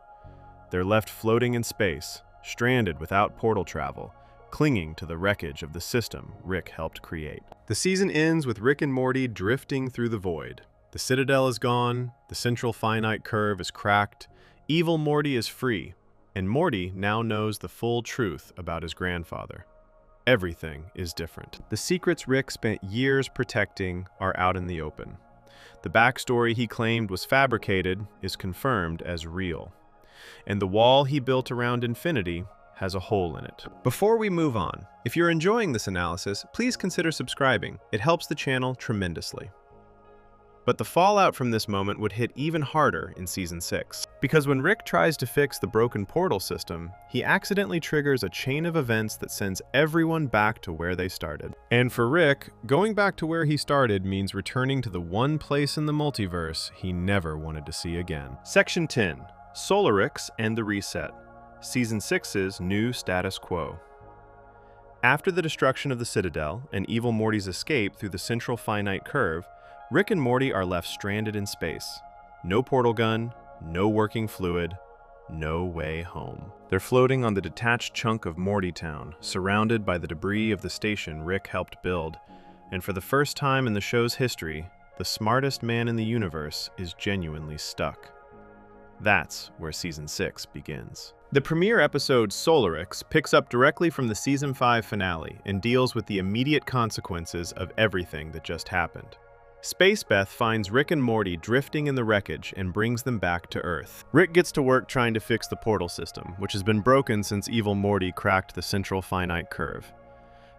They're left floating in space, stranded without portal travel, clinging to the wreckage of the system Rick helped create. The season ends with Rick and Morty drifting through the void. The Citadel is gone, the central finite curve is cracked, evil Morty is free, and Morty now knows the full truth about his grandfather. Everything is different. The secrets Rick spent years protecting are out in the open. The backstory he claimed was fabricated is confirmed as real. And the wall he built around infinity has a hole in it. Before we move on, if you're enjoying this analysis, please consider subscribing. It helps the channel tremendously. But the fallout from this moment would hit even harder in Season 6. Because when Rick tries to fix the broken portal system, he accidentally triggers a chain of events that sends everyone back to where they started. And for Rick, going back to where he started means returning to the one place in the multiverse he never wanted to see again. Section 10. Solarix and the Reset. Season 6's New Status Quo. After the destruction of the Citadel and evil Morty's escape through the central finite curve, Rick and Morty are left stranded in space. No portal gun, no working fluid, no way home. They're floating on the detached chunk of Mortytown, surrounded by the debris of the station Rick helped build. And for the first time in the show's history, the smartest man in the universe is genuinely stuck. That's where Season 6 begins. The premiere episode, Solarix, picks up directly from the Season 5 finale and deals with the immediate consequences of everything that just happened. Spacebeth finds Rick and Morty drifting in the wreckage and brings them back to Earth. Rick gets to work trying to fix the portal system, which has been broken since evil Morty cracked the central finite curve.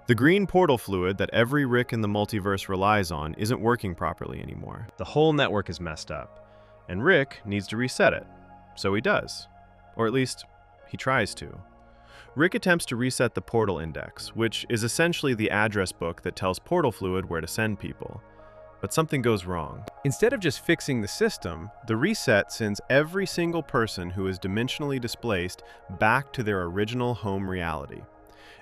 The green portal fluid that every Rick in the multiverse relies on isn't working properly anymore. The whole network is messed up, and Rick needs to reset it. So he does. Or at least, he tries to. Rick attempts to reset the portal index, which is essentially the address book that tells portal fluid where to send people. But something goes wrong. Instead of just fixing the system, the reset sends every single person who is dimensionally displaced back to their original home reality.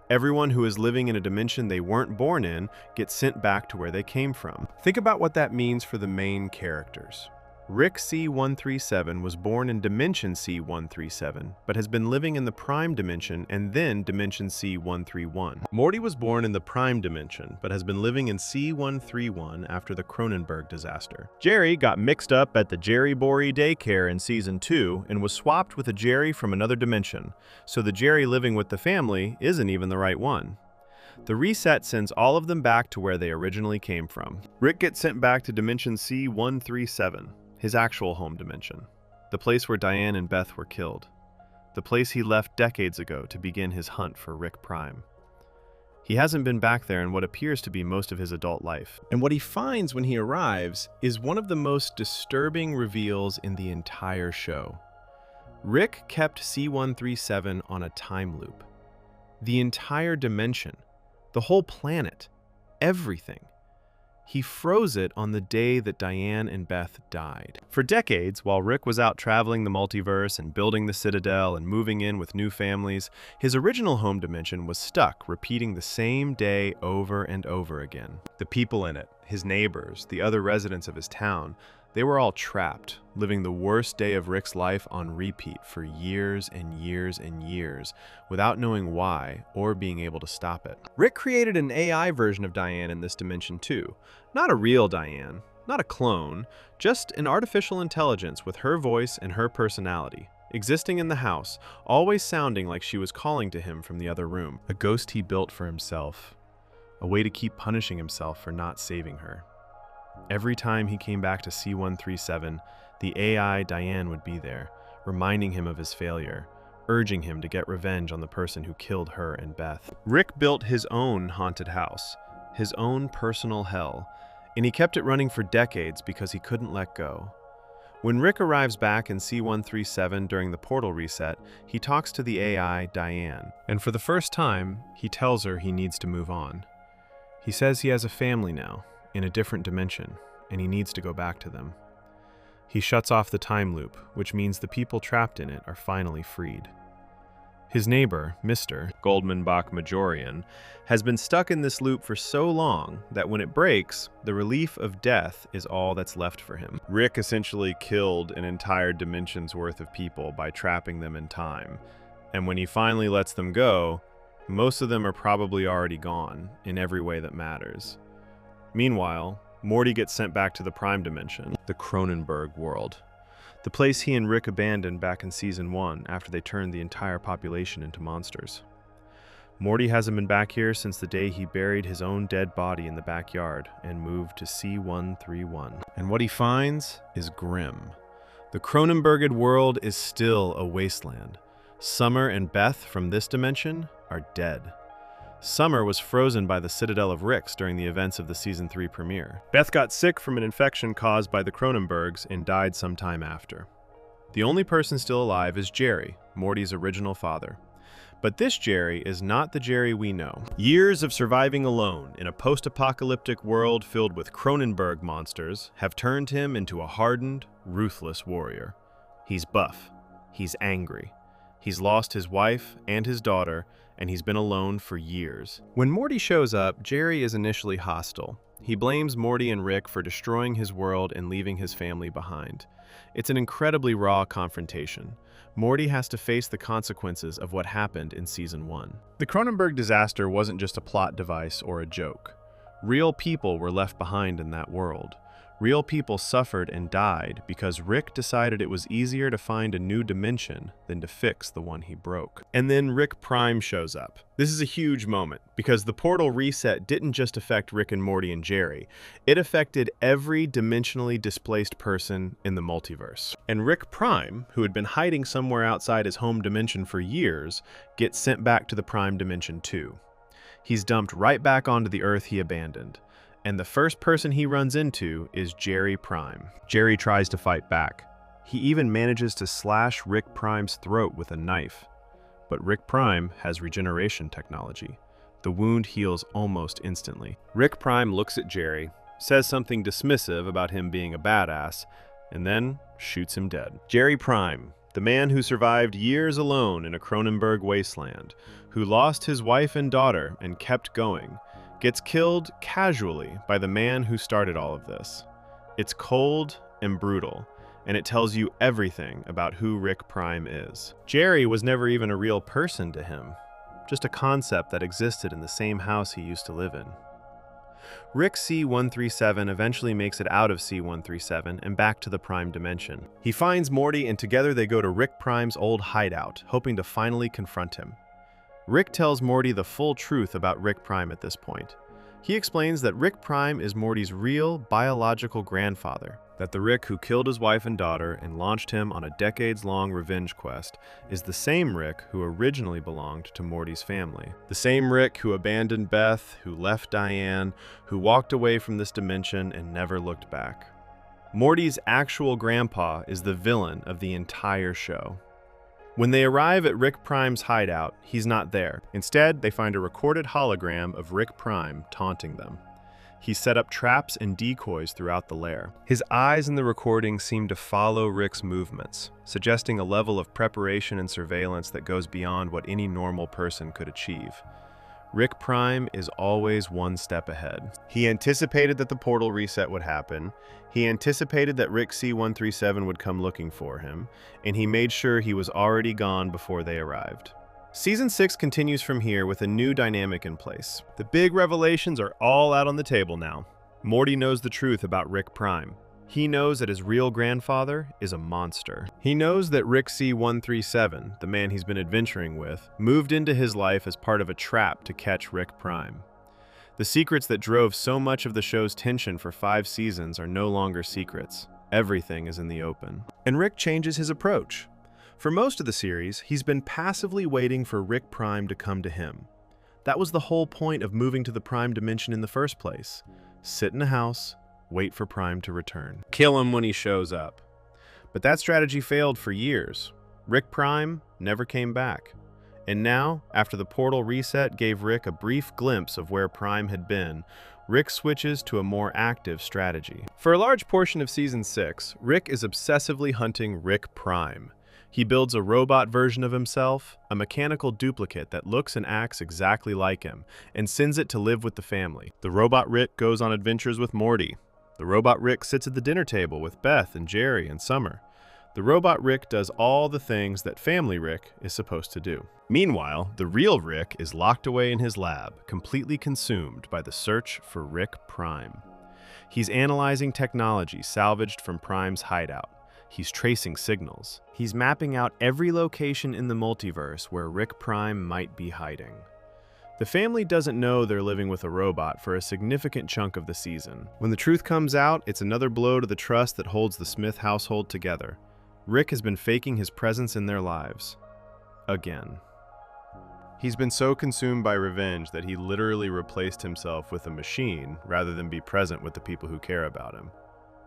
Everyone who is living in a dimension they weren't born in gets sent back to where they came from. Think about what that means for the main characters. Rick C-137 was born in Dimension C-137, but has been living in the Prime Dimension and then Dimension C-131. Morty was born in the Prime Dimension, but has been living in C-131 after the Cronenberg disaster. Jerry got mixed up at the Jerry Bory daycare in Season 2 and was swapped with a Jerry from another dimension, so the Jerry living with the family isn't even the right one. The reset sends all of them back to where they originally came from. Rick gets sent back to Dimension C-137. His actual home dimension, the place where Diane and Beth were killed, the place he left decades ago to begin his hunt for Rick Prime. He hasn't been back there in what appears to be most of his adult life. And what he finds when he arrives is one of the most disturbing reveals in the entire show. Rick kept C-137 on a time loop. The entire dimension, the whole planet, everything. He froze it on the day that Diane and Beth died. For decades, while Rick was out traveling the multiverse and building the Citadel and moving in with new families, his original home dimension was stuck, repeating the same day over and over again. The people in it, his neighbors, the other residents of his town, they were all trapped, living the worst day of Rick's life on repeat for years and years and years, without knowing why or being able to stop it. Rick created an AI version of Diane in this dimension too. Not a real Diane, not a clone, just an artificial intelligence with her voice and her personality, existing in the house, always sounding like she was calling to him from the other room. A ghost he built for himself, a way to keep punishing himself for not saving her. Every time he came back to C-137, The AI Diane would be there, reminding him of his failure, urging him to get revenge on the person who killed her and Beth. Rick built his own haunted house, his own personal hell, and he kept it running for decades because he couldn't let go. When Rick arrives back in C-137 during the portal reset, he talks to the AI Diane, and for the first time, he tells her he needs to move on. He says he has a family now, in a different dimension, and he needs to go back to them. He shuts off the time loop, which means the people trapped in it are finally freed. His neighbor, Mr. Goldman Bach Majorian, has been stuck in this loop for so long that when it breaks, the relief of death is all that's left for him. Rick essentially killed an entire dimension's worth of people by trapping them in time, and when he finally lets them go, most of them are probably already gone in every way that matters. Meanwhile, Morty gets sent back to the Prime Dimension, the Cronenberg world. The place he and Rick abandoned back in Season 1 after they turned the entire population into monsters. Morty hasn't been back here since the day he buried his own dead body in the backyard and moved to C-131. And what he finds is grim. The Cronenberged world is still a wasteland. Summer and Beth from this dimension are dead. Summer was frozen by the Citadel of Ricks during the events of the Season 3 premiere. Beth got sick from an infection caused by the Cronenbergs and died sometime after. The only person still alive is Jerry, Morty's original father. But this Jerry is not the Jerry we know. Years of surviving alone in a post-apocalyptic world filled with Cronenberg monsters have turned him into a hardened, ruthless warrior. He's buff. He's angry. He's lost his wife and his daughter, and he's been alone for years. When Morty shows up, Jerry is initially hostile. He blames Morty and Rick for destroying his world and leaving his family behind. It's an incredibly raw confrontation. Morty has to face the consequences of what happened in Season 1. The Cronenberg disaster wasn't just a plot device or a joke. Real people were left behind in that world. Real people suffered and died because Rick decided it was easier to find a new dimension than to fix the one he broke. And then Rick Prime shows up. This is a huge moment because the portal reset didn't just affect Rick and Morty and Jerry. It affected every dimensionally displaced person in the multiverse. And Rick Prime, who had been hiding somewhere outside his home dimension for years, gets sent back to the Prime Dimension too. He's dumped right back onto the Earth he abandoned. And the first person he runs into is Jerry Prime. Jerry tries to fight back. He even manages to slash Rick Prime's throat with a knife. But Rick Prime has regeneration technology. The wound heals almost instantly. Rick Prime looks at Jerry, says something dismissive about him being a badass, and then shoots him dead. Jerry Prime, the man who survived years alone in a Cronenberg wasteland, who lost his wife and daughter and kept going, gets killed casually by the man who started all of this. It's cold and brutal, and it tells you everything about who Rick Prime is. Jerry was never even a real person to him, just a concept that existed in the same house he used to live in. Rick C-137 eventually makes it out of C-137 and back to the Prime Dimension. He finds Morty and together they go to Rick Prime's old hideout, hoping to finally confront him. Rick tells Morty the full truth about Rick Prime at this point. He explains that Rick Prime is Morty's real, biological grandfather, that the Rick who killed his wife and daughter and launched him on a decades-long revenge quest is the same Rick who originally belonged to Morty's family. The same Rick who abandoned Beth, who left Diane, who walked away from this dimension and never looked back. Morty's actual grandpa is the villain of the entire show. When they arrive at Rick Prime's hideout, he's not there. Instead, they find a recorded hologram of Rick Prime taunting them. He set up traps and decoys throughout the lair. His eyes in the recording seem to follow Rick's movements, suggesting a level of preparation and surveillance that goes beyond what any normal person could achieve. Rick Prime is always one step ahead. He anticipated that the portal reset would happen, he anticipated that Rick C-137 would come looking for him, and he made sure he was already gone before they arrived. Season 6 continues from here with a new dynamic in place. The big revelations are all out on the table now. Morty knows the truth about Rick Prime. He knows that his real grandfather is a monster. He knows that Rick C-137, the man he's been adventuring with, moved into his life as part of a trap to catch Rick Prime. The secrets that drove so much of the show's tension for 5 seasons are no longer secrets. Everything is in the open. And Rick changes his approach. For most of the series, he's been passively waiting for Rick Prime to come to him. That was the whole point of moving to the Prime dimension in the first place. Sit in a house, wait for Prime to return. Kill him when he shows up. But that strategy failed for years. Rick Prime never came back. And now, after the portal reset gave Rick a brief glimpse of where Prime had been, Rick switches to a more active strategy. For a large portion of Season 6, Rick is obsessively hunting Rick Prime. He builds a robot version of himself, a mechanical duplicate that looks and acts exactly like him, and sends it to live with the family. The robot Rick goes on adventures with Morty. The robot Rick sits at the dinner table with Beth and Jerry and Summer. The robot Rick does all the things that Family Rick is supposed to do. Meanwhile, the real Rick is locked away in his lab, completely consumed by the search for Rick Prime. He's analyzing technology salvaged from Prime's hideout. He's tracing signals. He's mapping out every location in the multiverse where Rick Prime might be hiding. The family doesn't know they're living with a robot for a significant chunk of the season. When the truth comes out, it's another blow to the trust that holds the Smith household together. Rick has been faking his presence in their lives. Again. He's been so consumed by revenge that he literally replaced himself with a machine rather than be present with the people who care about him.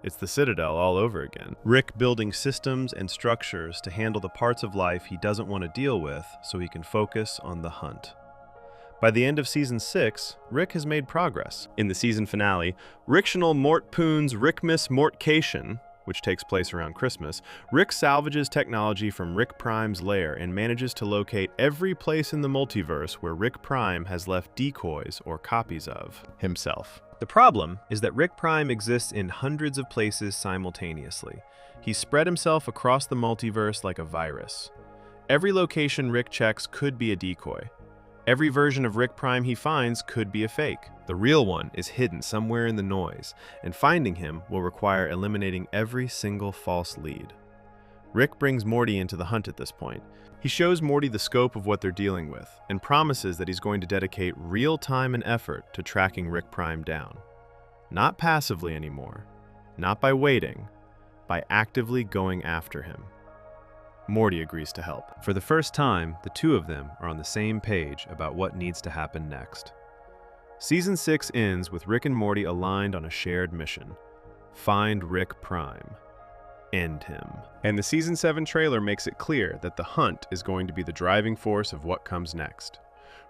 It's the Citadel all over again. Rick building systems and structures to handle the parts of life he doesn't want to deal with so he can focus on the hunt. By the end of Season 6, Rick has made progress. In the season finale, Rictional Mortpoon's Rickmas Mortcation, which takes place around Christmas, Rick salvages technology from Rick Prime's lair and manages to locate every place in the multiverse where Rick Prime has left decoys or copies of himself. The problem is that Rick Prime exists in hundreds of places simultaneously. He's spread himself across the multiverse like a virus. Every location Rick checks could be a decoy. Every version of Rick Prime he finds could be a fake. The real one is hidden somewhere in the noise, and finding him will require eliminating every single false lead. Rick brings Morty into the hunt at this point. He shows Morty the scope of what they're dealing with, and promises that he's going to dedicate real time and effort to tracking Rick Prime down. Not passively anymore, not by waiting, by actively going after him. Morty agrees to help. For the first time, the two of them are on the same page about what needs to happen next. Season 6 ends with Rick and Morty aligned on a shared mission. Find Rick Prime. End him. And the Season 7 trailer makes it clear that the hunt is going to be the driving force of what comes next.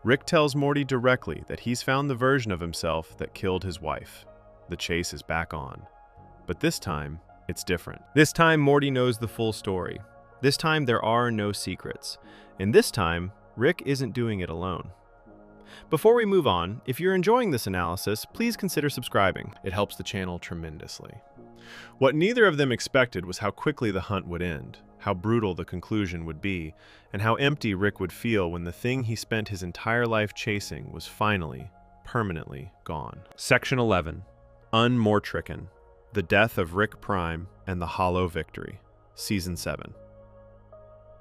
Rick tells Morty directly that he's found the version of himself that killed his wife. The chase is back on. But this time, it's different. This time, Morty knows the full story. This time, there are no secrets. And this time, Rick isn't doing it alone. Before we move on, if you're enjoying this analysis, please consider subscribing. It helps the channel tremendously. What neither of them expected was how quickly the hunt would end, how brutal the conclusion would be, and how empty Rick would feel when the thing he spent his entire life chasing was finally, permanently gone. Section 11. Unmortricken. The Death of Rick Prime and the Hollow Victory. Season 7.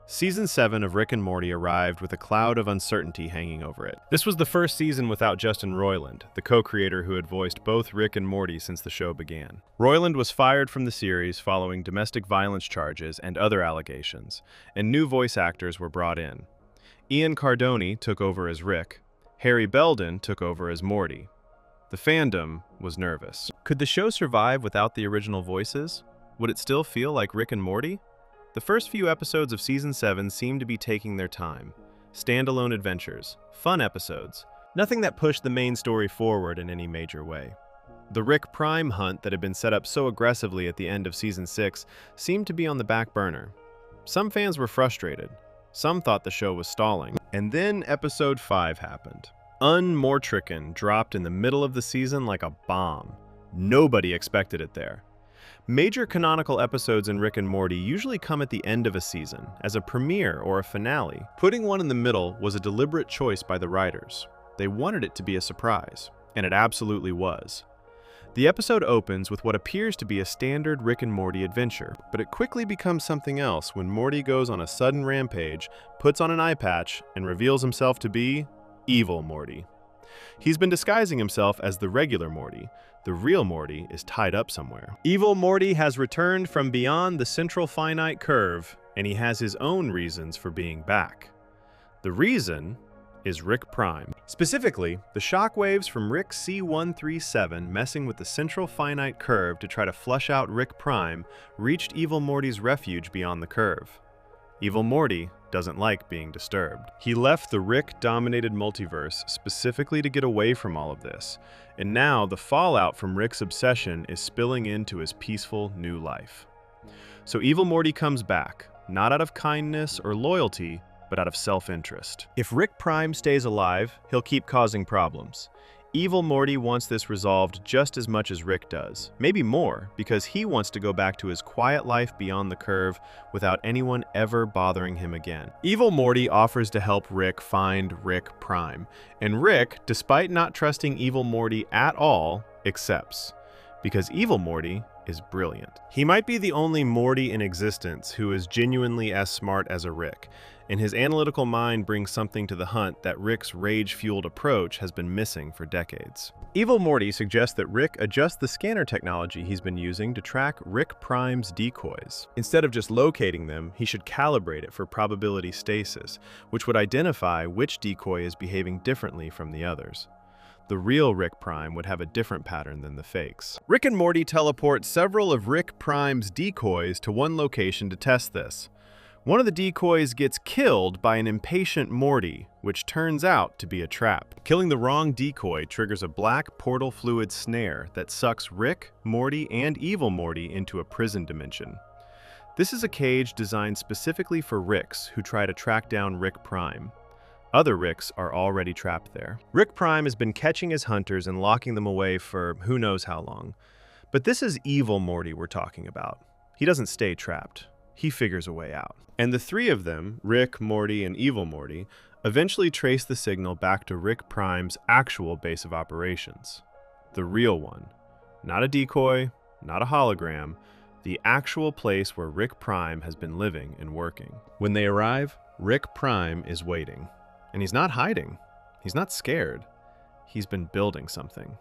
Season 7 of Rick and Morty arrived with a cloud of uncertainty hanging over it. This was the first season without Justin Roiland, the co-creator who had voiced both Rick and Morty since the show began. Roiland was fired from the series following domestic violence charges and other allegations, and new voice actors were brought in. Ian Cardoni took over as Rick. Harry Belden took over as Morty. The fandom was nervous. Could the show survive without the original voices? Would it still feel like Rick and Morty? The first few episodes of Season 7 seemed to be taking their time. Standalone adventures, fun episodes, nothing that pushed the main story forward in any major way. The Rick Prime hunt that had been set up so aggressively at the end of Season 6 seemed to be on the back burner. Some fans were frustrated. Some thought the show was stalling. And then Episode 5 happened. Unmortricken dropped in the middle of the season like a bomb. Nobody expected it there. Major canonical episodes in Rick and Morty usually come at the end of a season, as a premiere or a finale. Putting one in the middle was a deliberate choice by the writers. They wanted it to be a surprise, and it absolutely was. The episode opens with what appears to be a standard Rick and Morty adventure, but it quickly becomes something else when Morty goes on a sudden rampage, puts on an eye patch, and reveals himself to be Evil Morty. He's been disguising himself as the regular Morty, The real Morty is tied up somewhere. Evil Morty has returned from beyond the central finite curve, and he has his own reasons for being back. The reason is Rick Prime. Specifically, the shockwaves from Rick C137 messing with the central finite curve to try to flush out Rick Prime reached Evil Morty's refuge beyond the curve. Evil Morty doesn't like being disturbed. He left the Rick-dominated multiverse specifically to get away from all of this, and now the fallout from Rick's obsession is spilling into his peaceful new life. So Evil Morty comes back, not out of kindness or loyalty, but out of self-interest. If Rick Prime stays alive, he'll keep causing problems. Evil Morty wants this resolved just as much as Rick does, maybe more, because he wants to go back to his quiet life beyond the curve without anyone ever bothering him again. Evil Morty offers to help Rick find Rick Prime, and Rick, despite not trusting Evil Morty at all, accepts, because Evil Morty is brilliant. He might be the only Morty in existence who is genuinely as smart as a Rick, and his analytical mind brings something to the hunt that Rick's rage-fueled approach has been missing for decades. Evil Morty suggests that Rick adjust the scanner technology he's been using to track Rick Prime's decoys. Instead of just locating them, he should calibrate it for probability stasis, which would identify which decoy is behaving differently from the others. The real Rick Prime would have a different pattern than the fakes. Rick and Morty teleport several of Rick Prime's decoys to one location to test this. One of the decoys gets killed by an impatient Morty, which turns out to be a trap. Killing the wrong decoy triggers a black portal fluid snare that sucks Rick, Morty, and Evil Morty into a prison dimension. This is a cage designed specifically for Ricks who try to track down Rick Prime. Other Ricks are already trapped there. Rick Prime has been catching his hunters and locking them away for who knows how long. But this is Evil Morty we're talking about. He doesn't stay trapped. He figures a way out. And the three of them, Rick, Morty, and Evil Morty, eventually trace the signal back to Rick Prime's actual base of operations. The real one. Not a decoy, not a hologram, the actual place where Rick Prime has been living and working. When they arrive, Rick Prime is waiting. And he's not hiding. He's not scared. He's been building something.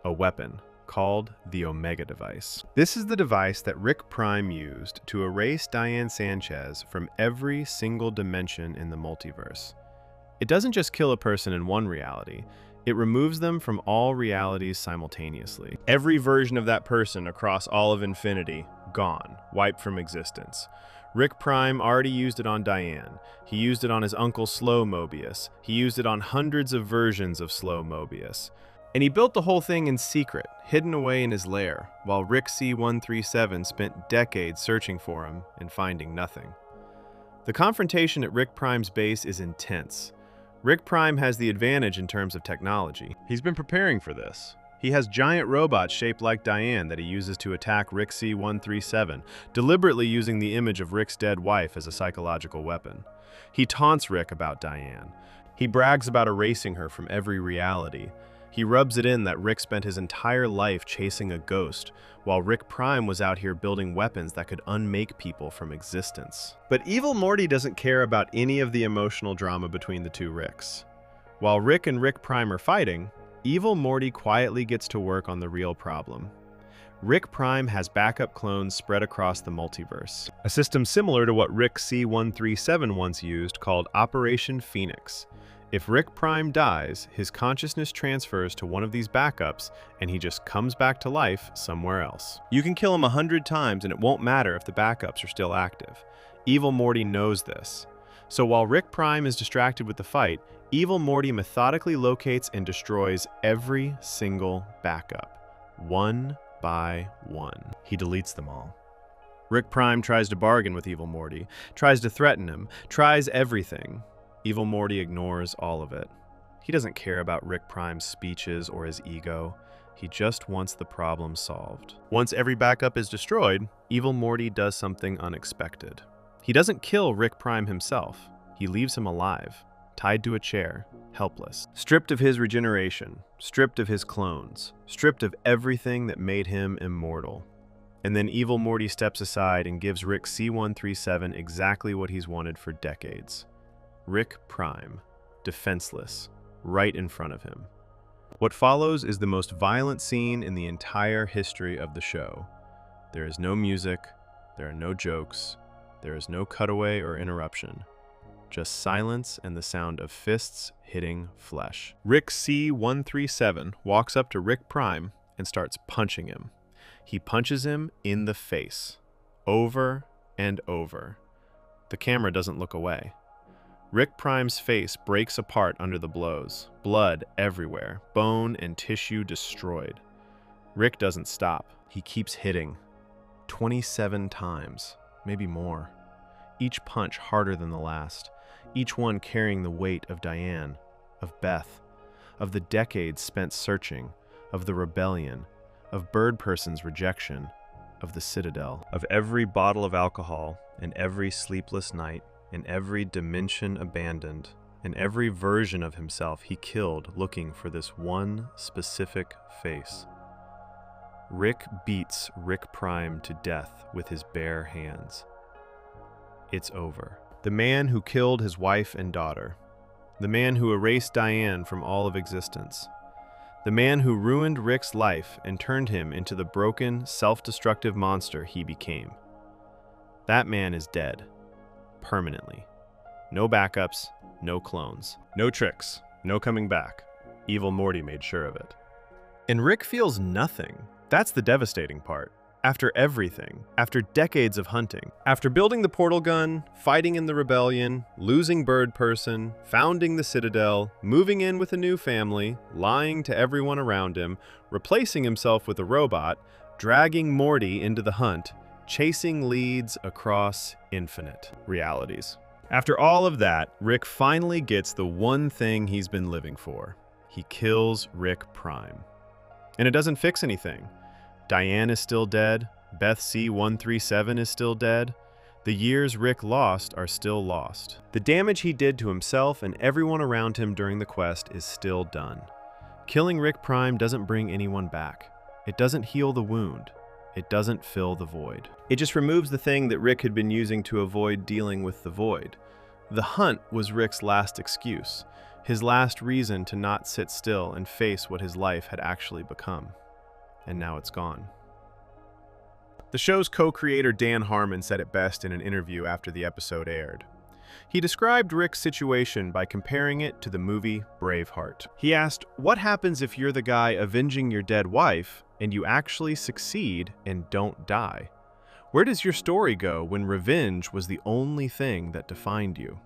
A weapon called the Omega device. This is the device that Rick Prime used to erase Rick Sanchez from every single dimension in the multiverse. It doesn't just kill a person in one reality, it removes them from all realities simultaneously. Every version of that person across all of infinity, gone, wiped from existence. Rick Prime already used it on Diane. He used it on his uncle Slow Mobius. He used it on hundreds of versions of Slow Mobius. And he built the whole thing in secret, hidden away in his lair, while Rick C137 spent decades searching for him and finding nothing. The confrontation at Rick Prime's base is intense. Rick Prime has the advantage in terms of technology. He's been preparing for this. He has giant robots shaped like Diane that he uses to attack Rick C137, deliberately using the image of Rick's dead wife as a psychological weapon. He taunts Rick about Diane. He brags about erasing her from every reality. He rubs it in that Rick spent his entire life chasing a ghost, while Rick Prime was out here building weapons that could unmake people from existence. But Evil Morty doesn't care about any of the emotional drama between the two Ricks. While Rick and Rick Prime are fighting, Evil Morty quietly gets to work on the real problem. Rick Prime has backup clones spread across the multiverse, a system similar to what Rick C137 once used called Operation Phoenix. If Rick Prime dies, his consciousness transfers to one of these backups and he just comes back to life somewhere else. You can kill him 100 times and it won't matter if the backups are still active. Evil Morty knows this. So while Rick Prime is distracted with the fight, Evil Morty methodically locates and destroys every single backup, one by one. He deletes them all. Rick Prime tries to bargain with Evil Morty, tries to threaten him, tries everything. Evil Morty ignores all of it. He doesn't care about Rick Prime's speeches or his ego. He just wants the problem solved. Once every backup is destroyed, Evil Morty does something unexpected. He doesn't kill Rick Prime himself. He leaves him alive, tied to a chair, helpless. Stripped of his regeneration, stripped of his clones, stripped of everything that made him immortal. And then Evil Morty steps aside and gives Rick C137 exactly what he's wanted for decades. Rick Prime, defenseless, right in front of him. What follows is the most violent scene in the entire history of the show. There is no music, there are no jokes, there is no cutaway or interruption. Just silence and the sound of fists hitting flesh. Rick C-137 walks up to Rick Prime and starts punching him. He punches him in the face, over and over. The camera doesn't look away. Rick Prime's face breaks apart under the blows, blood everywhere, bone and tissue destroyed. Rick doesn't stop. He keeps hitting. 27 times, maybe more. Each punch harder than the last. Each one carrying the weight of Diane, of Beth, of the decades spent searching, of the rebellion, of Bird Person's rejection, of the Citadel, of every bottle of alcohol, and every sleepless night, and every dimension abandoned, and every version of himself he killed looking for this one specific face. Rick beats Rick Prime to death with his bare hands. It's over. The man who killed his wife and daughter. The man who erased Diane from all of existence. The man who ruined Rick's life and turned him into the broken, self-destructive monster he became. That man is dead. Permanently. No backups, no clones. No tricks, no coming back. Evil Morty made sure of it. And Rick feels nothing. That's the devastating part. After everything, after decades of hunting, after building the portal gun, fighting in the rebellion, losing Bird Person, founding the Citadel, moving in with a new family, lying to everyone around him, replacing himself with a robot, dragging Morty into the hunt, chasing leads across infinite realities. After all of that, Rick finally gets the one thing he's been living for. He kills Rick Prime. And it doesn't fix anything. Diane is still dead. Beth C-137 is still dead. The years Rick lost are still lost. The damage he did to himself and everyone around him during the quest is still done. Killing Rick Prime doesn't bring anyone back. It doesn't heal the wound. It doesn't fill the void. It just removes the thing that Rick had been using to avoid dealing with the void. The hunt was Rick's last excuse, his last reason to not sit still and face what his life had actually become. And now it's gone. The show's co-creator Dan Harmon said it best in an interview after the episode aired. He described Rick's situation by comparing it to the movie Braveheart. He asked, "What happens if you're the guy avenging your dead wife and you actually succeed and don't die? Where does your story go when revenge was the only thing that defined you?"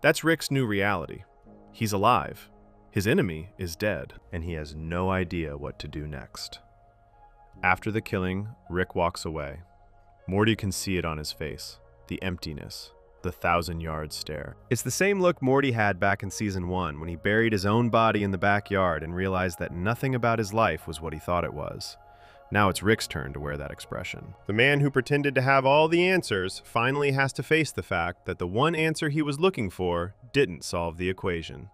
That's Rick's new reality. He's alive. His enemy is dead, and he has no idea what to do next. After the killing, Rick walks away. Morty can see it on his face, the emptiness, the 1,000-yard stare. It's the same look Morty had back in Season 1 when he buried his own body in the backyard and realized that nothing about his life was what he thought it was. Now it's Rick's turn to wear that expression. The man who pretended to have all the answers finally has to face the fact that the one answer he was looking for didn't solve the equation.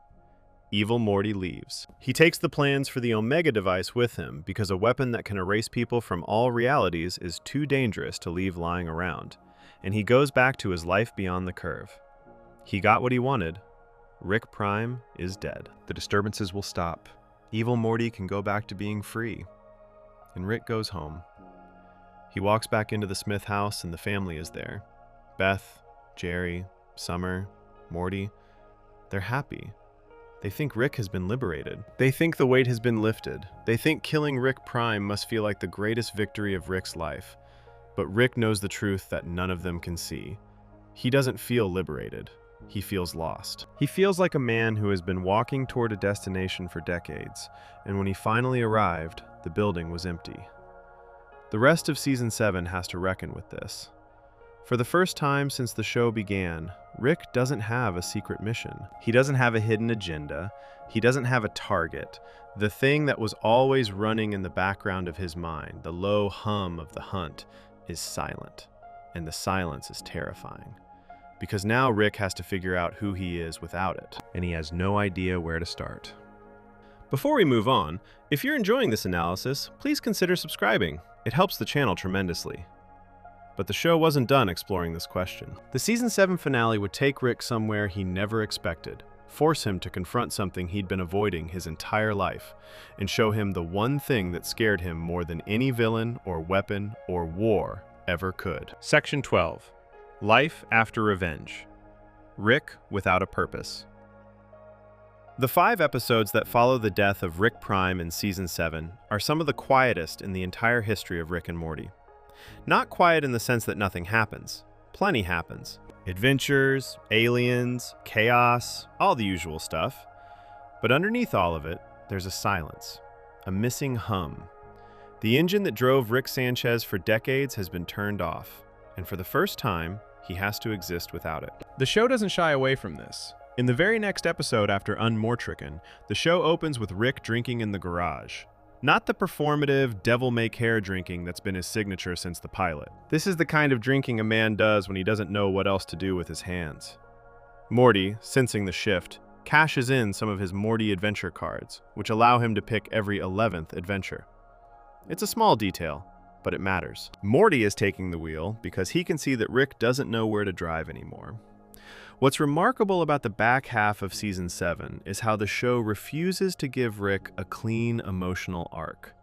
Evil Morty leaves. He takes the plans for the Omega device with him because a weapon that can erase people from all realities is too dangerous to leave lying around, and he goes back to his life beyond the curve. He got what he wanted. Rick Prime is dead. The disturbances will stop. Evil Morty can go back to being free. And Rick goes home. He walks back into the Smith house and the family is there. Beth, Jerry, Summer, Morty. They're happy. They think Rick has been liberated. They think the weight has been lifted. They think killing Rick Prime must feel like the greatest victory of Rick's life. But Rick knows the truth that none of them can see. He doesn't feel liberated. He feels lost. He feels like a man who has been walking toward a destination for decades, and when he finally arrived, the building was empty. The rest of Season 7 has to reckon with this. For the first time since the show began, Rick doesn't have a secret mission. He doesn't have a hidden agenda. He doesn't have a target. The thing that was always running in the background of his mind, the low hum of the hunt, is silent. And the silence is terrifying. Because now Rick has to figure out who he is without it, and he has no idea where to start. Before we move on, if you're enjoying this analysis, please consider subscribing. It helps the channel tremendously. But the show wasn't done exploring this question. The Season 7 finale would take Rick somewhere he never expected, force him to confront something he'd been avoiding his entire life, and show him the one thing that scared him more than any villain or weapon or war ever could. Section 12. Life After Revenge. Rick Without a Purpose. The 5 episodes that follow the death of Rick Prime in Season 7 are some of the quietest in the entire history of Rick and Morty. Not quiet in the sense that nothing happens. Plenty happens. Adventures, aliens, chaos, all the usual stuff. But underneath all of it, there's a silence, a missing hum. The engine that drove Rick Sanchez for decades has been turned off, and for the first time, he has to exist without it. The show doesn't shy away from this. In the very next episode after Unmortrican, the show opens with Rick drinking in the garage. Not the performative, devil-may-care drinking that's been his signature since the pilot. This is the kind of drinking a man does when he doesn't know what else to do with his hands. Morty, sensing the shift, cashes in some of his Morty adventure cards, which allow him to pick every 11th adventure. It's a small detail, but it matters. Morty is taking the wheel because he can see that Rick doesn't know where to drive anymore. What's remarkable about the back half of Season 7 is how the show refuses to give Rick a clean emotional arc.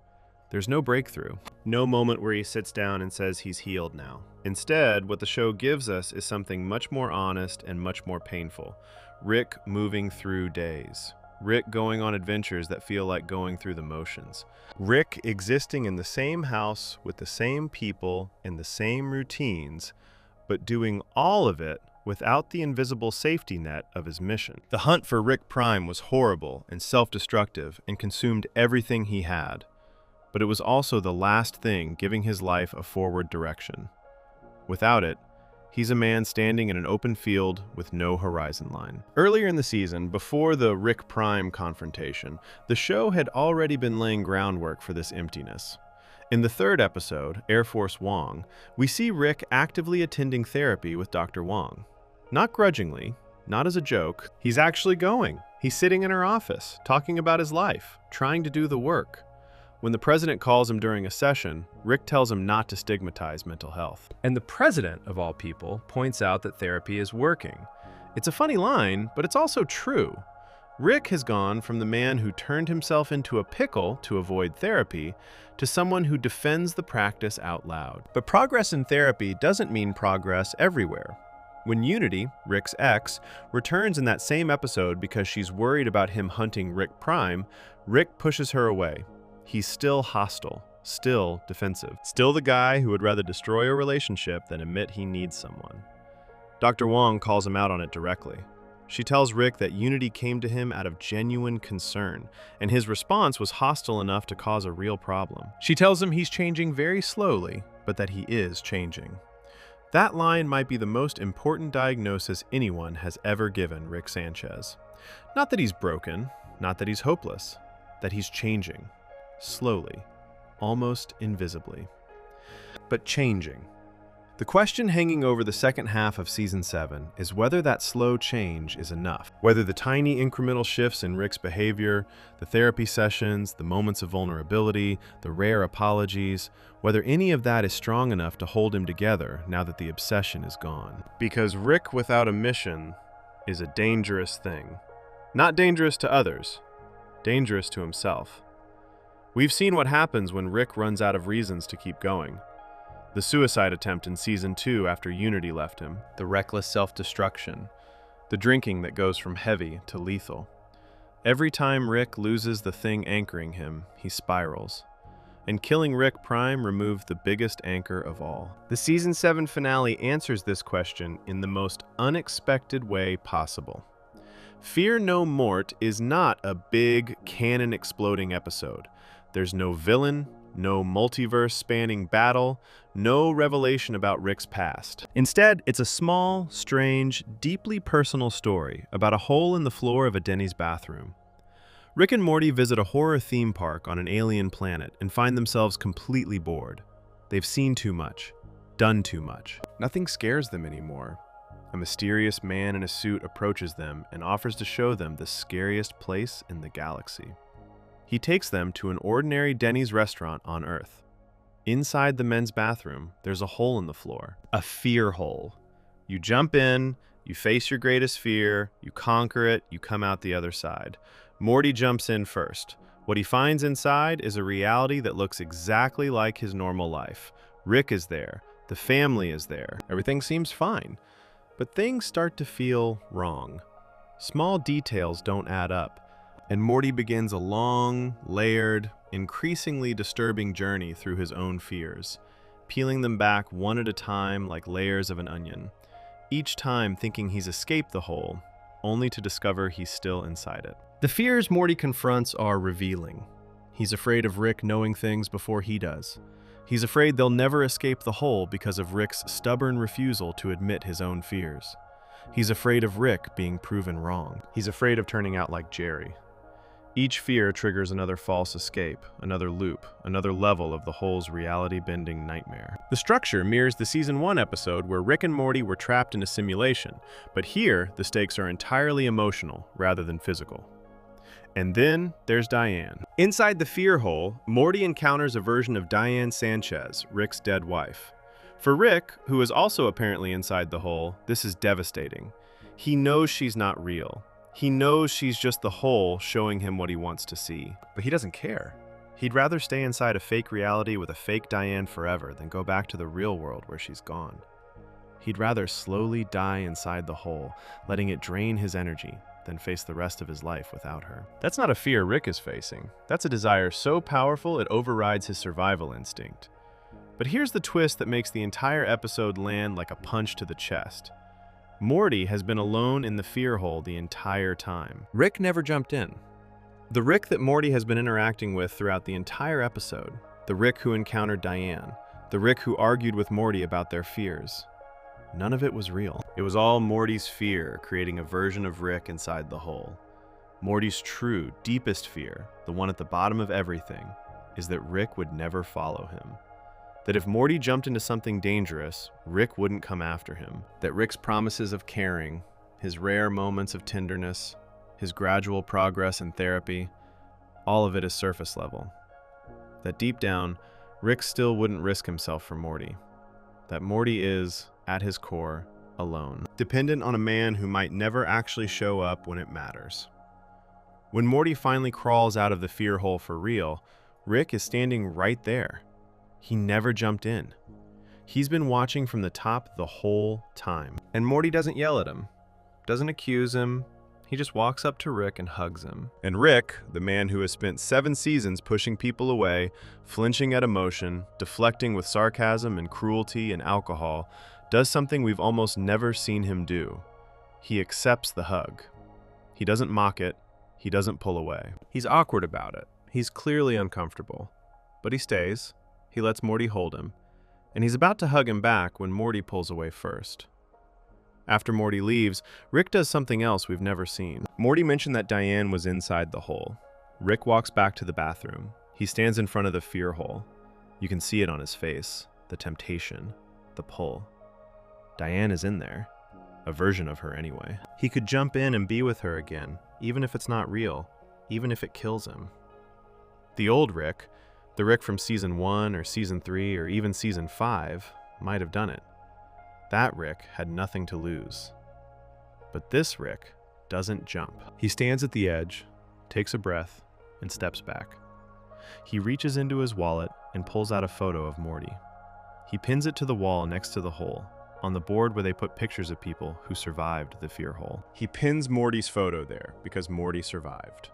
There's no breakthrough, no moment where he sits down and says he's healed now. Instead, what the show gives us is something much more honest and much more painful. Rick moving through days. Rick going on adventures that feel like going through the motions. Rick existing in the same house with the same people and the same routines, but doing all of it without the invisible safety net of his mission. The hunt for Rick Prime was horrible and self-destructive and consumed everything he had, but it was also the last thing giving his life a forward direction. Without it, he's a man standing in an open field with no horizon line. Earlier in the season, before the Rick Prime confrontation, the show had already been laying groundwork for this emptiness. In the 3rd episode, Air Force Wong, we see Rick actively attending therapy with Dr. Wong. Not grudgingly, not as a joke. He's actually going. He's sitting in her office, talking about his life, trying to do the work. When the president calls him during a session, Rick tells him not to stigmatize mental health. And the president, of all people, points out that therapy is working. It's a funny line, but it's also true. Rick has gone from the man who turned himself into a pickle to avoid therapy to someone who defends the practice out loud. But progress in therapy doesn't mean progress everywhere. When Unity, Rick's ex, returns in that same episode because she's worried about him hunting Rick Prime, Rick pushes her away. He's still hostile, still defensive, still the guy who would rather destroy a relationship than admit he needs someone. Dr. Wong calls him out on it directly. She tells Rick that Unity came to him out of genuine concern, and his response was hostile enough to cause a real problem. She tells him he's changing very slowly, but that he is changing. That line might be the most important diagnosis anyone has ever given Rick Sanchez. Not that he's broken, not that he's hopeless, that he's changing. Slowly, almost invisibly. But changing. The question hanging over the second half of Season 7 is whether that slow change is enough. Whether the tiny incremental shifts in Rick's behavior, the therapy sessions, the moments of vulnerability, the rare apologies, whether any of that is strong enough to hold him together now that the obsession is gone. Because Rick without a mission is a dangerous thing. Not dangerous to others, dangerous to himself. We've seen what happens when Rick runs out of reasons to keep going. The suicide attempt in Season 2 after Unity left him, the reckless self-destruction, the drinking that goes from heavy to lethal. Every time Rick loses the thing anchoring him, he spirals. And killing Rick Prime removed the biggest anchor of all. The Season 7 finale answers this question in the most unexpected way possible. Fear No Mort is not a big, cannon-exploding episode. There's no villain, no multiverse-spanning battle, no revelation about Rick's past. Instead, it's a small, strange, deeply personal story about a hole in the floor of a Denny's bathroom. Rick and Morty visit a horror theme park on an alien planet and find themselves completely bored. They've seen too much, done too much. Nothing scares them anymore. A mysterious man in a suit approaches them and offers to show them the scariest place in the galaxy. He takes them to an ordinary Denny's restaurant on Earth. Inside the men's bathroom, there's a hole in the floor. A fear hole. You jump in, You face your greatest fear, you conquer it, you come out the other side. Morty jumps in first. What he finds inside is a reality that looks exactly like his normal life. Rick is there. The family is there. Everything seems fine. But things start to feel wrong. Small details don't add up, and Morty begins a long, layered, increasingly disturbing journey through his own fears, peeling them back one at a time like layers of an onion, each time thinking he's escaped the hole, only to discover he's still inside it. The fears Morty confronts are revealing. He's afraid of Rick knowing things before he does. He's afraid they'll never escape the hole because of Rick's stubborn refusal to admit his own fears. He's afraid of Rick being proven wrong. He's afraid of turning out like Jerry. Each fear triggers another false escape, another loop, another level of the hole's reality-bending nightmare. The structure mirrors the Season 1 episode where Rick and Morty were trapped in a simulation, but here the stakes are entirely emotional rather than physical. And then there's Diane. Inside the fear hole, Morty encounters a version of Diane Sanchez, Rick's dead wife. For Rick, who is also apparently inside the hole, this is devastating. He knows she's not real. He knows she's just the hole showing him what he wants to see. But he doesn't care. He'd rather stay inside a fake reality with a fake Diane forever than go back to the real world where she's gone. He'd rather slowly die inside the hole, letting it drain his energy, than face the rest of his life without her. That's not a fear Rick is facing. That's a desire so powerful it overrides his survival instinct. But here's the twist that makes the entire episode land like a punch to the chest. Morty has been alone in the fear hole the entire time. Rick never jumped in. The Rick that Morty has been interacting with throughout the entire episode, the Rick who encountered Diane, the Rick who argued with Morty about their fears, none of it was real. It was all Morty's fear creating a version of Rick inside the hole. Morty's true, deepest fear, the one at the bottom of everything, is that Rick would never follow him. That if Morty jumped into something dangerous, Rick wouldn't come after him. That Rick's promises of caring, his rare moments of tenderness, his gradual progress in therapy, all of it is surface level. That deep down, Rick still wouldn't risk himself for Morty. That Morty is, at his core, alone, dependent on a man who might never actually show up when it matters. When Morty finally crawls out of the fear hole for real, Rick is standing right there. He never jumped in. He's been watching from the top the whole time. And Morty doesn't yell at him, doesn't accuse him. He just walks up to Rick and hugs him. And Rick, the man who has spent 7 seasons pushing people away, flinching at emotion, deflecting with sarcasm and cruelty and alcohol, does something we've almost never seen him do. He accepts the hug. He doesn't mock it. He doesn't pull away. He's awkward about it. He's clearly uncomfortable. But he stays. He lets Morty hold him. And he's about to hug him back when Morty pulls away first. After Morty leaves, Rick does something else we've never seen. Morty mentioned that Diane was inside the hole. Rick walks back to the bathroom. He stands in front of the fear hole. You can see it on his face. The temptation. The pull. Diane is in there. A version of her anyway. He could jump in and be with her again, even if it's not real, even if it kills him. The old Rick, the Rick from Season 1 or Season 3 or even Season 5, might have done it. That Rick had nothing to lose. But this Rick doesn't jump. He stands at the edge, takes a breath, and steps back. He reaches into his wallet and pulls out a photo of Morty. He pins it to the wall next to the hole, on the board where they put pictures of people who survived the fear hole. He pins Morty's photo there because Morty survived.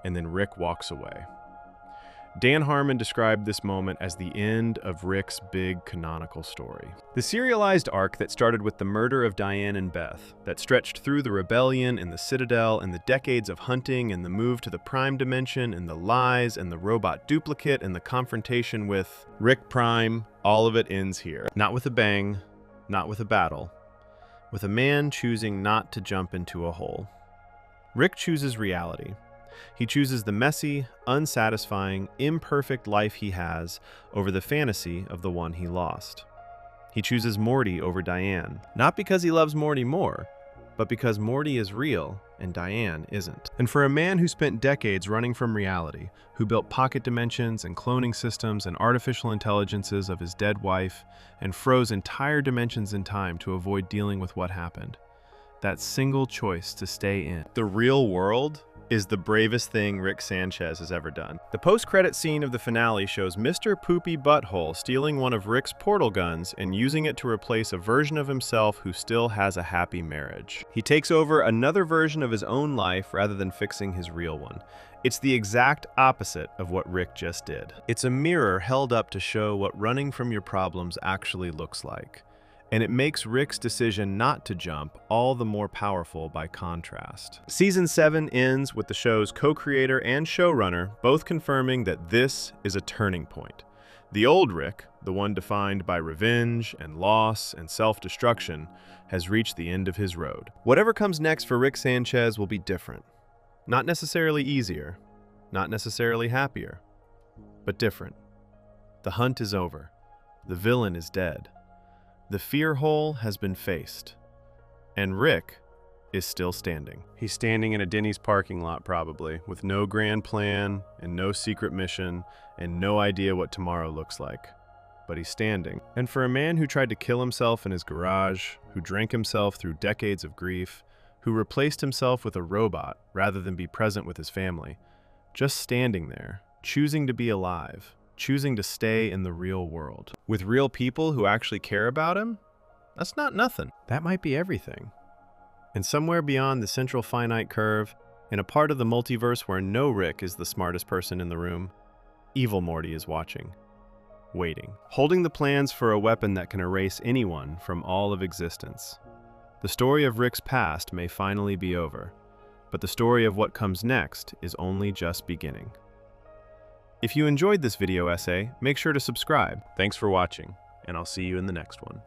And then Rick walks away. Dan Harmon described this moment as the end of Rick's big canonical story. The serialized arc that started with the murder of Diane and Beth, that stretched through the rebellion and the Citadel and the decades of hunting and the move to the Prime Dimension and the lies and the robot duplicate and the confrontation with Rick Prime, all of it ends here. Not with a bang, not with a battle, with a man choosing not to jump into a hole. Rick chooses reality. He chooses the messy, unsatisfying, imperfect life he has over the fantasy of the one he lost. He chooses Morty over Diane, not because he loves Morty more, but because Morty is real and Diane isn't. And for a man who spent decades running from reality, who built pocket dimensions and cloning systems and artificial intelligences of his dead wife, and froze entire dimensions in time to avoid dealing with what happened, that single choice to stay in. The real world is the bravest thing Rick Sanchez has ever done. The post-credit scene of the finale shows Mr. Poopy Butthole stealing one of Rick's portal guns and using it to replace a version of himself who still has a happy marriage. He takes over another version of his own life rather than fixing his real one. It's the exact opposite of what Rick just did. It's a mirror held up to show what running from your problems actually looks like. And it makes Rick's decision not to jump all the more powerful by contrast. Season 7 ends with the show's co-creator and showrunner both confirming that this is a turning point. The old Rick, the one defined by revenge and loss and self-destruction, has reached the end of his road. Whatever comes next for Rick Sanchez will be different. Not necessarily easier, not necessarily happier, but different. The hunt is over. The villain is dead. The fear hole has been faced, and Rick is still standing. He's standing in a Denny's parking lot probably, with no grand plan and no secret mission and no idea what tomorrow looks like. But he's standing. And for a man who tried to kill himself in his garage, who drank himself through decades of grief, who replaced himself with a robot rather than be present with his family, just standing there, choosing to be alive, choosing to stay in the real world, with real people who actually care about him, that's not nothing. That might be everything. And somewhere beyond the central finite curve, in a part of the multiverse where no Rick is the smartest person in the room, evil Morty is watching, waiting, holding the plans for a weapon that can erase anyone from all of existence. The story of Rick's past may finally be over, but the story of what comes next is only just beginning. If you enjoyed this video essay, make sure to subscribe. Thanks for watching, and I'll see you in the next one.